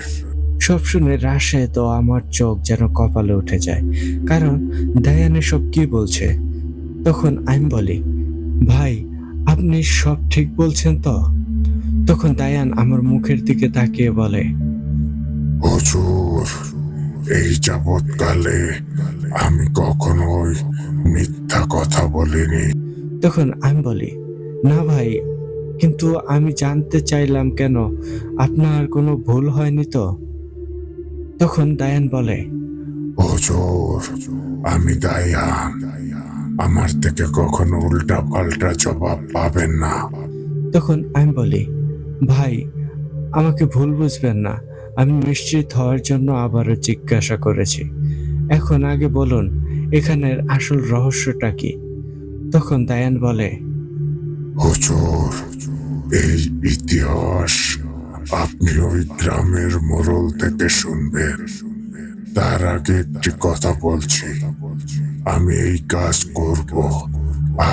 সব শুনে রাশেদ ও আমার চোখ যেন কপালে উঠে যায়, কারণ দায়ান এসব কি বলছে। তখন আমি বলি, ভাই আপনি সব ঠিক বলছেন তো? তখন দায়ান আমার মুখের দিকে তাকিয়ে বলে, হুজুর, এই যাবৎকালে আমি কখনোই মিথ্যা কথা বলিনি। তখন আমি বলি, না ভাই, কিন্তু আমি জানতে চাইলাম কেন, আপনার কোনো ভুল হয়নি তো? তখন দায়ান বলে, হুজুর, আমি দায়ান, আমার থেকে কখনো উল্টা পাল্টা জবাব পাবেন না। তখন আমি বলি, ভাই আমাকে ভুল বুঝবেন না, আমি নিশ্চিত হওয়ার জন্য আবারও জিজ্ঞাসা করেছি। এখন আগে বলুন এখানের আসল রহস্যটা কি? তখন দায়ান বলে, হুজুর, এই ইতিহাস আপনি ওই গ্রামের মোড়ল থেকে শুনবেন। তার আগে একটি কথা বলছি, আমি এই কাজ করব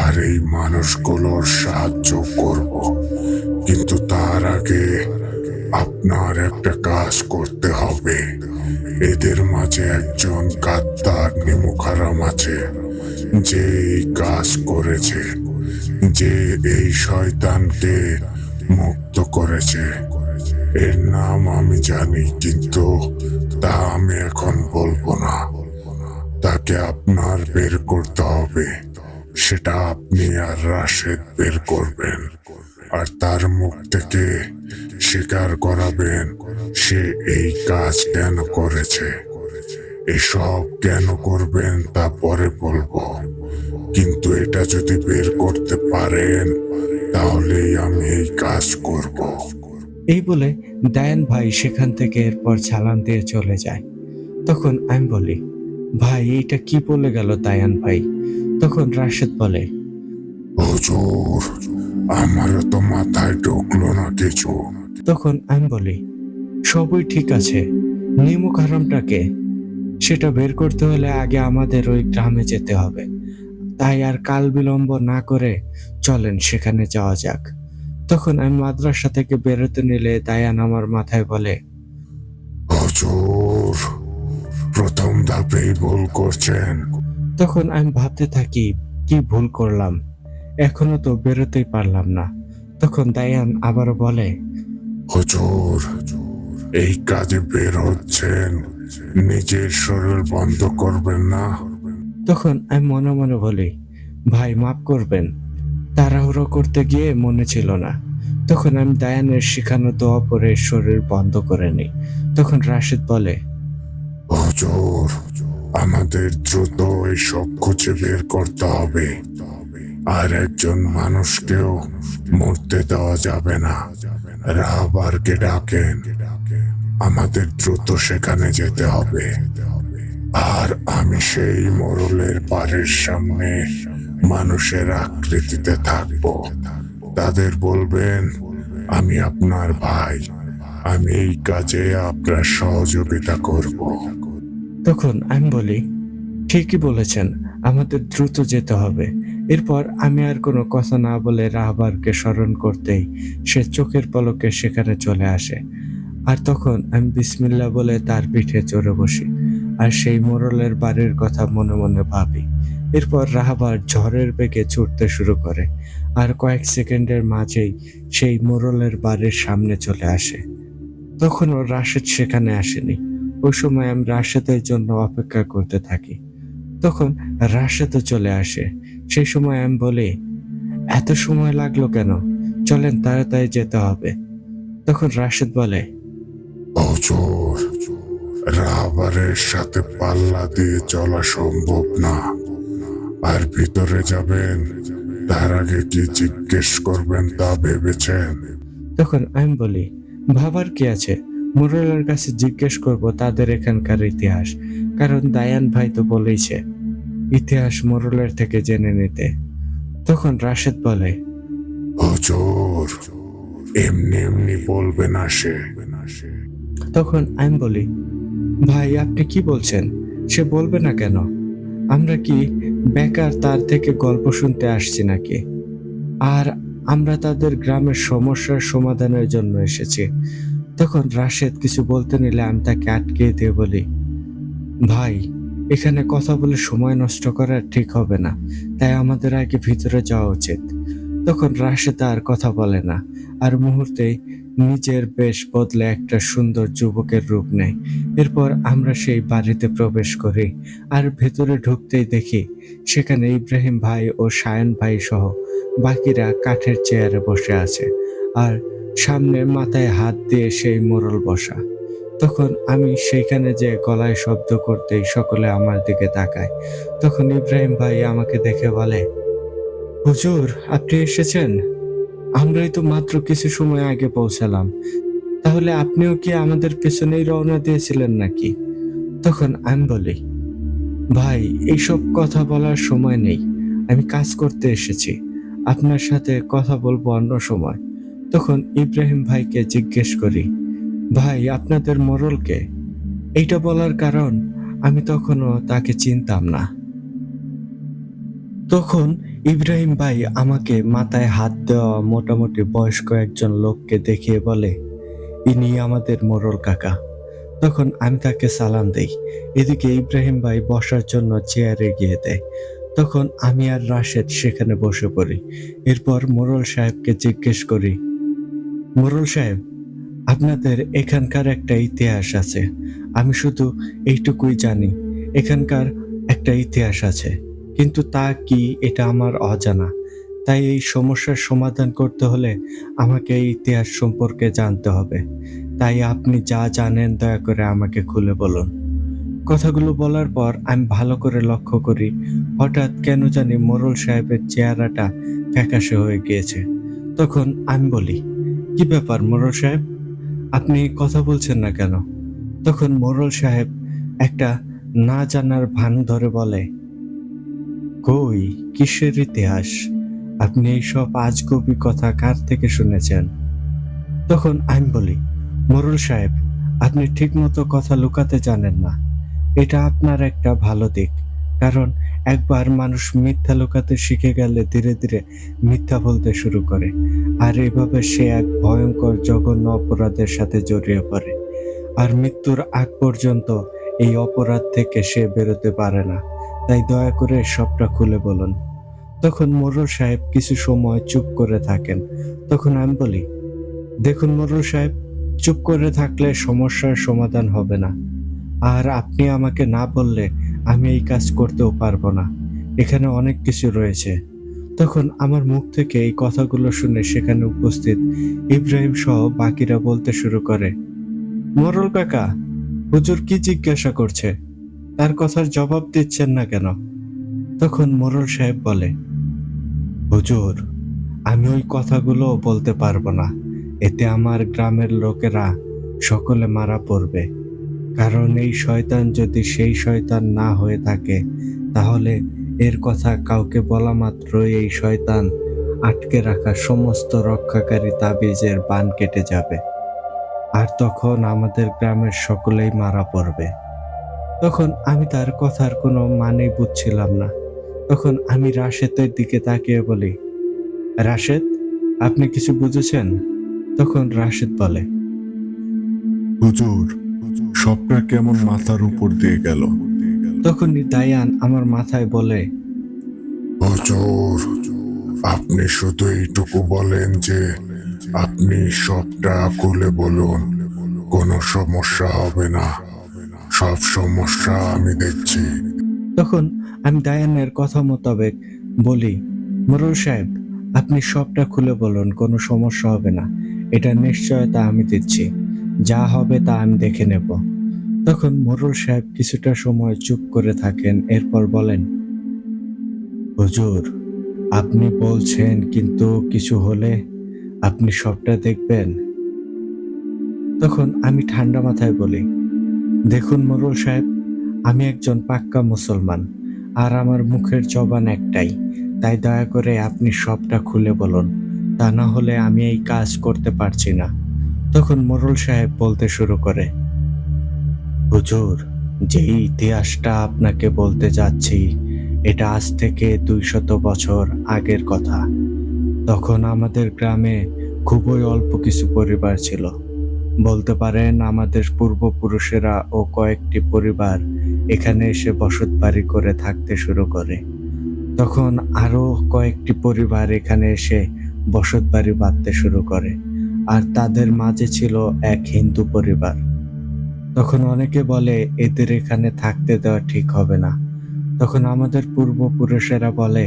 আর এই মানুষগুলোর সাহায্য করব, কিন্তু তার আগে আপনার একটা কাজ করতে হবে। এদের মাঝে একজন গাদ্দার নিমুখারাম আছে, যে এই কাজ করেছে, যে এই শয়তানকে মুক্ত করেছে। এর নাম আমি জানি, কিন্তু তা আমি এখন বলবো না। তাকে আপনার বের করতে হবে। সেটা আপনি আর রাশেদ বের করবেন, আর তার মুখ থেকে স্বীকার করাবেন সে এই কাজ কেন করেছে। এসব কেন করবেন তা পরে বলবো, কিন্তু এটা যদি বের করতে পারেন তাহলেই আমি এই কাজ করব। এই বলে দায়ান ভাই সেখান থেকে এরপর চালান দিয়ে চলে যায়। তখন আমি বলি, ভাই এইটা কি বলে গেল দায়ান ভাই? তখন রাশেদ বলে, হুজুর, আমারও তো মাথায় ঢুকলো না কিছু। তখন আমি বলি, সবই ঠিক আছে, নিমক হারামটাকে সেটা বের করতে হলে আগে আমাদের ওই গ্রামে যেতে হবে। তাই আর কাল বিলম্ব না করে চলেন সেখানে যাওয়া যাক। তখন আমি মাদ্রাসা থেকে বেরোতে নিলে দায়ান আমার মাথায় বলে, হুজুর, প্রথম ধাপেই ভুল করছেন। তখন আমি ভাবতে থাকি কি ভুল করলাম, এখনো তো বেরোতেই পারলাম না। তখন দায়ান আবারও বলে, হুজুর, এই কাজে বের হচ্ছেন, নিজের শরীর বন্ধ করবেন না। তখন আমি মনে মনে বলি, ভাই মাফ করবেন, তাড়াহুড়ো করতে গিয়ে মনে ছিল না। তখন আমি দায়ানের শিখানো দোয়া পরে শরীর বন্ধ করে নিই। তখন রাশেদ বলে, হুজুর, আমাদের দ্রুত এসব খুঁজে বের করতে হবে, আর একজন মানুষকেও মরতে দেওয়া যাবে না। রাহবারকে ডাকেন, আমাদের দ্রুত সেখানে যেতে হবে। আর আমি সেই মোড়লের বাড়ির সামনে মানুষের আকৃতিতে থাকব। তাদের বলবেন আমি আপনার ভাই, আমি এই কাজে আপনার সহযোগিতা করব। তখন আমি বলি, ঠিকই বলেছেন, আমাদের দ্রুত যেতে হবে। এরপর আমি আর কোনো কথা না বলে রাহবারকে স্মরণ করতেই সে চোখের পলকে সেখানে চলে আসে। আর তখন আমি বিসমিল্লাহ বলে তার পিঠে চড়ে বসি, আর সেই মোড়লের বাড়ির কথা মনে মনে ভাবি। এরপর রাহবার ঝড়ের বেগে ছুটতে শুরু করে, আর কয়েক সেকেন্ডের মাঝেই সেই মোড়লের বাড়ির সামনে চলে আসে। তখনও রাশেদ সেখানে আসেনি। ওই সময় আমি রাশেদের জন্য অপেক্ষা করতে থাকি। তখন রাশেদও চলে আসে। সেই সময় আমি বলি, এত সময় লাগলো কেন? চলেন তাড়াতাড়ি যেতে হবে। তখন রাশেদ বলে, হুজুর, রাহবারের সাথে পাল্লা দিয়ে চলা সম্ভব না। আর ভিতরে যাবেন তার আগে কি জিজ্ঞেস করবেন তা ভেবেছেন? তখন আমি বলি, ভাবার কি আছে, মোড়লের কাছে জিজ্ঞেস করব তাদের এখানকার ইতিহাস, কারণ দায়ান ভাই তো বলেইছে ইতিহাস মোড়লের থেকে জেনে নিতে। তখন রাশেদ বলে, হুজুর, এমনি এমনি বলবে না সে। তখন আমি বলি, ভাই আপনি কি বলছেন? সে বলবে না কেন? আমরা কি বেকার তার থেকে গল্প শুনতে আসছি নাকি? আর আমরা তাদের গ্রামের সমস্যার সমাধানের জন্য এসেছি। তখন রাশেদ কিছু বলতে নিলে আমি তাকে আটকে দিয়ে বলি, ভাই এখানে কথা বলে সময় নষ্ট করা ঠিক হবে না, তাই আমাদের আগে ভিতরে যাওয়া উচিত। তখন রাশেদ আর কথা বলে না, আর মুহূর্তেই নিজের বেশ বদলে একটা সুন্দর যুবকের রূপ নেয়। এরপর আমরা সেই বাড়িতে প্রবেশ করি, আর ভেতরে ঢুকতেই দেখি সেখানে ইব্রাহিম ভাই ও সায়ন ভাই সহ বাকিরা কাঠের চেয়ারে বসে আছে, আর সামনে মাথায় হাত দিয়ে সেই মোড়ল বসা। তখন আমি সেইখানে যে গলায় শব্দ করতেই সকলে আমার দিকে তাকায়। তখন ইব্রাহিম ভাই আমাকে দেখে বলে, হুজুর আপনি এসেছেন? আমরাই তো মাত্র কিছু সময় আগে পৌঁছালাম, তাহলে আপনিও কি আমাদের পেছনেই রওনা দিয়েছিলেন নাকি? তখন আমি বলি, ভাই এইসব কথা বলার সময় নেই, আমি কাজ করতে এসেছি, আপনার সাথে কথা বলবো অন্য সময়। তখন ইব্রাহিম ভাইকে জিজ্ঞেস করি, ভাই আপনাদের মোড়লকে? এইটা বলার কারণ আমি তখনও তাকে চিনতাম না। তখন ইব্রাহিম ভাই আমাকে মাথায় হাত দেওয়া মোটামুটি বয়স্ক একজন লোককে দেখিয়ে বলে, ইনি আমাদের মোড়ল কাকা। তখন আমি তাকে সালাম দেই। এদিকে ইব্রাহিম ভাই বসার জন্য চেয়ারে গিয়ে দেয়। তখন আমি আর রাশেদ সেখানে বসে পড়ি। এরপর মোড়ল সাহেবকে জিজ্ঞেস করি, মোড়ল সাহেব আপনাদের এখানকার একটা ইতিহাস আছে, আমি শুধু এইটুকুই জানি, এখানকার একটা ইতিহাস আছে, কিন্তু তা কি এটা আমার অজানা। তাই এই সমস্যার সমাধান করতে হলে আমাকে এই ইতিহাস সম্পর্কে জানতে হবে। তাই আপনি যা জানেন দয়া করে আমাকে খুলে বলুন। কথাগুলো বলার পর আমি ভালো করে লক্ষ্য করি হঠাৎ কেন জানি মোড়ল সাহেবের চেহারাটা ফ্যাকাশে হয়ে গিয়েছে। তখন আমি বলি, কি ব্যাপার মোড়ল সাহেব, আপনি কথা বলছেন না কেন? তখন মোড়ল সাহেব একটা না জানার ভান ধরে বলে, কই, কিসের ইতিহাস? আপনি এইসব আজগুবি কথা কার থেকে শুনেছেন? তখন আমি বলি, মোড়ল সাহেব, আপনি ঠিকমতো কথা লুকাতে জানেন না। এটা আপনার একটা ভালো দিক। কারণ একবার মানুষ মিথ্যা লুকাতে শিখে গেলে ধীরে ধীরে মিথ্যা বলতে শুরু করে। আর এভাবে সে এক ভয়ঙ্কর জঘন্য অপরাধের সাথে জড়িয়ে পড়ে। আর মৃত্যুর আগ পর্যন্ত এই অপরাধ থেকে সে বেরোতে পারে না। তাই দয়া করে সবটা খুলে বলুন। তখন মোড়ল সাহেব কিছু সময় চুপ করে থাকেন। তখন আমি বলি, দেখুন মোড়ল সাহেব, চুপ করে থাকলে সমস্যার সমাধান হবে না। আর আপনি আমাকে না বললে আমি এই কাজ করতেও পারবো না। এখানে অনেক কিছু রয়েছে। তখন আমার মুখ থেকে এই কথাগুলো শুনে সেখানে উপস্থিত ইব্রাহিম সহ বাকিরা বলতে শুরু করে, মোড়ল কাকা, হুজুর কি জিজ্ঞাসা করছে? তার কথার জবাব দিচ্ছেন না কেন? তখন মোড়ল সাহেব বলে, হুজুর, আমি ওই কথাগুলো বলতে পারবো না। এতে আমার গ্রামের লোকেরা সকলে মারা পড়বে। কারণ এই শয়তান যদি সেই শয়তান না হয়ে থাকে, তাহলে এর কথা কাউকে বলা মাত্রই এই শয়তান আটকে রাখা সমস্ত রক্ষাকারী তাবিজের বান কেটে যাবে। আর তখন আমাদের গ্রামের সকলেই মারা পড়বে। তখন আমি তার কথার কোনো মানেই বুঝছিলাম না। তখন আমি রাশেদের দিকে তাকিয়ে বলি, রাশেদ, আপনি কিছু বুঝেছেন? তখন রাশেদ বলে, হুজুর, সবটা কেমন মাথার উপর দিয়ে গেল। তখনই দায়ান আমার মাথায় বলে, হুজুর, আপনি শুধু এইটুকু বলেন যে আপনি সবটা খুলে বলুন, কোনো সমস্যা হবে না। সব সমস্যা আমি দেখছি। তখন আমি দায়ানের কথা মোতাবেক বলি, মোড়ল সাহেব, আপনি সবটা খুলে বলুন, কোনো সমস্যা হবে না। এটা নিশ্চয়তা আমি দিচ্ছি। যা হবে তা আমি দেখে নেব। তখন মোড়ল সাহেব কিছুটা সময় চুপ করে থাকেন, এরপর বলেন, হুজুর, আপনি বলছেন কিন্তু কিছু হলে আপনি সবটা দেখবেন? তখন আমি ঠান্ডা মাথায় বলি, দেখুন মোড়ল সাহেব, আমি একজন পাক্কা মুসলমান। আর আমার মুখের জবান একটাই। তাই দয়া করে আপনি সবটা খুলে বলুন। তা না হলে আমি এই কাজ করতে পারছি না। তখন মোড়ল সাহেব বলতে শুরু করে, হুজুর, যেই ইতিহাসটা আপনাকে বলতে যাচ্ছি, এটা আজ থেকে 200 বছর আগের কথা। তখন আমাদের গ্রামে খুবই অল্প কিছু পরিবার ছিল। বলতে পারেন আমাদের পূর্বপুরুষেরা ও কয়েকটি পরিবার এখানে এসে বসতবাড়ি করে থাকতে শুরু করে। তখন আরো কয়েকটি পরিবার এখানে এসে বসতবাড়ি বাঁধতে শুরু করে। আর তাদের মাঝে ছিল এক হিন্দু পরিবার। তখন অনেকে বলে এদের এখানে থাকতে দেওয়া ঠিক হবে না। তখন আমাদের পূর্বপুরুষেরা বলে,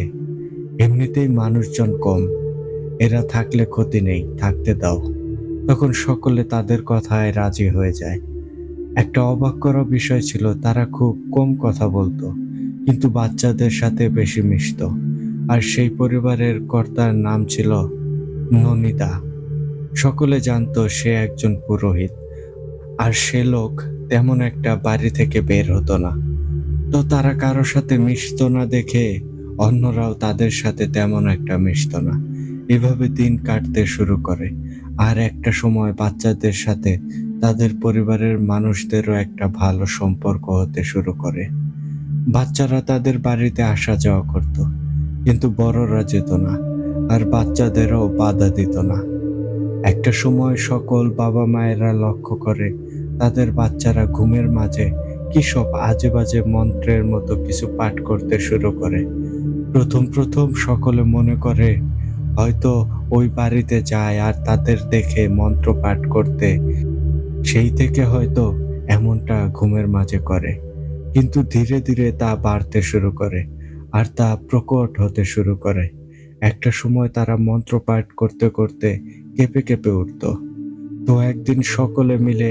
এমনিতেই মানুষজন কম, এরা থাকলে ক্ষতি নেই, থাকতে দাও। তখন সকলে তাদের কথায় রাজি হয়ে যায়। একটা অবাক করা বিষয় ছিল, তারা খুব কম কথা বলতো, কিন্তু বাচ্চাদের সাথে বেশি মিশতো। আর সেই পরিবারের কর্তার নাম ছিল ননিদা। সকলে জানতো সে একজন পুরোহিত। আর সে লোক তেমন একটা বাড়ি থেকে বের হতো না। তো তারা কারোর সাথে মিশতো না দেখে অন্যরাও তাদের সাথে তেমন একটা মিশতো না। এভাবে দিন কাটতে শুরু করে। আর একটা সময় বাচ্চাদের সাথে তাদের পরিবারের মানুষদেরও একটা ভালো সম্পর্ক হতে শুরু করে। বাচ্চারা তাদের বাড়িতে আসা যাওয়া করত, কিন্তু বড়রা যেত না। আর বাচ্চাদেরও বাধা দিত না। একটা সময় সকল বাবা মায়েরা লক্ষ্য করে তাদের বাচ্চারা ঘুমের মাঝে কি সব আজে বাজে মন্ত্রের মতো কিছু পাঠ করতে শুরু করে। প্রথম প্রথম সকলে মনে করে হয়তো ওই বাড়িতে যায় আর তাদের দেখে মন্ত্র পাঠ করতে, সেই থেকে হয়তো এমনটা ঘুমের মাঝে করে। কিন্তু ধীরে ধীরে তা বাড়তে শুরু করে। আর তা প্রকট হতে শুরু করে। একটা সময় তারা মন্ত্রপাঠ করতে করতে কেঁপে কেঁপে উঠত। তো একদিন সকলে মিলে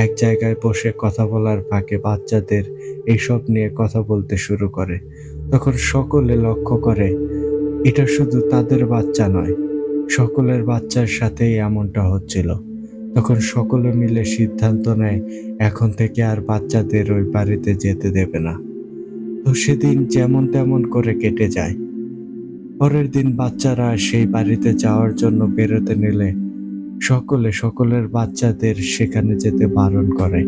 এক জায়গায় বসে কথা বলার ফাঁকে বাচ্চাদের এইসব নিয়ে কথা বলতে শুরু করে। তখন সকলে লক্ষ্য করে এটা শুধু তাদের বাচ্চা নয়, সকলের বাচ্চার সাথেই এমনটা হচ্ছিল। তখন সকলে মিলে সিদ্ধান্ত নেয় এখন থেকে আর বাচ্চাদের ওই বাড়িতে যেতে দেবে না। তো সেদিন যেমন তেমন করে কেটে যায়। পরের দিন বাচ্চারা সেই বাড়িতে যাওয়ার জন্য বেরোতে নিলে সকলে সকলের বাচ্চাদের সেখানে যেতে বারণ করে।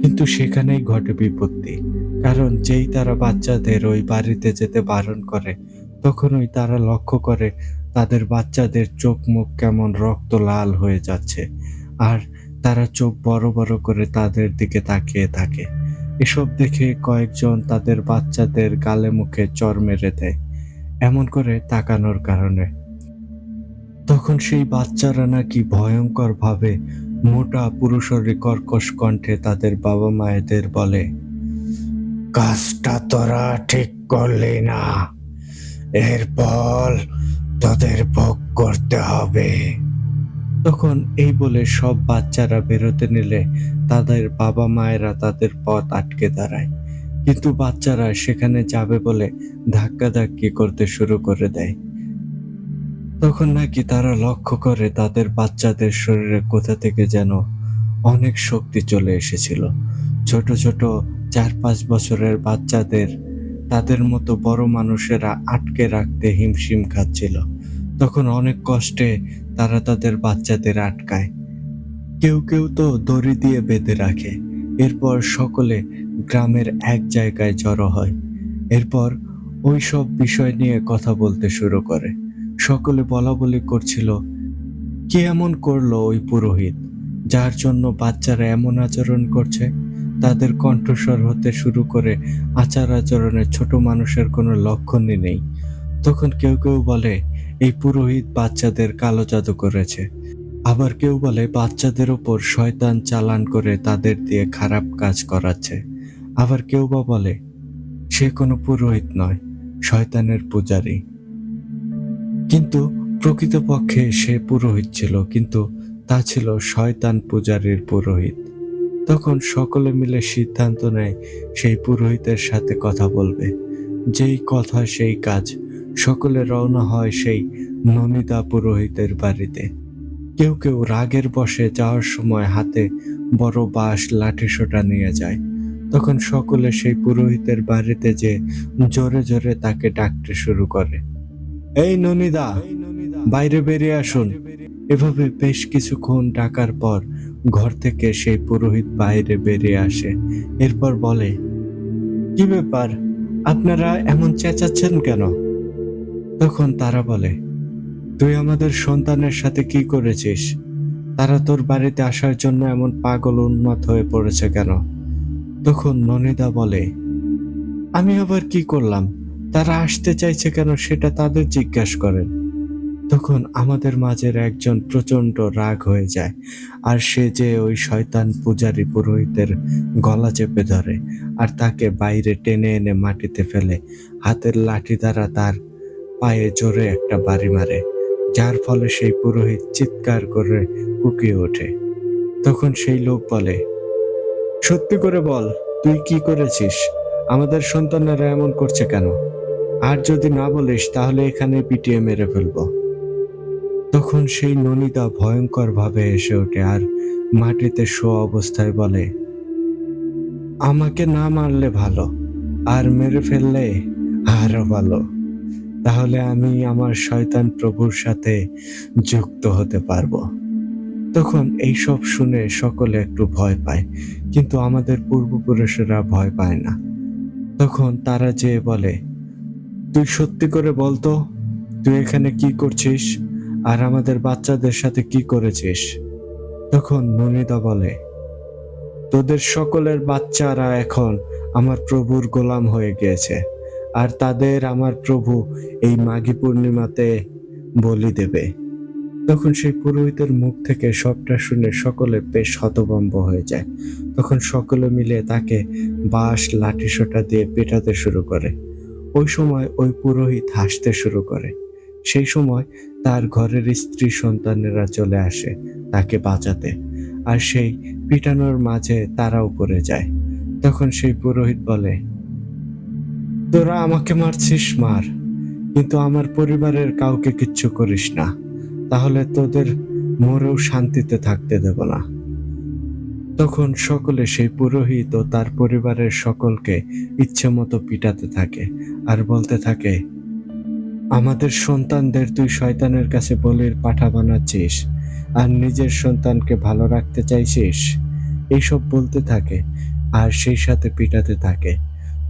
কিন্তু সেখানেই ঘটে বিপত্তি। কারণ যেই তারা বাচ্চাদের ওই বাড়িতে যেতে বারণ করে, তখনই তারা লক্ষ্য করে তাদের বাচ্চাদের চোখ মুখ কেমন রক্ত লাল হয়ে যাচ্ছে। আর তারা চোখ বড় বড় করে তাদের দিকে তাকিয়ে থাকে। এসব দেখে কয়েকজন তাদের বাচ্চাদের গালে মুখে চড় মেরে দেয়, এমন করে তাকানোর কারণে। তখন সেই বাচ্চারা নাকি ভয়ঙ্কর ভাবে মোটা পুরুষালী কর্কশ কণ্ঠে তাদের বাবা মায়েদের বলে, কাজটা তোরা ঠিক করলি না, এর ফল তোদের ভোগ করতে হবে। তখন এই বলে সব বাচ্চারা বেরোতে নিলে তাদের বাবা মায়েরা তাদের পথ আটকে দাঁড়ায়। কিন্তু বাচ্চারা সেখানে যাবে বলে ধাক্কাধাক্কি করতে শুরু করে দেয়। তখন নাকি তারা লক্ষ্য করে তাদের বাচ্চাদের শরীরে কোথা থেকে যেন অনেক শক্তি চলে এসেছিল। ছোট ছোট 4-5 বছরের বাচ্চাদের তাদের মতো বড় মানুষেরা আটকে রাখতে হিমশিম খাচ্ছিল। তখন অনেক কষ্টে তারা তাদের বাচ্চাদের আটকায়। কেউ কেউ তো দড়ি দিয়ে বেঁধে রাখে। এরপর সকলে গ্রামের এক জায়গায় জড়ো হয়। এরপর ওই সব বিষয় নিয়ে কথা বলতে শুরু করে। সকলে বলাবলি করছিল, কে এমন করলো ওই পুরোহিত, যার জন্য বাচ্চারা এমন আচরণ করছে। তাদের কণ্ঠস্বর হতে শুরু করে আচার আচরণে ছোট মানুষের কোনো লক্ষণই নেই। তখন কেউ কেউ বলে এই পুরোহিত বাচ্চাদের কালো জাদু করেছে। আবার কেউ বলে বাচ্চাদের ওপর শয়তান চালান করে তাদের দিয়ে খারাপ কাজ করাচ্ছে। আবার কেউ বা বলে সে কোনো পুরোহিত নয়, শয়তানের পূজারী। কিন্তু প্রকৃতপক্ষে সে পুরোহিত ছিল, কিন্তু তা ছিল শয়তান পূজারীর পুরোহিত। তখন সকলে মিলে সিদ্ধান্ত নেয় সেই পুরোহিতের সাথে কথা বলবে। যেই কথা সেই কাজ। সকলে রওনা হয় সেই ননিদা পুরোহিতের বাড়িতে। কেউ কেউ রাগের বশে যাওয়ার সময় হাতে বড় বাঁশ লাঠিসোঁটা নিয়ে যায়। তখন সকলে সেই পুরোহিতের বাড়িতে যে জোরে জোরে তাকে ডাকতে শুরু করে, এই ননিদা, বাইরে বেরিয়ে আসুন। এভাবে বেশ কিছুক্ষণ ডাকার পর ঘর থেকে সেই পুরোহিত বাইরে বেরিয়ে আসে। এরপর বলে, কি ব্যাপার, আপনারা এমন চেঁচাচ্ছেন কেন? তখন তারা বলে, তুই আমাদের সন্তানের সাথে কি করেছিস? তারা তোর বাড়িতে আসার জন্য এমন পাগল উন্মাদ হয়ে পড়েছে কেন? তখন ননিদা বলে, আমি আবার কি করলাম? তারা আসতে চাইছে কেন সেটা তাদের জিজ্ঞাসা করেন। তখন আমাদের মাঝের একজন প্রচন্ড রাগ হয়ে যায়, আর সে যে ওই শয়তান পূজারী পুরোহিতের গলা চেপে ধরে আর তাকে বাইরে টেনে এনে মাটিতে ফেলে হাতের লাঠি দ্বারা তার পায়ে জোরে একটা বাড়ি মারে, যার ফলে সেই পুরোহিত চিৎকার করে কুঁকিয়ে ওঠে। তখন সেই লোক বলে, সত্যি করে বল, তুই কি করেছিস? আমাদের সন্তানেরা এমন করছে কেন? আর যদি না বলিস তাহলে এখানে পিটিয়ে মেরে ফেলবো। তখন সেই ননিদা ভয়ঙ্কর ভাবে এসে ওঠে আর মাটিতে শোয়া অবস্থায় বলে, আমাকে না মারলে ভালো, আর মেরে ফেললে আরো ভালো। তাহলে আমি আমার শয়তান প্রভুর সাথে যুক্ত হতে পারবো। তখন এইসব শুনে সকলে একটু ভয় পায়, কিন্তু আমাদের পূর্বপুরুষেরা ভয় পায় না। তখন তারা যেয়ে বলে, তুই সত্যি করে বলতো, তুই এখানে কি করছিস আর আমাদের বাচ্চাদের সাথে কি করেছিস? তখন ননিদা বলে, তোদের সকলের বাচ্চারা এখন আমার প্রভুর গোলাম হয়ে গিয়েছে, আর তাদের আমার প্রভু এই মাঘী পূর্ণিমাতে বলি দেবে। তখন সেই পুরোহিতের মুখ থেকে সবটা শুনে সকলে বেশ হতভম্ব হয়ে যায়। তখন সকলে মিলে তাকে বাঁশ লাঠিসোঁটা দিয়ে পেটাতে শুরু করে। ওই সময় ওই পুরোহিত হাসতে শুরু করে। সেই সময় তার ঘরের স্ত্রী সন্তানেরা চলে আসে তাকে বাঁচাতে, আর সেই পিটানোর মাঝে তারাও পড়ে যায়। তখন সেই পুরোহিত বলে, তোরা আমাকে মারছিস মার, কিন্তু আমার পরিবারের কাউকে কিচ্ছু করিস না, তাহলে তোদের মরেও শান্তিতে থাকতে দেব না। তখন সকলে সেই পুরোহিত ও তার পরিবারের সকলকে ইচ্ছে মতো পিটাতে থাকে আর বলতে থাকে, আমাদের সন্তানদের তুই শয়তানের কাছে বলির পাঠা বানাচ্ছিস, আর নিজের সন্তানকে ভালো রাখতে চাইছিস, এইসব বলতে থাকে আর সেই সাথে পিটাতে থাকে।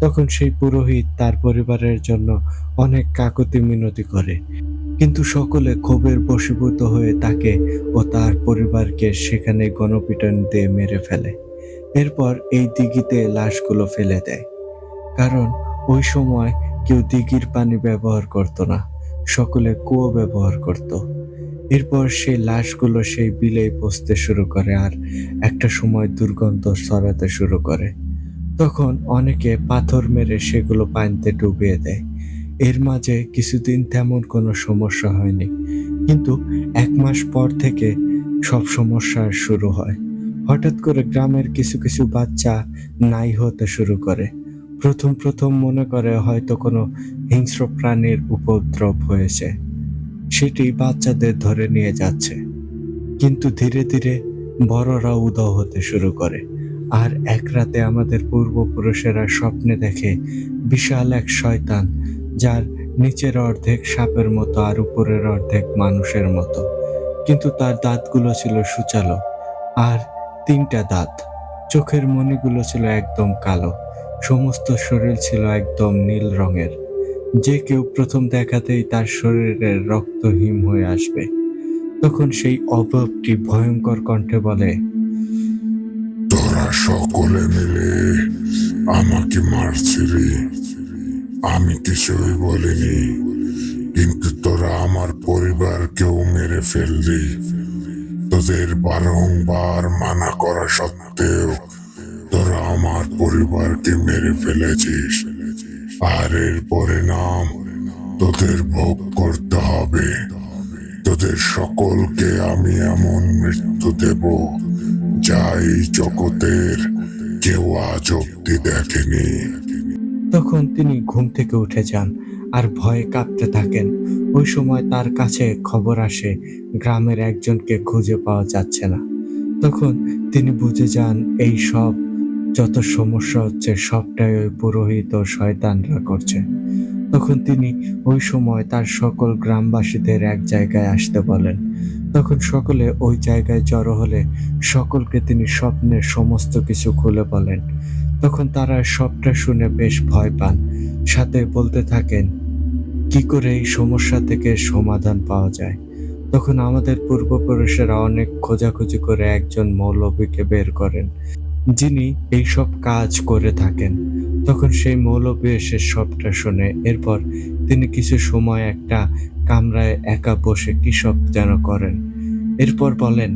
তখন সেই পুরোহিত তার পরিবারের জন্য অনেক কাকুতি মিনতি করে, কিন্তু সকলে ক্ষোভের বশীভূত হয়ে তাকে ও তার পরিবারকে সেখানে গণপিটুনি দিয়ে মেরে ফেলে। এরপর এই দিঘিতে লাশগুলো ফেলে দেয়, কারণ ওই সময় কেউ দিঘির পানি ব্যবহার করত না, সকলে কুয়ো ব্যবহার করত। এরপর সেই লাশগুলো সেই বিলেই পচতে শুরু করে আর একটা সময় দুর্গন্ধ ছড়াতে শুরু করে। তখন অনেকে পাথর মেরে সেগুলো পানিতে ডুবিয়ে দেয়। এর মাঝে কিছুদিন তেমন কোনো সমস্যা হয়নি, কিন্তু 1 মাস পর থেকে সব সমস্যা শুরু হয়। হঠাৎ করে গ্রামের কিছু কিছু বাচ্চা নাই হতে শুরু করে। প্রথম প্রথম মনে করে হয়তো কোনো হিংস্র প্রাণীর উপদ্রব হয়েছে, সেটি বাচ্চাদের ধরে নিয়ে যাচ্ছে। কিন্তু ধীরে ধীরে বড়রা উধাও হতে শুরু করে, আর এক রাতে আমাদের পূর্বপুরুষেরা স্বপ্নে দেখে বিশাল এক শয়তান, যার নিচের অর্ধেক সাপের মতো আর উপরের অর্ধেক মানুষের মতো, কিন্তু তার দাঁতগুলো ছিল সূচালো আর 3টা দাঁত। চোখের মণিগুলো ছিল একদম কালো, সমস্ত শরীর ছিল একদম নীল রঙের। যে কেউ প্রথম দেখাতেই তার শরীরের রক্ত হিম হয়ে আসবে। তখন সেই অভাবটি ভয়ঙ্কর কণ্ঠে বলে, তোরা সকলে মিলে আমাকে মারছিলি, আমি কিছুই বলিনি, কিন্তু তোরা আমার পরিবারকেও মেরে ফেললি। তোদের বারংবার মানা করা সত্ত্বেও তোরা আমার পরিবারকে মেরে ফেলেছিস, আর এর পরিণাম তোদের ভোগ করতে হবে। তোদের সকলকে আমি এমন মৃত্যু দেব যা এই জগতের কেউ আজ অব্দি দেখেনি। তখন তিনি ঘুম থেকে উঠে যান আর ভয়ে কাঁপতে থাকেন। ওই সময় তার কাছে খবর আসে গ্রামের একজনকে খুঁজে পাওয়া যাচ্ছে না। তখন তিনি বুঝে যান এই সব যত সমস্যা হচ্ছে সবটাই ওই পুরোহিত ও শয়তানরা করছে। তখন তিনি ওই সময় তার সকল গ্রামবাসীদের এক জায়গায় আসতে বলেন। তখন সকলে ওই জায়গায় জড়ো হলে সকলকে তিনি স্বপ্নের সমস্ত কিছু খুলে বলেন। তখন তারা সবটা শুনে বেশ ভয় পান, সাথে বলতে থাকেন, কি করে এই সমস্যা থেকে সমাধান পাওয়া যায়। তখন আমাদের পূর্বপুরুষেরা অনেক খোঁজাখুঁজি করে একজন মৌলবীকে বের করেন, যিনি এইসব কাজ করে থাকেন। তখন সেই মৌলবী এসে সবটা শোনে। এরপর তিনি কিছু সময় একটা কামরায় একা বসে কি সব যেন করেন। এরপর বলেন,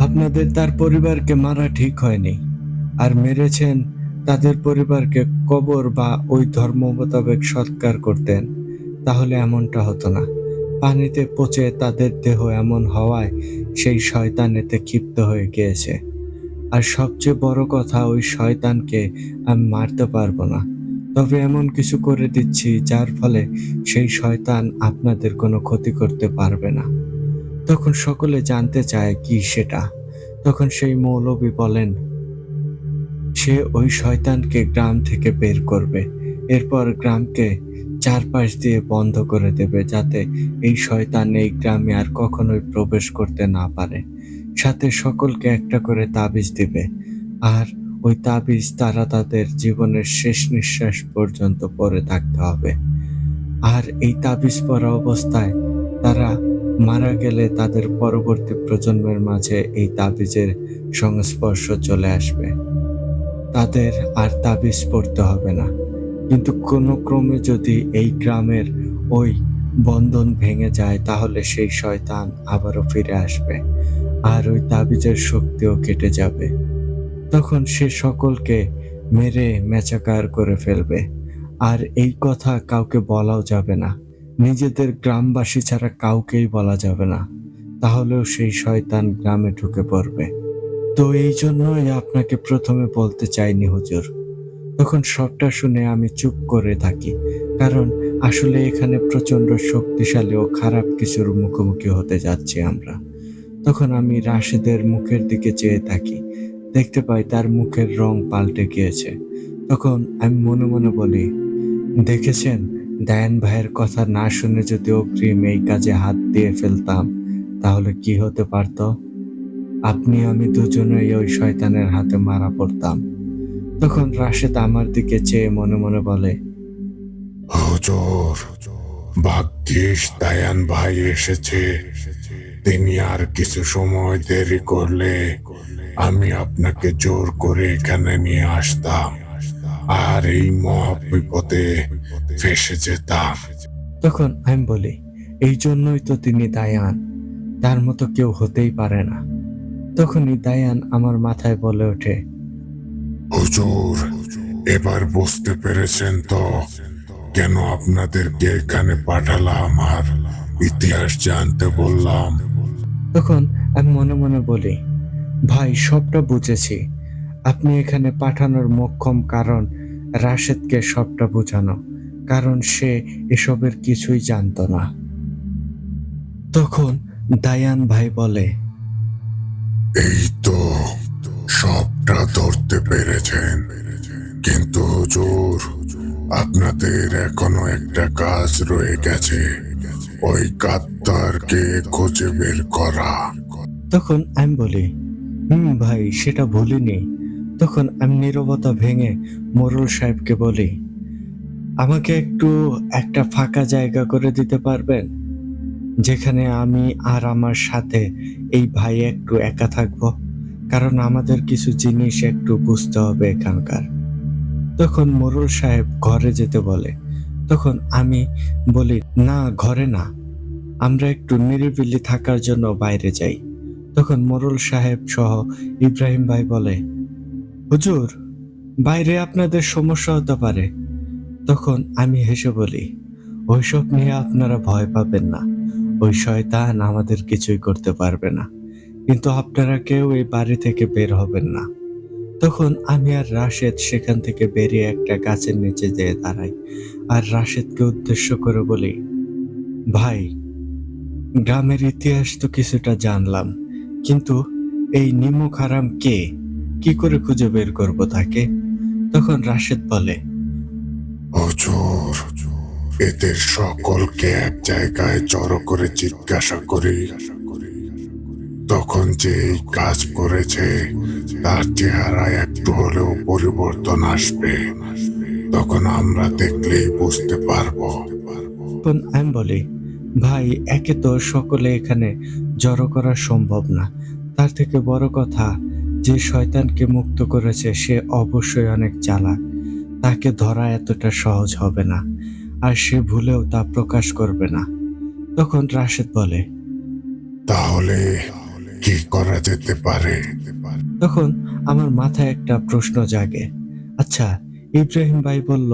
আপনাদের তার পরিবারকে মারা ঠিক হয়নি, আর মেরেছেন তাদের পরিবারকে কবর বা ওই ধর্ম মোতাবেক সৎকার করতেন, তাহলে এমনটা হতো না। পানিতে পচে তাদের দেহ এমন হওয়ায় সেই শয়তান এতে ক্ষিপ্ত হয়ে গিয়েছে। আর সবচেয়ে বড় কথা, ওই শয়তানকে আমি মারতে পারবো না, তবে এমন কিছু করে দিচ্ছি যার ফলে সেই শয়তান আপনাদের কোনো ক্ষতি করতে পারবে না। তখন সকলে জানতে চায় কি সেটা। তখন সেই মৌলবী বলেন, সে ওই শয়তানকে গ্রাম থেকে বের করবে, এরপর গ্রামকে চারপাশ দিয়ে বন্ধ করে দেবে, যাতে এই শয়তান এই গ্রামে আর কখনোই প্রবেশ করতে না পারে। সাথে সকলকে একটা করে তাবিজ দিবে, আর ওই তাবিজ তারা তাদের জীবনের শেষ নিঃশ্বাস পর্যন্ত পরে থাকতে হবে। আর এই তাবিজ পরা অবস্থায় তারা মারা গেলে তাদের পরবর্তী প্রজন্মের মাঝে এই তাবিজের সংস্পর্শ চলে আসবে, তাদের আর তাবিজ পড়তে হবে না। কিন্তু কোনো ক্রমে যদি এই গ্রামের ওই বন্ধন ভেঙে যায়, তাহলে সেই শয়তান আবারও ফিরে আসবে, আর ওই তাবিজের শক্তিও কেটে যাবে। তখন সে সকলকে মেরে মেচাকার করে ফেলবে, আর এই কথা কাউকে বলাও যাবে না, নিজেদের গ্রামবাসী ছাড়া কাউকেই বলা যাবে না, তাহলেও সেই শয়তান গ্রামে ঢুকে পড়বে। তো এই জন্যই আপনাকে প্রথমে বলতে চাইনি হুজুর। তখন সবটা শুনে আমি চুপ করে থাকি, কারণ আসলে এখানে প্রচন্ড শক্তিশালী ও খারাপ কিছুর মুখোমুখি হতে যাচ্ছি আমরা। তখন আমি রাশেদের মুখের দিকে চেয়ে থাকি, দেখতে পাই তার মুখের রং পাল্টে গিয়েছে। তখন আমি মনে মনে বলি, দেখেছেন, দায়ান ভাইয়ের কথা না শুনে যদি অগ্রিম এই কাজে হাত দিয়ে ফেলতাম তাহলে কি হতে পারতো? আপনি আমি দুজনেই ওই শয়তানের হাতে মারা পড়তাম। তখন রাশেদ আমার দিকে চেয়ে মনে মনে বলে, হুজুর, ভাগ্যিস দায়ান ভাই এসেছে। তিনি আর কিছু সময় দেরি করলে আমি আপনাকে জোর করে এখানে নিয়ে আসতাম, আর এই মহা বিপদে ফেসে যেতাম। তখন আমি বলি, এই জন্যই তো তিনি দায়ান, তার মতো কেউ হতেই পারে না। তখনই দায়ান আমার মাথায় বলে ওঠে, হুজুর, এবার বুঝতে পেরেছেন তো কেন আপনাদেরকে এখানে পাঠালাম আর ইতিহাস জানতে বললাম? তখন আমি মনে মনে বলি, ভাই সবটা বুঝেছি, আপনি এখানে পাঠানোর মোক্ষম কারণ রাশেদকে সবটা বোঝানো, কারণ সে এসবের কিছুই জানতো না। তখন দায়ান ভাই বলে, এই তো সবটা ধরতে পেরেছেন, কিন্তু হুজুর, আপনাদের এখনো একটা কাজ রয়ে গেছে, ওই গাদ্দারকে খুঁজে বের করা। তখন আমি বলি, ভাই সেটা ভুলিনি। তখন আমি নীরবতা ভেঙে মোরল সাহেবকে বলি, আমাকে একটু একটা ফাঁকা জায়গা করে দিতে পারবেন, যেখানে আমি আর আমার সাথে এই ভাই একটু একা থাকবো, কারণ আমাদের কিছু জিনিস একটু বুঝতে হবে এখানকার। তখন মোরল সাহেব ঘরে যেতে বলে। তখন আমি বলি, না ঘরে না, আমরা একটু নিরিবিলি থাকার জন্য বাইরে যাই। তখন মোরল সাহেব সহ ইব্রাহিম ভাই বলে, হুজুর, বাইরে আপনাদের সমস্যা হতে পারে। তখন আমি হেসে বলি, ওইসব নিয়ে আপনারা ভয় পাবেন না, ওই শয়তান আমাদের কিছুই করতে পারবে না, কিন্তু আপনারা কেউ এই বাড়ি থেকে বের হবেন না। তখন আমি আর রাশেদ সেখান থেকে বেরিয়ে একটা গাছের নিচে যেয়ে দাঁড়াই, আর রাশেদকে উদ্দেশ্য করে বলি, ভাই, গ্রামের ইতিহাস তো কিছুটা জানলাম, কিন্তু এই নিমক হারাম কে, কি করে খুঁজে বের করব তাকে? তখন রাশেদ বলে, হুজুর, এদের সকলকে এক জায়গায় জড়ো করে জিজ্ঞাসা করি, তখন যে এই কাজ করেছে তার চেহারায় একটু হলেও পরিবর্তন আসবে, তখন আমরা দেখলেই বুঝতে পারবো। তখন আমি বলি, ভাই, একে তো সকলে এখানে জড়ো করা সম্ভব না, তার থেকে বড় কথা, যে শয়তানকে মুক্ত করেছে সে অবশ্যই অনেক চালাক, তাকে ধরা এতটা সহজ হবে না, আর সে ভুলেও তা প্রকাশ করবে না। তখন রাশেদ বলে, তাহলে কি করা যেতে পারে? তখন আমার মাথায় একটা প্রশ্ন জাগে, আচ্ছা, ইব্রাহিম ভাই বলল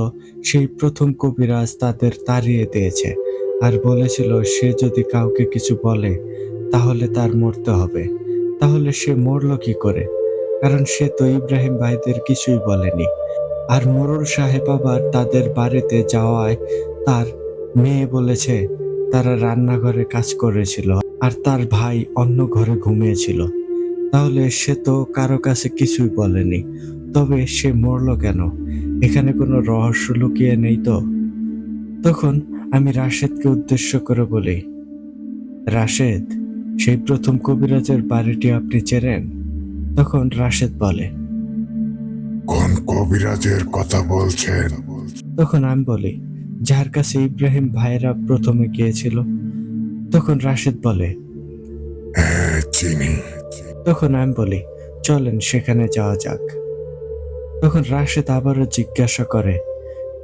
সেই প্রথম কবিরাজ তাদের তাড়িয়ে দিয়েছে আর বলেছিল সে যদি কাউকে কিছু বলে তাহলে তার মরতে হবে, তাহলে সে মরল কি করে? কারণ সে তো ইব্রাহিম ভাইদের কিছুই বলেনি। আর মোরল সাহেব আবার তাদের বাড়িতে যাওয়ায় তার মেয়ে বলেছে তারা রান্নাঘরে কাজ করেছিল আর তার ভাই অন্য ঘরে ঘুমিয়েছিল, তাহলে সে তো কারো কাছে কিছুই বলেনি, তবে সে মরল কেন? এখানে কোনো রহস্য লুকিয়ে নেই তো? তখন আমি রাশেদকে উদ্দেশ্য করে বলি, রাশেদ, সেই প্রথম কবিরাজের বাড়িটি আপনি চেনেন? তখন রাশেদ বলে, কোন কবিরাজের কথা বলছেন? তখন আমি বলি, যার কাছে ইব্রাহিম ভাইরা প্রথমে গিয়েছিল। তখন রাশেদ বলে, হ্যাঁ, চিনি। তখন আমি বলি, চলেন সেখানে যাওয়া যাক। তখন রাশেদ আবারও জিজ্ঞাসা করে,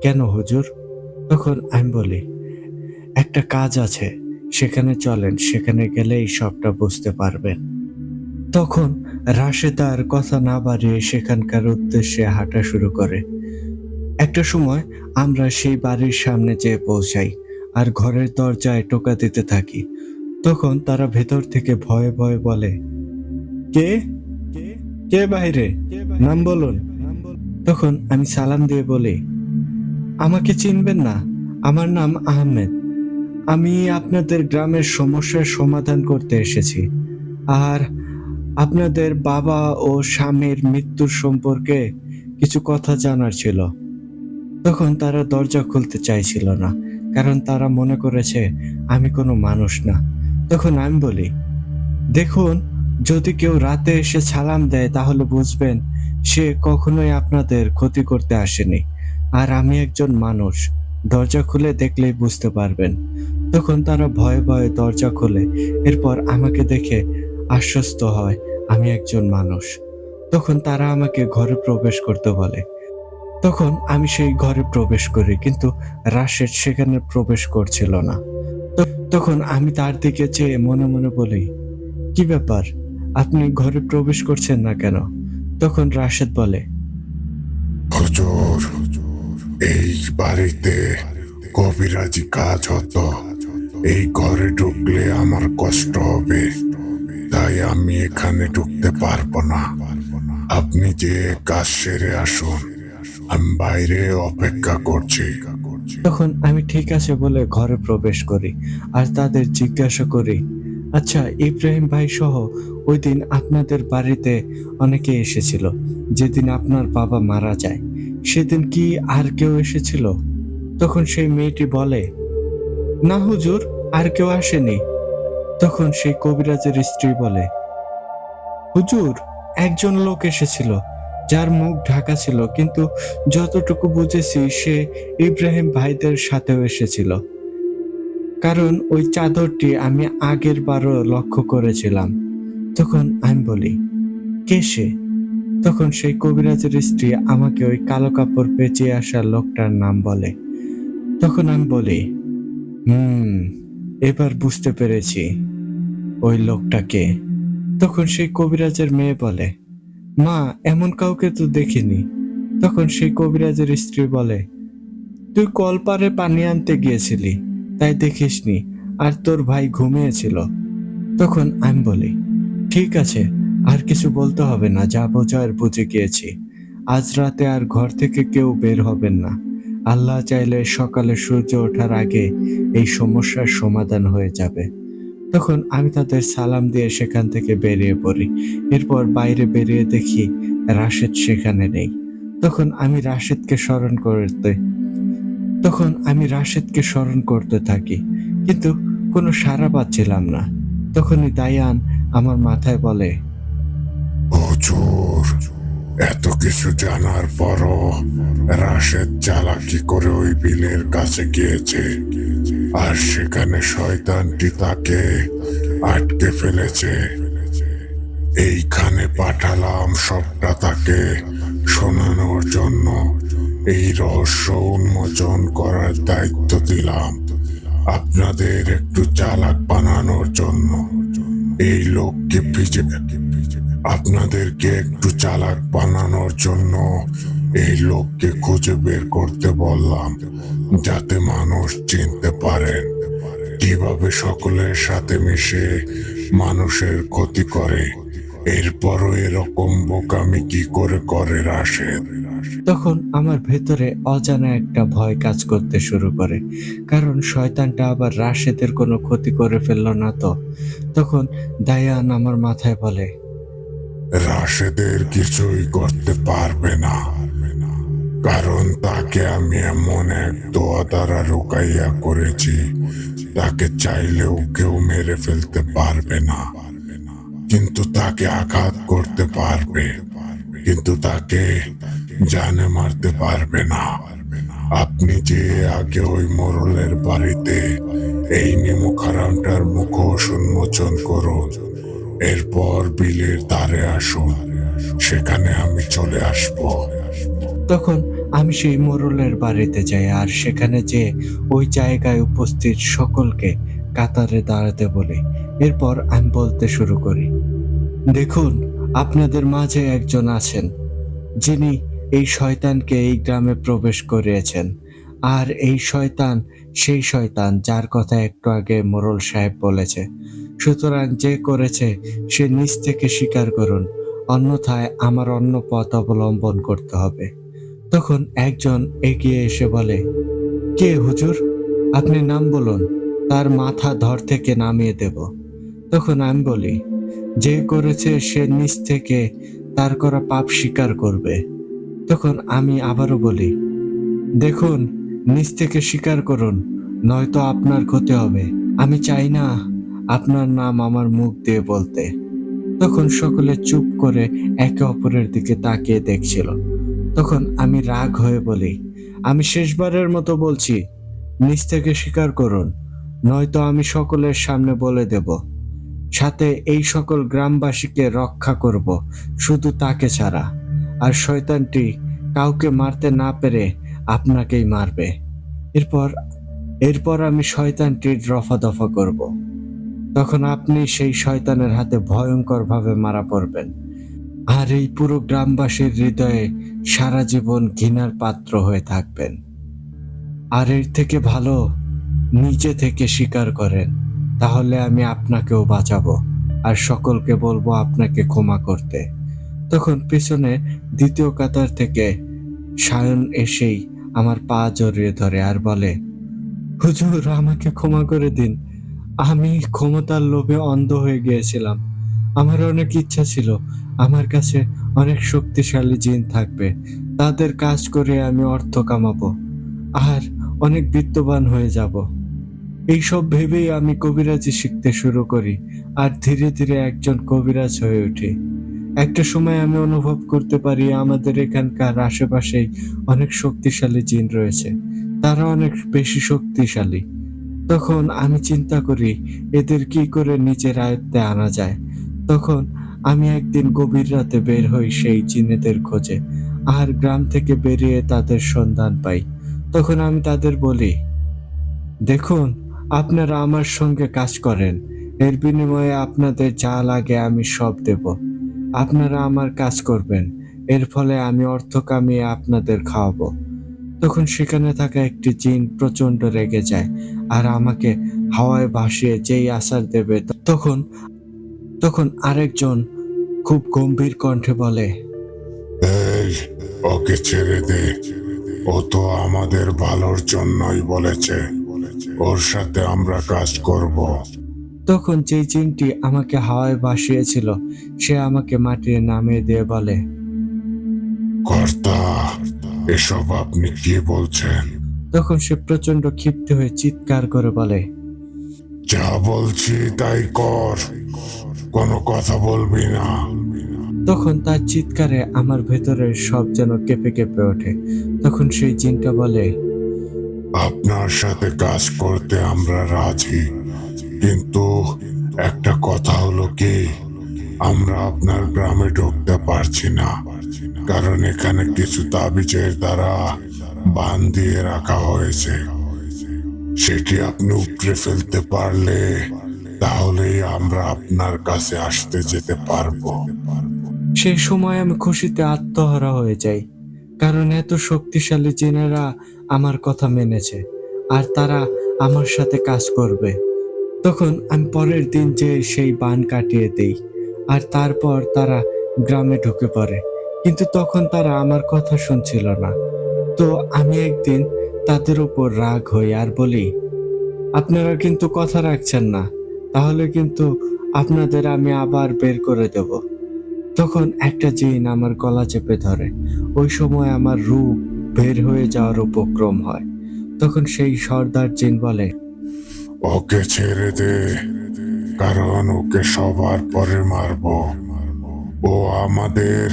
কেন হুজুর? তখন আমি বলি, একটা কাজ আছে, সেখানে চলেন, সেখানে গেলেই সবটা বুঝতে পারবেন। তখন রাশেদ আর কথা না বাড়িয়ে সেখানকার উদ্দেশ্যে হাঁটা শুরু করে। একটা সময় আমরা সেই বাড়ির সামনে যেয়ে পৌঁছাই আর ঘরের দরজায় টোকা দিতে থাকি। তখন তারা ভেতর থেকে ভয়ে ভয়ে বলে, কে কে বাইরে, নাম বলুন। তখন আমি সালাম দিয়ে বলি, আমাকে চিনবেন না, আমার নাম আহমেদ। আমি আপনাদের গ্রামের সমস্যার সমাধান করতে এসেছি। আর আপনাদের বাবা ও স্বামীর মৃত্যুর সম্পর্কে কিছু কথা জানার ছিল। তখন তারা দরজা খুলতে চাইছিল না, কারণ তারা মনে করেছে আমি কোনো মানুষ না। তখন আমি বলি, দেখুন, যদি কেউ রাতে এসে সালাম দেয় তাহলে বুঝবেন সে কখনোই আপনাদের ক্ষতি করতে আসেনি। আর আমি একজন মানুষ, দরজা খুলে দেখলেই বুঝতে পারবেন। তখন তারা ভয়ে ভয়ে দরজা খোলে, এরপর আমাকে দেখে আশ্বস্ত হয় আমি একজন মানুষ। তখন তারা আমাকে ঘরে প্রবেশ করতে বলে। তখন আমি সেই ঘরে প্রবেশ করি, কিন্তু রাশেদ সেখানে প্রবেশ করছিল না। তখন আমি তার দিকে চেয়ে মনে মনে বলি, কি ব্যাপার, আপনি ঘরে প্রবেশ করছেন না কেন? তখন রাশেদ বলে, হুজুর, এই বাড়িতে কবিরাজি কাজ হতো। এই ঘরে ঢুকলে আমার কষ্ট হবে, তাই আমি এখানে ঢুকতে পারবো না। আপনি যে কাজ সেরে আসুন, আমি বাইরে অপেক্ষা করছি। তখন আমি ঠিক আছে বলে ঘরে প্রবেশ করি আর তাদের জিজ্ঞাসা করি, আচ্ছা ইব্রাহিম ভাই সহ ওই দিন আপনাদের বাড়িতে অনেকে এসেছিল, যেদিন আপনার বাবা মারা যায়, সেদিন কি আর কেউ এসেছিল? তখন সেই মেয়েটি বলে, না হুজুর, আর কেউ আসেনি। তখন সেই কবিরাজের স্ত্রী বলে, হুজুর, একজন লোক এসেছিল যার মুখ ঢাকা ছিল, কিন্তু যতটুকু বুঝেছি সে ইব্রাহিম ভাইদের সাথেও এসেছিল, কারণ ওই চাদরটি আমি আগের বারও লক্ষ্য করেছিলাম। তখন আমি বলি, কে সে? তখন সেই কবিরাজের স্ত্রী আমাকে ওই কালো কাপড় পেঁচিয়ে আসা লোকটার নাম বলে। তখন আমি বলি, হুম, এবার বুঝতে পেরেছি ওই লোকটাকে। তখন সেই কবিরাজের মেয়ে বলে, মা, এমন কাউকে তো দেখিনি। তখন সেই কবিরাজের স্ত্রী বলে, তুই কলপারে পানি আনতে গিয়েছিলি, তাই দেখিসনি, আর তোর ভাই ঘুমিয়েছিল। তখন আমি বলি, ঠিক আছে, আর কিছু বলতে হবে না, যা বোঝার বুঝে গিয়েছি। আজ রাতে আর ঘর থেকে কেউ বের হবেন না। আল্লাহ চাইলে সকালে সূর্য ওঠার আগে এই সমস্যার সমাধান হয়ে যাবে। তখন আমি তাদের সালাম দিয়ে সেখান থেকে বেরিয়ে পড়ি। এরপর বাইরে বেরিয়ে দেখি রাশেদ সেখানে নেই। তখন আমি রাশেদকে স্মরণ করতে থাকি, কিন্তু কোনো সাড়া পাচ্ছিলাম না। তখনই দায়ান আমার মাথায় বলে, হুজুর, এত কিছু জানার পরও রাশেদ চালাকি করে ওই বিলের কাছে গিয়েছে, আর সেখানে শয়তানটি তাকে আটকে ফেলেছে। এইখানে পাঠালাম সবটা তাকে শোনানোর জন্য। এই রহস্য উন্মোচন করার দায়িত্ব দিলাম আপনাদের একটু চালাক বানানোর জন্য। এই লোককে আপনাদেরকে একটু চালাক বানানোর জন্য এই লোককে খুঁজে বের করতে বললাম, যাতে মানুষ চিনতে পারেন কিভাবে সকলের সাথে মিশে মানুষের ক্ষতি করে। এরপরও এরকম বোকামি কি করে করে রাশেদ? তখন আমার ভেতরে অজানা একটা ভয় কাজ করতে শুরু করে, কারণ শয়তানটা আবার রাশেদের কোনো ক্ষতি করে ফেলল না তো। তখন দায়ান আমার মাথায় বলে, রাশেদের কিছুই করতে পারবে না, কারণ তাকে আমি এমন এক দোয়া দ্বারা রোকাইয়া করেছি, তাকে চাইলেও কেউ মেরে ফেলতে পারবে না। কিন্তু তাকে আঘাত করতে পারবে, কিন্তু তাকে জানে মারতে পারবে না। আপনি যে আগে ওই মোরলের বাড়িতে এই নিমুখারামটার মুখোশ উন্মোচন করুন, এরপর বিলের ধারে আসুন, সেখানে আমি চলে আসবো। তখন আমি সেই মোড়লের বাড়িতে যাই আর সেখানে যে ওই জায়গায় উপস্থিত সকলকে কাতারে দাঁড়াতে বলি। এরপর আমি বলতে শুরু করি, দেখুন, আপনাদের মাঝে একজন আছেন যিনি এই শয়তানকে এই গ্রামে প্রবেশ করিয়েছেন। আর এই শয়তান সেই শয়তান যার কথা একটু আগে মোড়ল সাহেব বলেছে। সুতরাং যে করেছে সে নিজ থেকে স্বীকার করুন, অন্যথায় আমার অন্য পথ অবলম্বন করতে হবে। তখন একজন এগিয়ে এসে বলে, কে হুজুর? আপনি নাম বলুন, তার মাথা ধর থেকে নামিয়ে দেব। তখন আমি বলি, যে করেছে সে নিজ থেকে তার করা পাপ স্বীকার করবে। তখন আমি আবারও বলি, দেখুন, নিজ থেকে স্বীকার করুন, নয়তো আপনার ক্ষতি হবে। আমি চাই না আপনার নাম আমার মুখ দিয়ে বলতে। তখন সকলে চুপ করে একে অপরের দিকে তাকিয়ে দেখছিল। তখন আমি রাগ হয়ে বলি, আমি শেষবারের মতো বলছি, নিজ থেকে স্বীকার করুন, নয়তো আমি সকলের সামনে বলে দেব। সাথে এই সকল গ্রামবাসীকে রক্ষা করব, শুধু তাকে ছাড়া। আর শয়তানটি কাউকে মারতে না পেরে আপনাকেই মারবে। এরপর এরপর আমি শয়তানটির রফাদফা করব। তখন আপনি সেই শয়তানের হাতে ভয়ঙ্করভাবে মারা পড়বেন। আর এই পুরো গ্রামবাসীর হৃদয়ে সারা জীবন ঘৃণার পাত্র হয়ে থাকবেন। আর এর থেকে ভালো নিজে থেকে স্বীকার করেন, তাহলে আমি আপনাকেও বাঁচাবো আর সকলকে বলবো আপনাকে ক্ষমা করতে। তখন পিছনে দ্বিতীয় কাতার থেকে সায়ন এসেই আমার পা জড়িয়ে ধরে আর বলে, হুজুর, আমাকে ক্ষমা করে দিন। আমি ক্ষমতার লোভে অন্ধ হয়ে গিয়েছিলাম। আমার অনেক ইচ্ছা ছিল আমার কাছে অনেক শক্তিশালী জিন থাকবে, তাদের কাজ করে আমি অর্থ কামাবো আর অনেক বিত্তবান হয়ে যাব। এইসব ভেবেই আমি কবিরাজি শিখতে শুরু করি আর ধীরে ধীরে একজন কবিরাজ হয়ে উঠি। একটা সময় আমি অনুভব করতে পারি আমাদের এখানকার আশেপাশেই অনেক শক্তিশালী জিন রয়েছে, তারা অনেক বেশি শক্তিশালী। তখন আমি চিন্তা করি এদের কি করে নিজের আয়ত্তে আনা যায়। তখন আমি একদিন গভীর রাতে বের হই সেই জিনেদের খোঁজে আর গ্রাম থেকে বেরিয়ে তাদের সন্ধান পাই। তখন আমি তাদের বলি, দেখুন, আপনারা আমার সঙ্গে কাজ করেন, এর বিনিময়ে আপনাদের যা লাগে আমি সব দেব। আপনারা আমার কাজ করবেন, এর ফলে আমি অর্থ কামিয়ে আপনাদের খাওয়াবো। তখন সেখানে থাকা একটি জিন প্রচন্ড রেগে যায় আর আমাকে হাওয়ায় ভাসিয়ে যেই আছাড় দেবে, তখন তখন আরেকজন খুব গম্ভীর কণ্ঠে বলে, এই, ওকে ছেড়ে দে। ও তো আমাদের ভালোর জন্যই বলেছে, ওর সাথে আমরা কাজ করব। তখন যেই জিনটি আমাকে হাওয়ায় ভাসিয়েছিল সে আমাকে মাটিতে নামিয়ে দিয়ে বলে, কর্তা, এসব আপনি কি বলছেন? তখন সে প্রচন্ড ক্ষিপ্ত হয়ে চিৎকার করে বলে, যা বলছি তাই কর, কোনো কথা বলবি না। তখন তার চিৎকারে আমার ভেতরের সব যেন কেঁপে কেঁপে ওঠে। তখন সেই জিনটা বলে, আপনার সাথে কাজ করতে আমরা রাজি, কিন্তু একটা কথা হলো কি, আমরা আপনার গ্রামে ঢুকতে পারছি না, কারণ এখানে কিছু তাবিজের দ্বারা বান দিয়ে রাখা হয়েছে। সেটি আপনি উপড়ে ফেলতে পারলে তাহলেই আমরা আপনার কাছে আসতে যেতে পারবো। সেই সময় আমি খুশিতে আত্মহারা হয়ে যাই, কারণ এত শক্তিশালী জিনেরা আমার কথা মেনেছে আর তারা আমার সাথে কাজ করবে। তখন আমি পরের দিন যে সেই বান কাটিয়ে দেই আর তারপর তারা গ্রামে ঢুকে পড়ে, কিন্তু তখন তারা আমার কথা শুনছিল না। তো আমি একদিন তাদের উপর রাগ হই আর বলি, আপনারা কিন্তু কথা রাখছেন না, তাহলে কিন্তু আপনাদের আমি আবার বের করে দেব। তখন একটা জিন আমার গলা চেপে ধরে। ওই সময় আমার রূপ বের হয়ে যাওয়ার উপক্রম হয়। তখন সেই সর্দার জিন বলে, ওকে ছেড়ে দে, কারণ ওকে সবার পরে মারবো। ও আমাদের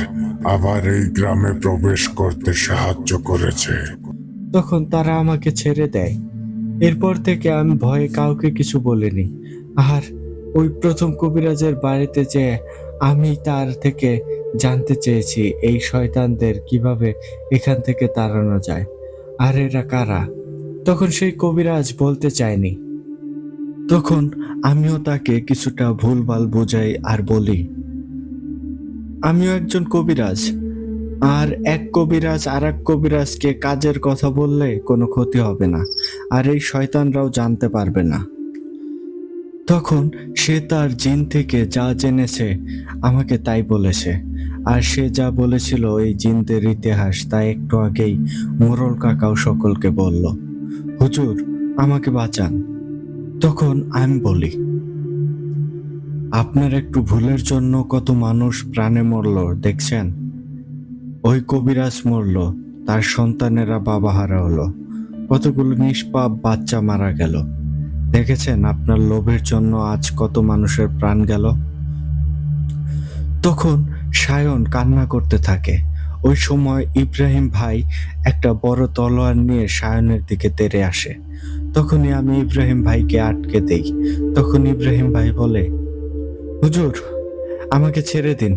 আবার এই গ্রামে প্রবেশ করতে সাহায্য করেছে। তখন তারা আমাকে ছেড়ে দেয়। এরপর থেকে আমি ভয়ে কাউকে কিছু বলিনি। আর ওই প্রথম কবিরাজের বাড়িতে যে আমি তার থেকে জানতে চেয়েছি এই শয়তানদের কিভাবে এখান থেকে তাড়ানো যায় আর এরা কারা। তখন সেই কবিরাজ বলতে চায়নি। তখন আমিও তাকে কিছুটা ভুলভাল বোঝাই আর বলি, আমিও একজন কবিরাজ, আর এক কবিরাজ আর এক কবিরাজকে কাজের কথা বললে কোনো ক্ষতি হবে না, আর এই শয়তানরাও জানতে পারবে না। তখন সে তার জিন থেকে যা জেনেছে আমাকে তাই বলেছে। আর সে যা বলেছিল এই জিনদের ইতিহাস তা একটু আগেই মোরল কাকাও সকলকে বলল। হুজুর, আমাকে বাঁচান। তখন আমি বলি, আপনার একটু ভুলের জন্য কত মানুষ প্রাণে মরল দেখছেন? ওই কবিরাজ মরল, তার সন্তানেরা বাবাহারা হলো, কতগুলো নিষ্পাপ বাচ্চা মারা গেল। দেখেছেন আপনার লোভের জন্য আজ কত মানুষের প্রাণ গেল। তখন সায়ন কান্না করতে থাকে। ওই সময় ইব্রাহিম ভাই একটা বড় তলোয়ার নিয়ে সায়নের দিকে তেড়ে আসে। তখনই আমি ইব্রাহিম ভাইকে আটকে দেই। তখন ইব্রাহিম ভাই বলে, হুজুর, আমাকে ছেড়ে দিন।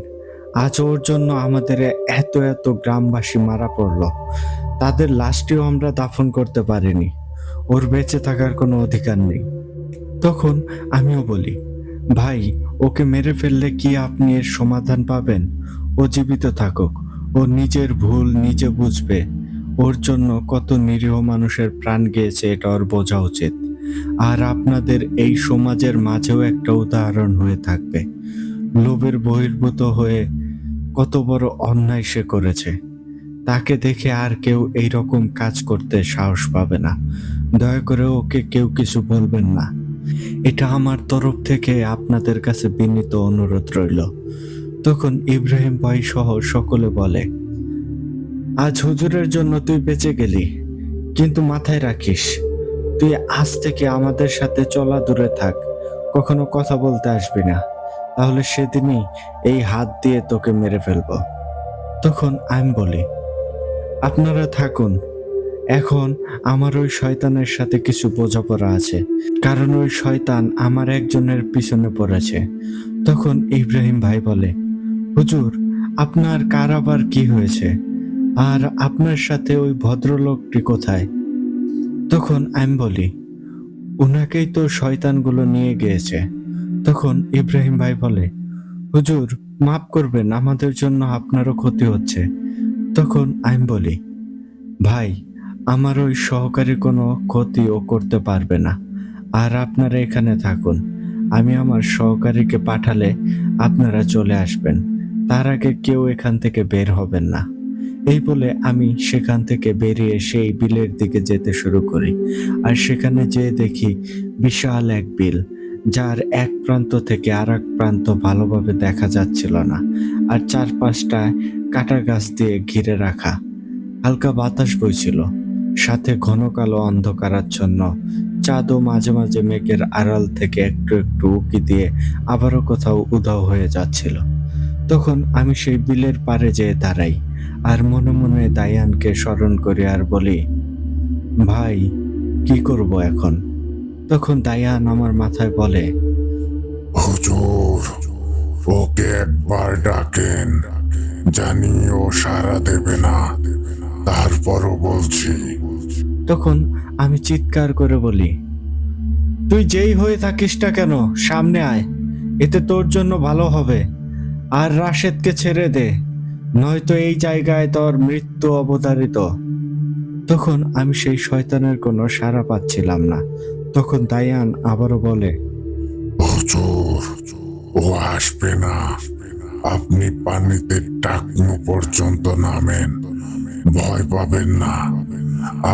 আজ ওর জন্য আমাদের এত এত গ্রামবাসী মারা পড়লো, তাদের লাশটিও আমরা দাফন করতে পারিনি। ওর বেঁচে থাকার কোনো অধিকার নেই। তখন আমিও বলি, ভাই, ওকে মেরে ফেললে কি আপনি এর সমাধান পাবেন? ও জীবিত থাকুক, ও নিজের ভুল নিজে বুঝবে। ওর জন্য কত নিরীহ মানুষের প্রাণ গিয়েছে এটা ওর বোঝা উচিত। আর আপনাদের এই সমাজের মাঝেও একটা উদাহরণ হয়ে থাকবে। লোভের বহির্ভূত হয়ে কত বড় অন্যায় সে করেছে, তাকে দেখে আর কেউ এই রকম কাজ করতে সাহস পাবে না। দয়া করে ওকে কেউ কিছু বলবেন না। এটা আমার তরফ থেকে আপনাদের কাছে বিনীত অনুরোধ রইল। তখন ইব্রাহিম ভাই সহ সকলে বলে, আজ হুজুরের জন্য তুই বেঁচে গেলি, কিন্তু মাথায় রাখিস, তুই আজ থেকে আমাদের সাথে চলা দূরে থাক, কখনো কথা বলতে আসবি না, তাহলে সেদিনই এই হাত দিয়ে তোকে মেরে ফেলবো। তখন আমি বলি, আপনারা থাকুন, এখন আমার ওই শয়তানের সাথে কিছু বোঝাপড়া আছে, কারণ ওই শয়তান আমার একজনের পিছনে পড়েছে। তখন ইব্রাহিম ভাই বলে, হুজুর, আপনার কার আবার কি হয়েছে? আর আপনার সাথে ওই ভদ্রলোকটি কোথায়? তখন আমি বলি, উনাকেই তো শয়তানগুলো নিয়ে গিয়েছে। তখন ইব্রাহিম ভাই বলে, হুজুর, মাফ করবেন, আমাদের জন্য আপনারও ক্ষতি হচ্ছে। তখন আমি বলি, ভাই, আমার ওই সহকারী কোনো ক্ষতি ও করতে পারবে না, আর আপনারা এখানে থাকুন। আমি আমার সহকারীকে পাঠালে আপনারা চলে আসবেন, তার আগে কেউ এখান থেকে বের হবেন না। এই বলে আমি সেখান থেকে বেরিয়ে সেই বিলের দিকে যেতে শুরু করি। আর সেখানে যেয়ে দেখি বিশাল এক বিল, যার এক প্রান্ত থেকে আর এক প্রান্ত ভালোভাবে দেখা যাচ্ছিল না, আর চারপাশটায় কাটা গাছ দিয়ে ঘিরে রাখা। হালকা বাতাস বইছিল, সাথে ঘন কালো অন্ধকারাচ্ছন্ন চাঁদও মাঝে মাঝে মেঘের আড়াল থেকে একটু একটু উঁকি দিয়ে আবারও কোথাও উধাও হয়ে যাচ্ছিল। তখন আমি সেই বিলের পাড়ে যেয়ে দাঁড়াই, আর মনে মনে দায়ানকে স্মরণ করি আর বলি, ভাই, কি করব এখন? তখন দায়ান আমার মাথায় বলে, হুজুর, ওকে একবার ডাকেন, জানি ও সাড়া দেবে না, তারপরও বলছি। তখন আমি চিৎকার করে বলি, তুই যেই হয়ে থাকিস না কেন, সামনে আয়, এতে তোর জন্য ভালো হবে। আর রাশেদকে ছেড়ে দে, নয়তো এই জায়গায় তোর মৃত্যু অবধারিত। তখন আমি সেই শয়তানের কোনো সাড়া পাচ্ছিলাম না। তখন দায়ান আবারও বলে, হুজুর, ও আসবে না, আপনি পানিতে টাকনু পর্যন্ত নামেন, ভয় পাবেন না।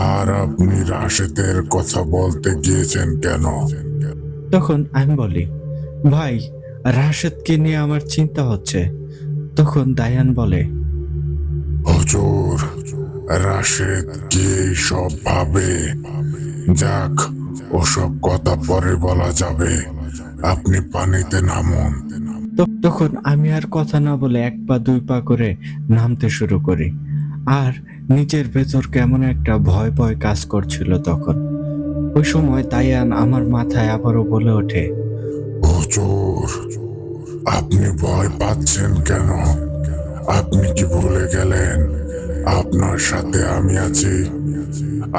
আর আপনি রাশেদের কথা বলতে গিয়েছেন কেন? তখন আমি বলি, ভাই, রাশেদকে নিয়ে আমার চিন্তা হচ্ছে। তখন দায়ান বলে, হুজুর, রাশেদ কি সব ভাবে? যাক, ওসব কথা পরে বলা যাবে, আপনি পানিতে নামুন। তখন আমি আর কথা না বলে এক পা দুই পা করে নামতে শুরু করি। আর নিজের ভেতর কেমন একটা ভয় ভয় কাজ করছিল। তখন ওই সময় দায়ান আমার মাথায় আবারও বলে ওঠে, হুজুর, আপনি ভয় পাচ্ছেন কেন? আপনি কি ভুলে গেলেন আপনার সাথে আমি আছি?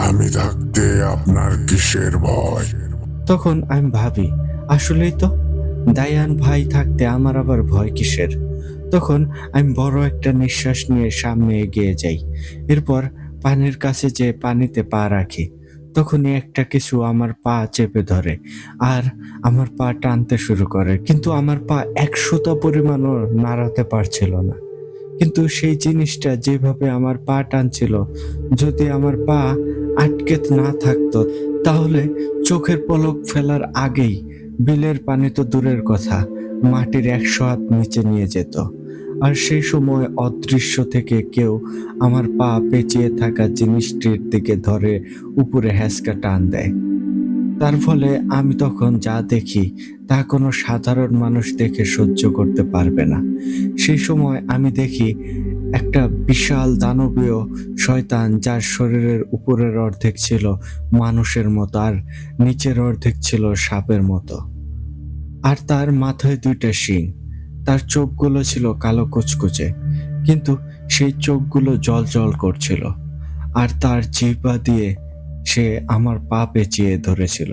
আমি থাকতে আপনার কিসের ভয়? তখন আমি ভাবি, আসলেই তো, দায়ান ভাই থাকতে আমার আবার ভয় কিসের? তখন আমি বড় একটা নিঃশ্বাস নিয়ে সামনে এগিয়ে যাই। এরপর পানির কাছে যেয়ে পানিতে পা রাখি। তখনই একটা কিছু আমার পা চেপে ধরে আর আমার পা টানতে শুরু করে। কিন্তু আমার পা ১ সুতা পরিমাণও নাড়াতে পারছিল না। কিন্তু সেই জিনিসটা যেভাবে আমার পা টানছিল, যদি আমার পা আটকে না থাকতো তাহলে চোখের পলক ফেলার আগেই বিলের পানি তো দূরের কথা, মাটির ১০০ হাত নিচে নিয়ে যেত। আর সেই সময় অদৃশ্য থেকে কেউ আমার পা পেঁচিয়ে থাকা জিনিসটির দিকে ধরে উপরে হ্যাঁচকা টান দেয়। তার ফলে আমি তখন যা দেখি তা কোনো সাধারণ মানুষ দেখে সহ্য করতে পারবে না। সেই সময় আমি দেখি একটা বিশাল দানবীয় শয়তান, যার শরীরের উপরের অর্ধেক ছিল মানুষের মতো আর নিচের অর্ধেক ছিল সাপের মতো। আর তার মাথায় ২ টা শিং। তার চোখগুলো ছিল কালো কুচকুচে, কিন্তু সেই চোখগুলো জ্বলজ্বল করছিল। আর তার জিহ্বা দিয়ে সে আমার পা পেঁচিয়ে ধরেছিল।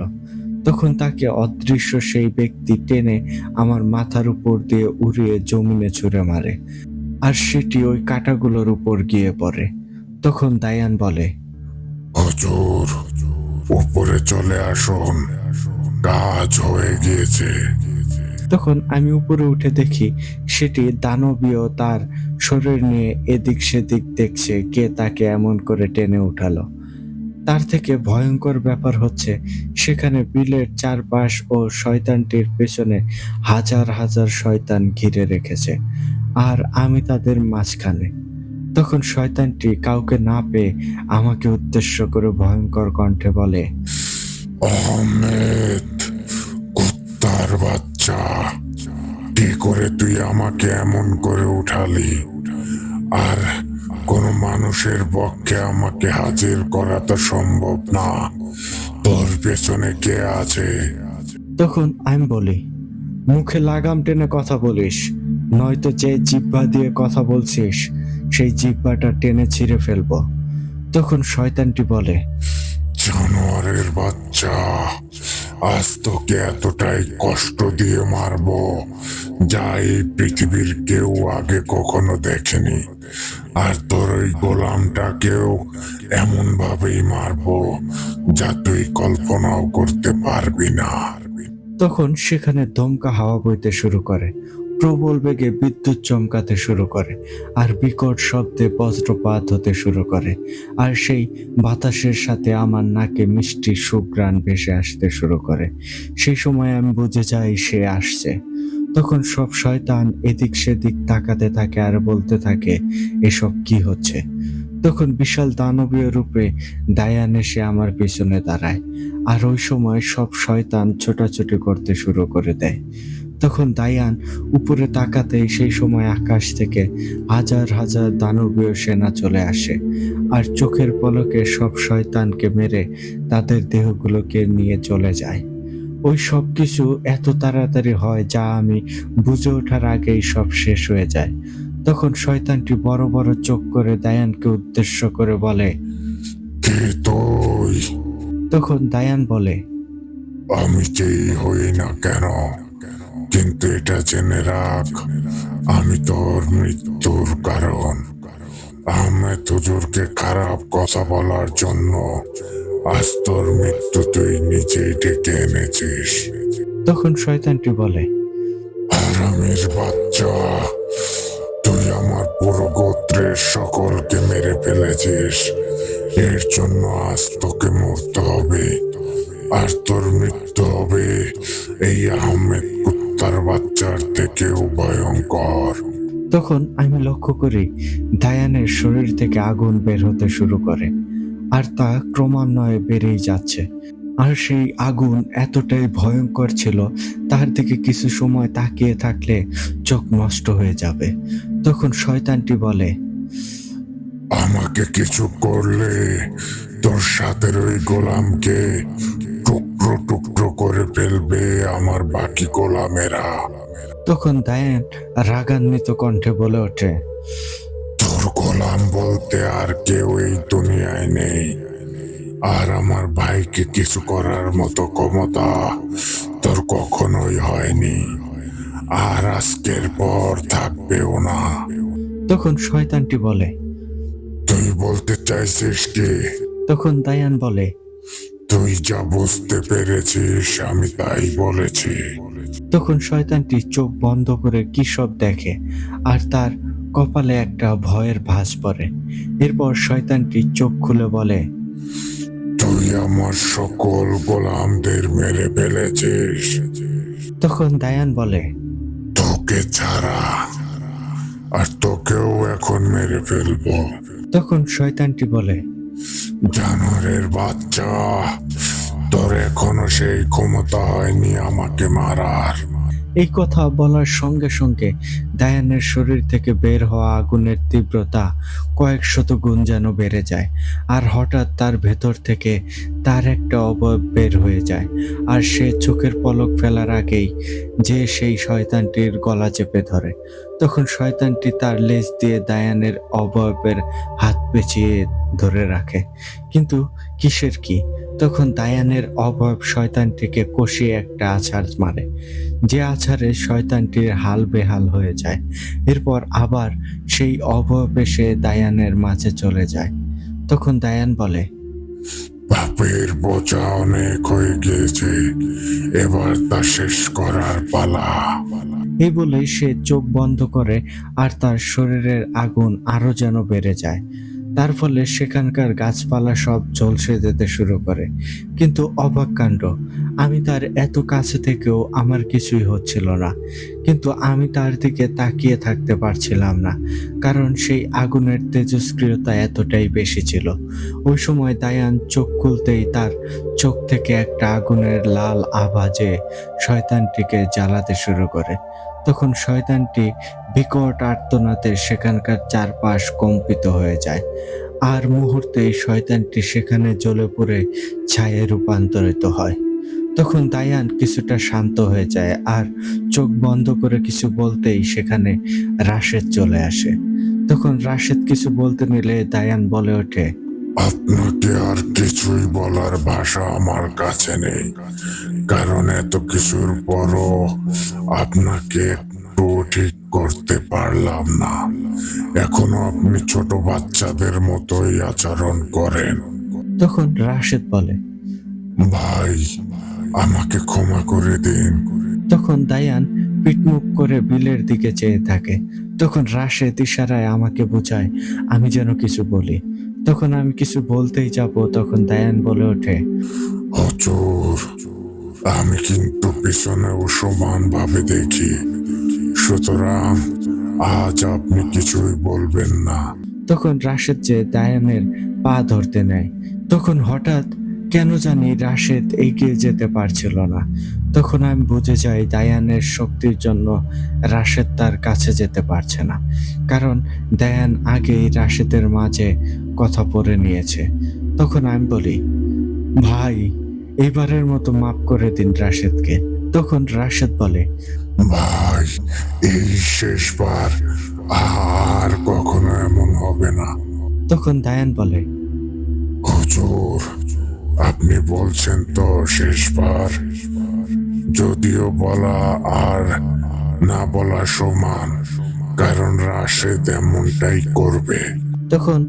তখন তাকে অদৃশ্য সেই ব্যক্তি টেনে আমার মাথার উপর দিয়ে উড়িয়ে জমিনে ছুঁড়ে মারে। আর সেটি ওই কাঁটাগুলোর উপর গিয়ে পড়ে। তখন দায়ান বলে, হুজুর, উপরে চলে আসুন, কাজ হয়ে গিয়েছে। তখন আমি উপরে উঠে দেখি সেটি দানবীয় তার শরীর নিয়ে এদিক সেদিক দেখছে কে তাকে এমন করে টেনে উঠালো। তার থেকে ভয়ঙ্কর ব্যাপার হচ্ছে, সেখানে বিলের চারপাশ ও শয়তানটির পেছনে হাজার হাজার শয়তান ঘিরে রেখেছে আর আমি তাদের মাঝখানে। তখন শয়তানটি কাউকে না পেয়ে আমাকে উদ্দেশ্য করে ভয়ঙ্কর কণ্ঠে বলে, আহমেদ, কুত্তার বাচ্চা, কি করে তুই আমাকে এমন করে উঠালি? আর কোনো মানুষের পক্ষে আমাকে হাজির করা তো সম্ভব না। তোর পেছনে কে আছে? তখন আমি বলি, মুখে লাগাম টেনে কথা বলিস, নয়তো যে জিহ্বা দিয়ে কথা বলছিস সেই জিহ্বাটা টেনে ছিঁড়ে ফেলবো। তখন শয়তানটি বলে, জানোয়ারের বাচ্চা, আজ তোকে এতটাই কষ্ট দিয়ে মারবো যা এই পৃথিবীর কেউ আগে কখনো দেখেনি। আর তোর ওই গোলামটাকেও এমন ভাবেই মারবো যা তুই কল্পনাও করতে পারবি না। তখন সেখানে দমকা হাওয়া বইতে শুরু করে, প্রবল বেগে বিদ্যুৎ চমকাতে শুরু করে আর বিকট শব্দে বজ্রপাত হতে শুরু করে। আর সেই বাতাসের সাথে আমার নাকে মিষ্টি সুঘ্রাণ ভেসে আসতে শুরু করে। সেই সময় আমি বুঝে যাই সে আসছে। তখন সব শয়তান এদিক সেদিক তাকাতে থাকে আর বলতে থাকে, এসব কি হচ্ছে? তখন বিশাল দানবীয় রূপে দায়ান এসে আমার পেছনে দাঁড়ায় আর ওই সময় সব শয়তান ছোটাছুটি করতে শুরু করে দেয়। তখন দায়ান উপরে তাকাতেই সেই সময় আকাশ থেকে হাজার হাজার দানবীয় সেনা চলে আসে আর চোখের পলকে সব শয়তানকে মেরে তাদের দেহগুলোকে নিয়ে চলে যায়। ওই সব কিছু এত তাড়াতাড়ি হয় যা আমি বুঝে ওঠার আগেই সব শেষ হয়ে যায়। তখন শয়তানটি বড় বড় চোখ করে দায়ানকে উদ্দেশ্য করে বলে, কে তুই? তখন দায়ান বলে, আমি যেই হই না কেন, কিন্তু এটা জেনে রাখ, আমি তোর মৃত্যুর কারণ। আহমেদ হুজুরকে খারাপ কথা বলার জন্য আজ তোর মৃত্যু তুই নিজেই ডেকে এনেছিস। তখন শয়তানটি বলে, হারামির বাচ্চা, তুই আমার পুরো গোত্রের সকলকে মেরে ফেলেছিস। এর জন্য আজ তোকে মরতে হবে। আর তোর মৃত্যু হবে এই আহমেদ কুত্তার বাচ্চার থেকেও ভয়ঙ্কর। তখন আমি লক্ষ্য করি দায়ানের শরীর থেকে আগুন বের হতে শুরু করে আর তা ক্রমান্বয়ে বেড়েই যাচ্ছে। আর সেই আগুন এতটাই ভয়ঙ্কর ছিল, তার দিকে কিছু সময় তাকিয়ে থাকলে চোখ নষ্ট হয়ে যাবে। তখন শয়তানটি বলে, আমাকে কিছু করলে তোর সাথে ওই গোলামকে টুকরো টুকরো করে ফেলবে আমার বাকি গোলামেরা। তখন দায়ান রাগান্বিত কণ্ঠে বলে ওঠে, তোর গোলাম বলতে আর কেউ এই দুনিয়ায় নেই। আর আমার ভাইকে কিছু করার মতো ক্ষমতা তোর কখনোই হয়নি। আর আজকের পর থাকবেও না। তখন শয়তানটি বলে। তুই বলতে চাইছিস কি? তখন দায়ান বলে। তুই যা বুঝতে পেরেছিস আমি তাই বলেছি। তখন শয়তানটি চোখ বন্ধ করে কি সব দেখে, আর তার কপালে একটা ভয়ের ভাঁজ পড়ে। এরপর শয়তানটি চোখ খুলে বলে। তুই আমার সকল গোলামদের মেরে ফেলেছিস। তখন দায়ান বলে। তোকে ছাড়া, আর তোকেও এখন মেরে ফেলবো। তখন শয়তানটি বলে। জানোয়ারের বাচ্চা, তোর এখনো সেই ক্ষমতা হয়নি আমাকে মারার। এই কথা বলার সঙ্গে সঙ্গে দায়ানের শরীর থেকে বের হওয়া আগুনের তীব্রতা কয়েক শত গুণ যেন বেড়ে যায়, আর হঠাৎ তার ভেতর থেকে তার একটা অবয়ব বের হয়ে যায়, আর সে চোখের পলক ফেলার আগেই যে সেই শয়তানটির গলা চেপে ধরে। তখন শয়তানটি তার লেজ দিয়ে দায়ানের অবয়বের হাত পেঁচিয়ে ধরে রাখে, কিন্তু কিসের কি? তখন দায়ানের অবয়ব শয়তানটিকে কষিয়ে একটা আছাড় মারে, যে আছাড়ে শয়তানটির হাল বেহাল হয়ে যায়। এরপর আবার সেই অবয়ব এসে দায়ানের মাঝে চলে যায়। তখন দায়ান বলে। পাপের বোঝা অনেক হয়ে গিয়েছে, এবার তা শেষ করার পালা। এই বলে সে চোখ বন্ধ করে, আর তার শরীরের আগুন আরো যেন বেড়ে যায়। তার ফলে সেখানকার গাছপালা সব ঝলসে যেতে শুরু করে। কিন্তু অবাক কাণ্ড, আমি তার এত কাছে থেকেও আমার কিছুই হচ্ছিল না। কিন্তু আমি তার দিকে তাকিয়ে থাকতে পারছিলাম না, কারণ সেই আগুনের তেজস্ক্রিয়তা এতটাই বেশি ছিল। ওই সময় দায়ান চোখ খুলতেই তার চোখ থেকে একটা আগুনের লাল আভা শয়তানটিকে জ্বালাতে শুরু করে। তখন শয়তানটি বিকট আর্তনাদে সেখানকার চারপাশ কম্পিত হয়ে যায়, আর মুহূর্তেই শয়তানটি সেখানে জ্বলে পড়ে ছায়ে রূপান্তরিত হয়। তখন দায়ান কিছুটা শান্ত হয়ে যায়, আর চোখ বন্ধ করে কিছু বলতেই সেখানে রাশেদ চলে আসে। তখন রাশেদ কিছু বলতে নিলে দায়ান বলে ওঠে। আপনাকে আর কিছুই বলার ভাষা আমার কাছে নেই, কারণ এত কিছুর পরও আপনাকে একটু ঠিক করতে পারলাম না। এখনো আপনি ছোট বাচ্চাদের মতোই আচরণ করেন। তখন রাশেদ বলে। ভাই, আমাকে ক্ষমা করে দিন। তখন দায়ান পিটমুখ করে বিলের দিকে চেয়ে থাকে। তখন রাশেদ ইশারায় আমাকে বোঝায় আমি যেন কিছু বলি। তখন আমি কিছু বলতেই যাব, তখন দায়ান বলে ওঠে। হুজুর, আমি কিন্তু পিছনেও সমানভাবে দেখি, সুতরাং আজ আপনি কিছুই বলবেন না। তখন রাশেদ যে দায়ানের পা ধরতে নেয়, তখন হঠাৎ কেন জানি রাশেদ এগিয়ে যেতে পারছিল না। তখন আমি বুঝে যাই দায়ানের শক্তির জন্য রাশেদ তার কাছে যেতে পারছে না, কারণ দায়ান আগেই রাশেদের মাঝে কথা পড়ে নিয়েছে। তখন আমি বলি, ভাই, এইবারের মতো মাফ করে দিন রাশেদকে। তখন রাশেদ বলে। ভাই, এই শেষবার, আর কখনো এমন হবে না। তখন দায়ান বলে। হুজুর, আপনি বলছেন তো শেষবার? যদিও বলা আর না বলা সমান, কারণ রাশেদ এমনটাই করবে। তখন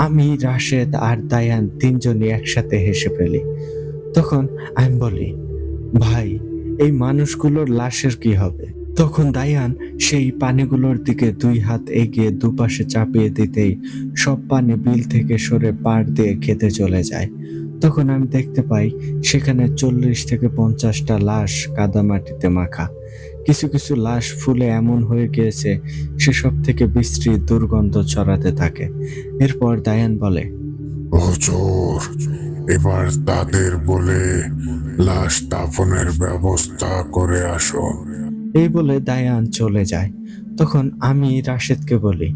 আমি, রাশেদ আর দায়ান তিনজনই একসাথে হেসে ফেলি। তখন আমি বলি, ভাই, এই মানুষগুলোর লাশের কি হবে? তখন দায়ান সেই পানিগুলোর দিকে দুই হাত এগিয়ে দুপাশে চাপিয়ে দিতেই সব পানি বিল থেকে সরে পাড় দিয়ে খেতে চলে যায়। তখন আমি দেখতে পাই সেখানে 40 থেকে 50টা লাশ কাদামাটিতে মাখা। কিছু কিছু লাশ ফুলে এমন হয়ে গিয়েছে সেসব থেকে বিশ্রী দুর্গন্ধ ছড়াতে থাকে। এরপর দায়ান বলে। হুজুর, এবার তাদের বলে লাশ দাফনের ব্যবস্থা করে আসো। এই বলে দায়ান চলে যায়। তখন আমি রাশেদকে বলি,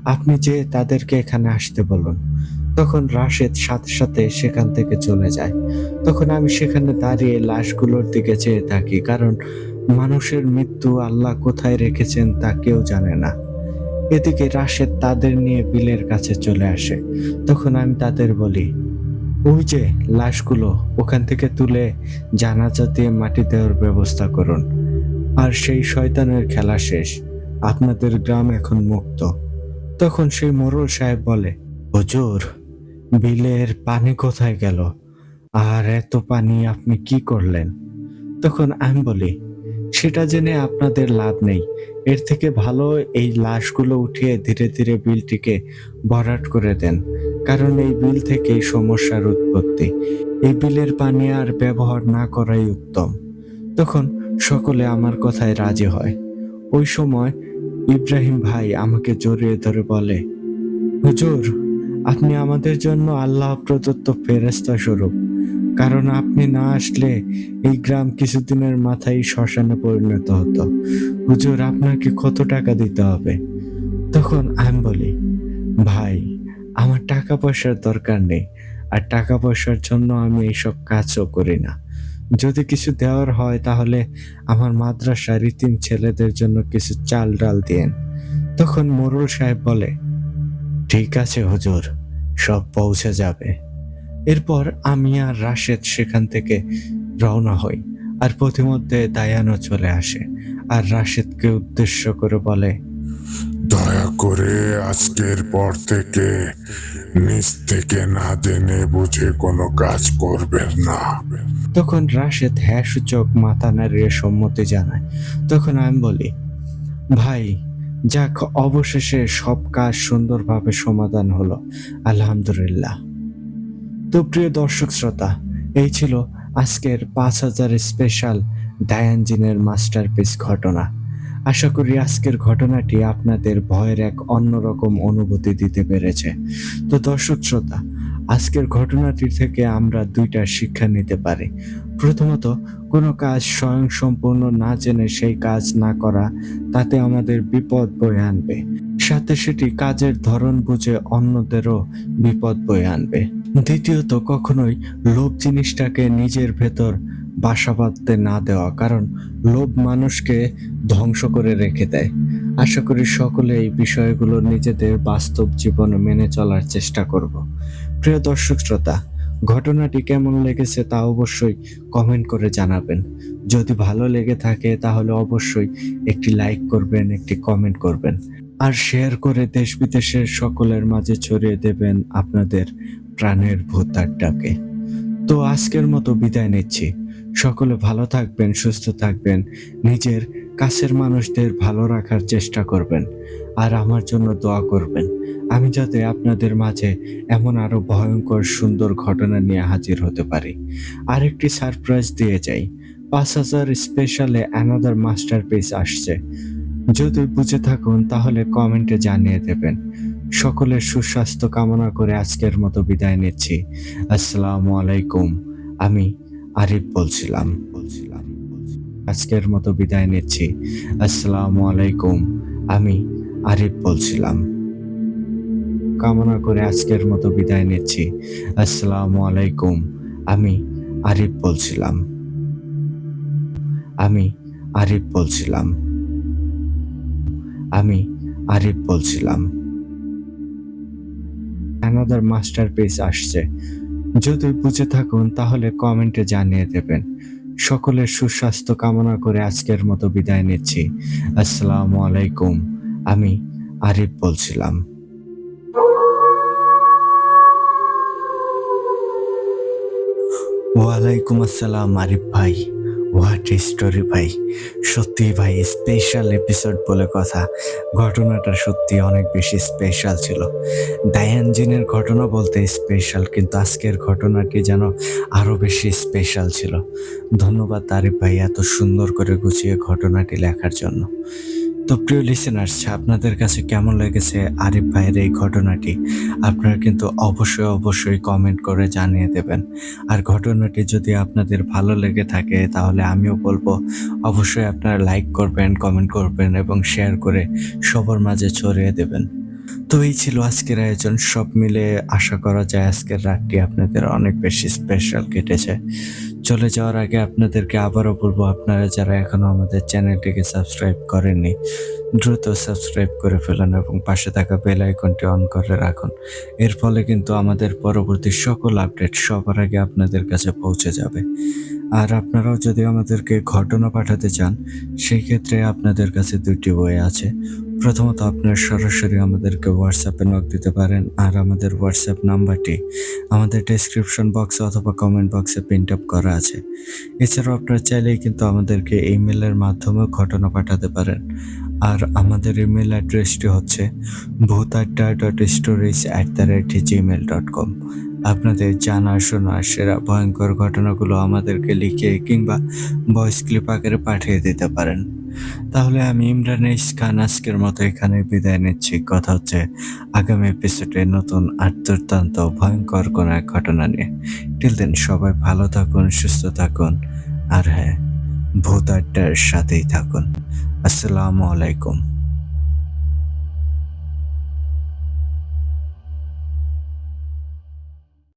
আপনি যে তাদেরকে এখানে আসতে বলুন। তখন রাশেদ সাথে সাথে সেখান থেকে চলে যায়। তখন আমি সেখানে দাঁড়িয়ে লাশগুলোর দিকে চেয়ে থাকি, কারণ মানুষের মৃত্যু আল্লাহ কোথায় রেখেছেন তা কেউ জানে না। এদিকে রাশেদ তাদের নিয়ে বিলের কাছে চলে আসে। তখন আমি তাদের বলি, ওই যে লাশগুলো, ওখান থেকে তুলে জানাজা দিয়ে মাটি দেওয়ার ব্যবস্থা করুন। আর সেই শয়তানের খেলা শেষ, আপনাদের গ্রাম এখন মুক্ত। তখন সেই মোড়ল সাহেব বলে, হুজুর, বিলের পানি কোথায় গেল? আর এত পানি আপনি কি করলেন? তখন আমি বলি, সেটা জেনে আপনাদের লাভ নেই। এর থেকে ভালো এই লাশগুলো উঠিয়ে ধীরে ধীরে বিলটিকে ভরাট করে দেন, কারণ এই বিল থেকেই সমস্যার উৎপত্তি। এই বিলের পানি আর ব্যবহার না করাই উত্তম। তখন সকলে আমার কথায় রাজি হয়। ওই সময় ইব্রাহিম ভাই আমাকে জড়িয়ে ধরে বলে, হুজুর, আপনি আমাদের জন্য আল্লাহ প্রদত্ত ফেরেশতা স্বরূপ, কারণ আপনি না আসলে এই গ্রাম কিছুদিনের মাথায় শ্মশানে পরিণত হতো। হুজুর, আপনাকে কত টাকা দিতে হবে? তখন আমি বলি, ভাই, আমার টাকা পয়সার দরকার নেই, আর টাকা পয়সার জন্য আমি এইসব কাজও করি না। যদি কিছু দেওয়ার হয় তাহলে আমার মাদ্রাসার ইতিম ছেলেদের জন্য কিছু চাল ডাল দিয়েন। তখন মোড়ল সাহেব বলে, ঠিক আছে হুজুর, সব পৌঁছে যাবে। এরপর আমি আর রাশেদ সেখান থেকে রওনা হই, আর পথিমধ্যে দায়ানও চলে আসে আর রাশেদকে উদ্দেশ্য করে বলে, দয়া করে আজকের পর থেকে নিজ থেকে না জেনে বুঝে কোনো কাজ করবেন না। তখন রাশেদ হ্যাঁ সূচক মাথা নাড়িয়ে সম্মতি জানায়। তখন আমি বলি, ভাই, যাক, অবশেষে সব কাজ সুন্দরভাবে সমাধান হলো, আলহামদুলিল্লাহ। তো প্রিয় দর্শক শ্রোতা, এই ছিল আজকের 5,000 স্পেশাল ডায়ানজিনের মাস্টারপিস ঘটনা। আশা করি আজকের ঘটনাটি আপনাদের ভয়ের এক অন্যরকম অনুভূতি দিতে পেরেছে। তো দর্শক শ্রোতা, আজকের ঘটনাটির থেকে আমরা দুইটা শিক্ষা নিতে পারি। প্রথমত, কোনো কাজ স্বয়ংসম্পূর্ণ না জেনে সেই কাজ না করা, তাতে আমাদের বিপদ বয়ে আনবে, সাথে সেটি কাজের ধরন বুঝে অন্যদেরও বিপদ বয়ে আনবে। দ্বিতীয়ত, কখনোই লোভ জিনিসটাকে নিজের ভেতর বাসা বাঁধতে না দেওয়া, কারণ লোভ মানুষকে ধ্বংস করে রেখে দেয়। আশা করি সকলে এই বিষয়গুলো নিজেদের বাস্তব জীবনে মেনে চলার চেষ্টা করব। প্রিয় দর্শক শ্রোতা, ঘটনাটি কেমন লেগেছে তা অবশ্যই কমেন্ট করে জানাবেন। যদি ভালো লেগে থাকে তাহলে অবশ্যই একটি লাইক করবেন, একটি কমেন্ট করবেন, আর শেয়ার করে দেশ বিদেশের সকলের মাঝে ছড়িয়ে দেবেন আপনাদের প্রাণের ভূত আড্ডাকে। তো আজকের মতো বিদায় নিচ্ছি। সকলে ভালো থাকবেন, সুস্থ থাকবেন, নিজের কাছের মানুষদের ভালো রাখার চেষ্টা করবেন, আর আমার জন্য দোয়া করবেন, আমি যাতে আপনাদের মাঝে এমন আরো ভয়ঙ্কর সুন্দর ঘটনা নিয়ে হাজির হতে পারি। আরেকটি সারপ্রাইজ দিয়ে যাই, 5,000 স্পেশালে অ্যানাদার মাস্টারপিস আসছে। যদি বুঝে থাকুন তাহলে কমেন্টে জানিয়ে দেবেন। সকলের সুস্বাস্থ্য কামনা করে আজকের মতো বিদায় নিচ্ছি। আসসালামু আলাইকুম। আমি আরিফ বলছিলাম। আজকের মতো বিদায় নিচ্ছি। আসসালামু আলাইকুম। আমি আরিফ বলছিলাম। কামনা করে আজকের মতো বিদায় নিচ্ছি। আসসালামু আলাইকুম। আমি আরিফ বলছিলাম। আমি আরিফ বলছিলাম। আমি আরিফ বলছিলাম। অ্যানাদার মাস্টারপিস আসছে। যদি বুঝে থাকুন তাহলে কমেন্টে জানিয়ে দেবেন। সকলের সুস্বাস্থ্য কামনা করে আজকের মতো বিদায় নিচ্ছি। আসসালামু আলাইকুম। আমি আরিফ বলছিলাম। ওয়ালাইকুম আসসালাম আরিফ ভাই। হোয়াট স্টোরি ভাই, সত্যি ভাই স্পেশাল এপিসোড বলে কথা। ঘটনাটা সত্যি অনেক বেশি স্পেশাল ছিল। ডায়ানজিনের ঘটনা বলতে স্পেশাল, কিন্তু আজকের ঘটনাটি যেন আরো বেশি স্পেশাল ছিল। ধন্যবাদ আরিফ ভাই এত সুন্দর করে গুছিয়ে ঘটনাটি লেখার জন্য। তো প্রিয় লিসেনার্স, আপনাদের কাছে কেমন লেগেছে আরিফ ভাইয়ের এই ঘটনাটি আপনারা কিন্তু অবশ্যই কমেন্ট করে জানিয়ে দেবেন। আর ঘটনাটি যদি আপনাদের ভালো লেগে থাকে তাহলে আমিও বলবো অবশ্যই আপনারা লাইক করবেন, কমেন্ট করবেন এবং শেয়ার করে সবার মাঝে ছড়িয়ে দেবেন। তো এই ছিল আজকের আয়োজন। সব মিলে আশা করা যায় আজকের রাতটি আপনাদের অনেক বেশি স্পেশাল কেটেছে। চলে যাওয়ার আগে আপনাদেরকে আবারও বলবো, আপনারা যারা এখনো আমাদের চ্যানেলটিকে সাবস্ক্রাইব করেননি দ্রুত সাবস্ক্রাইব করে ফেলুন এবং পাশে থাকা বেল আইকনটি অন করে রাখুন। এর ফলে কিন্তু আমাদের পরবর্তী সকল আপডেট সবার আগে আপনাদের কাছে পৌঁছে যাবে। আর আপনারাও যদি আমাদেরকে ঘটনা পাঠাতে চান, সেই ক্ষেত্রে আপনাদের কাছে ২টি ওয়ে আছে। প্রথমত আপনারা সরাসরি আমাদেরকে হোয়াটসঅ্যাপে নক দিতে পারেন, আর আমাদের হোয়াটসঅ্যাপ নাম্বারটি আমাদের ডেসক্রিপশন বক্সে অথবা কমেন্ট বক্সে পিন আপ করা আছে। এছাড়াও আপনারা চাইলেই কিন্তু আমাদেরকে ইমেইলের মাধ্যমেও ঘটনা পাঠাতে পারেন। আর আমাদের ইমেইল অ্যাড্রেসটি হচ্ছে bhutaadda.stories@gmail.com। আপনাদের জানা শোনা সেরা ভয়ঙ্কর ঘটনাগুলো আমাদেরকে লিখে কিংবা ভয়েস ক্লিপ আকারে পাঠিয়ে দিতে পারেন। তাহলে আমি ইমরান এইচ খান আজকের মতো এখানে বিদায় নিচ্ছি। কথা হচ্ছে আগামী এপিসোডে নতুন আর দুর্দান্ত ভয়ঙ্কর কোনো এক ঘটনা নিয়ে। টিল দেন সবাই ভালো থাকুন, সুস্থ থাকুন, আর হ্যাঁ, ভূত আড্ডার সাথেই থাকুন। আসসালামু আলাইকুম।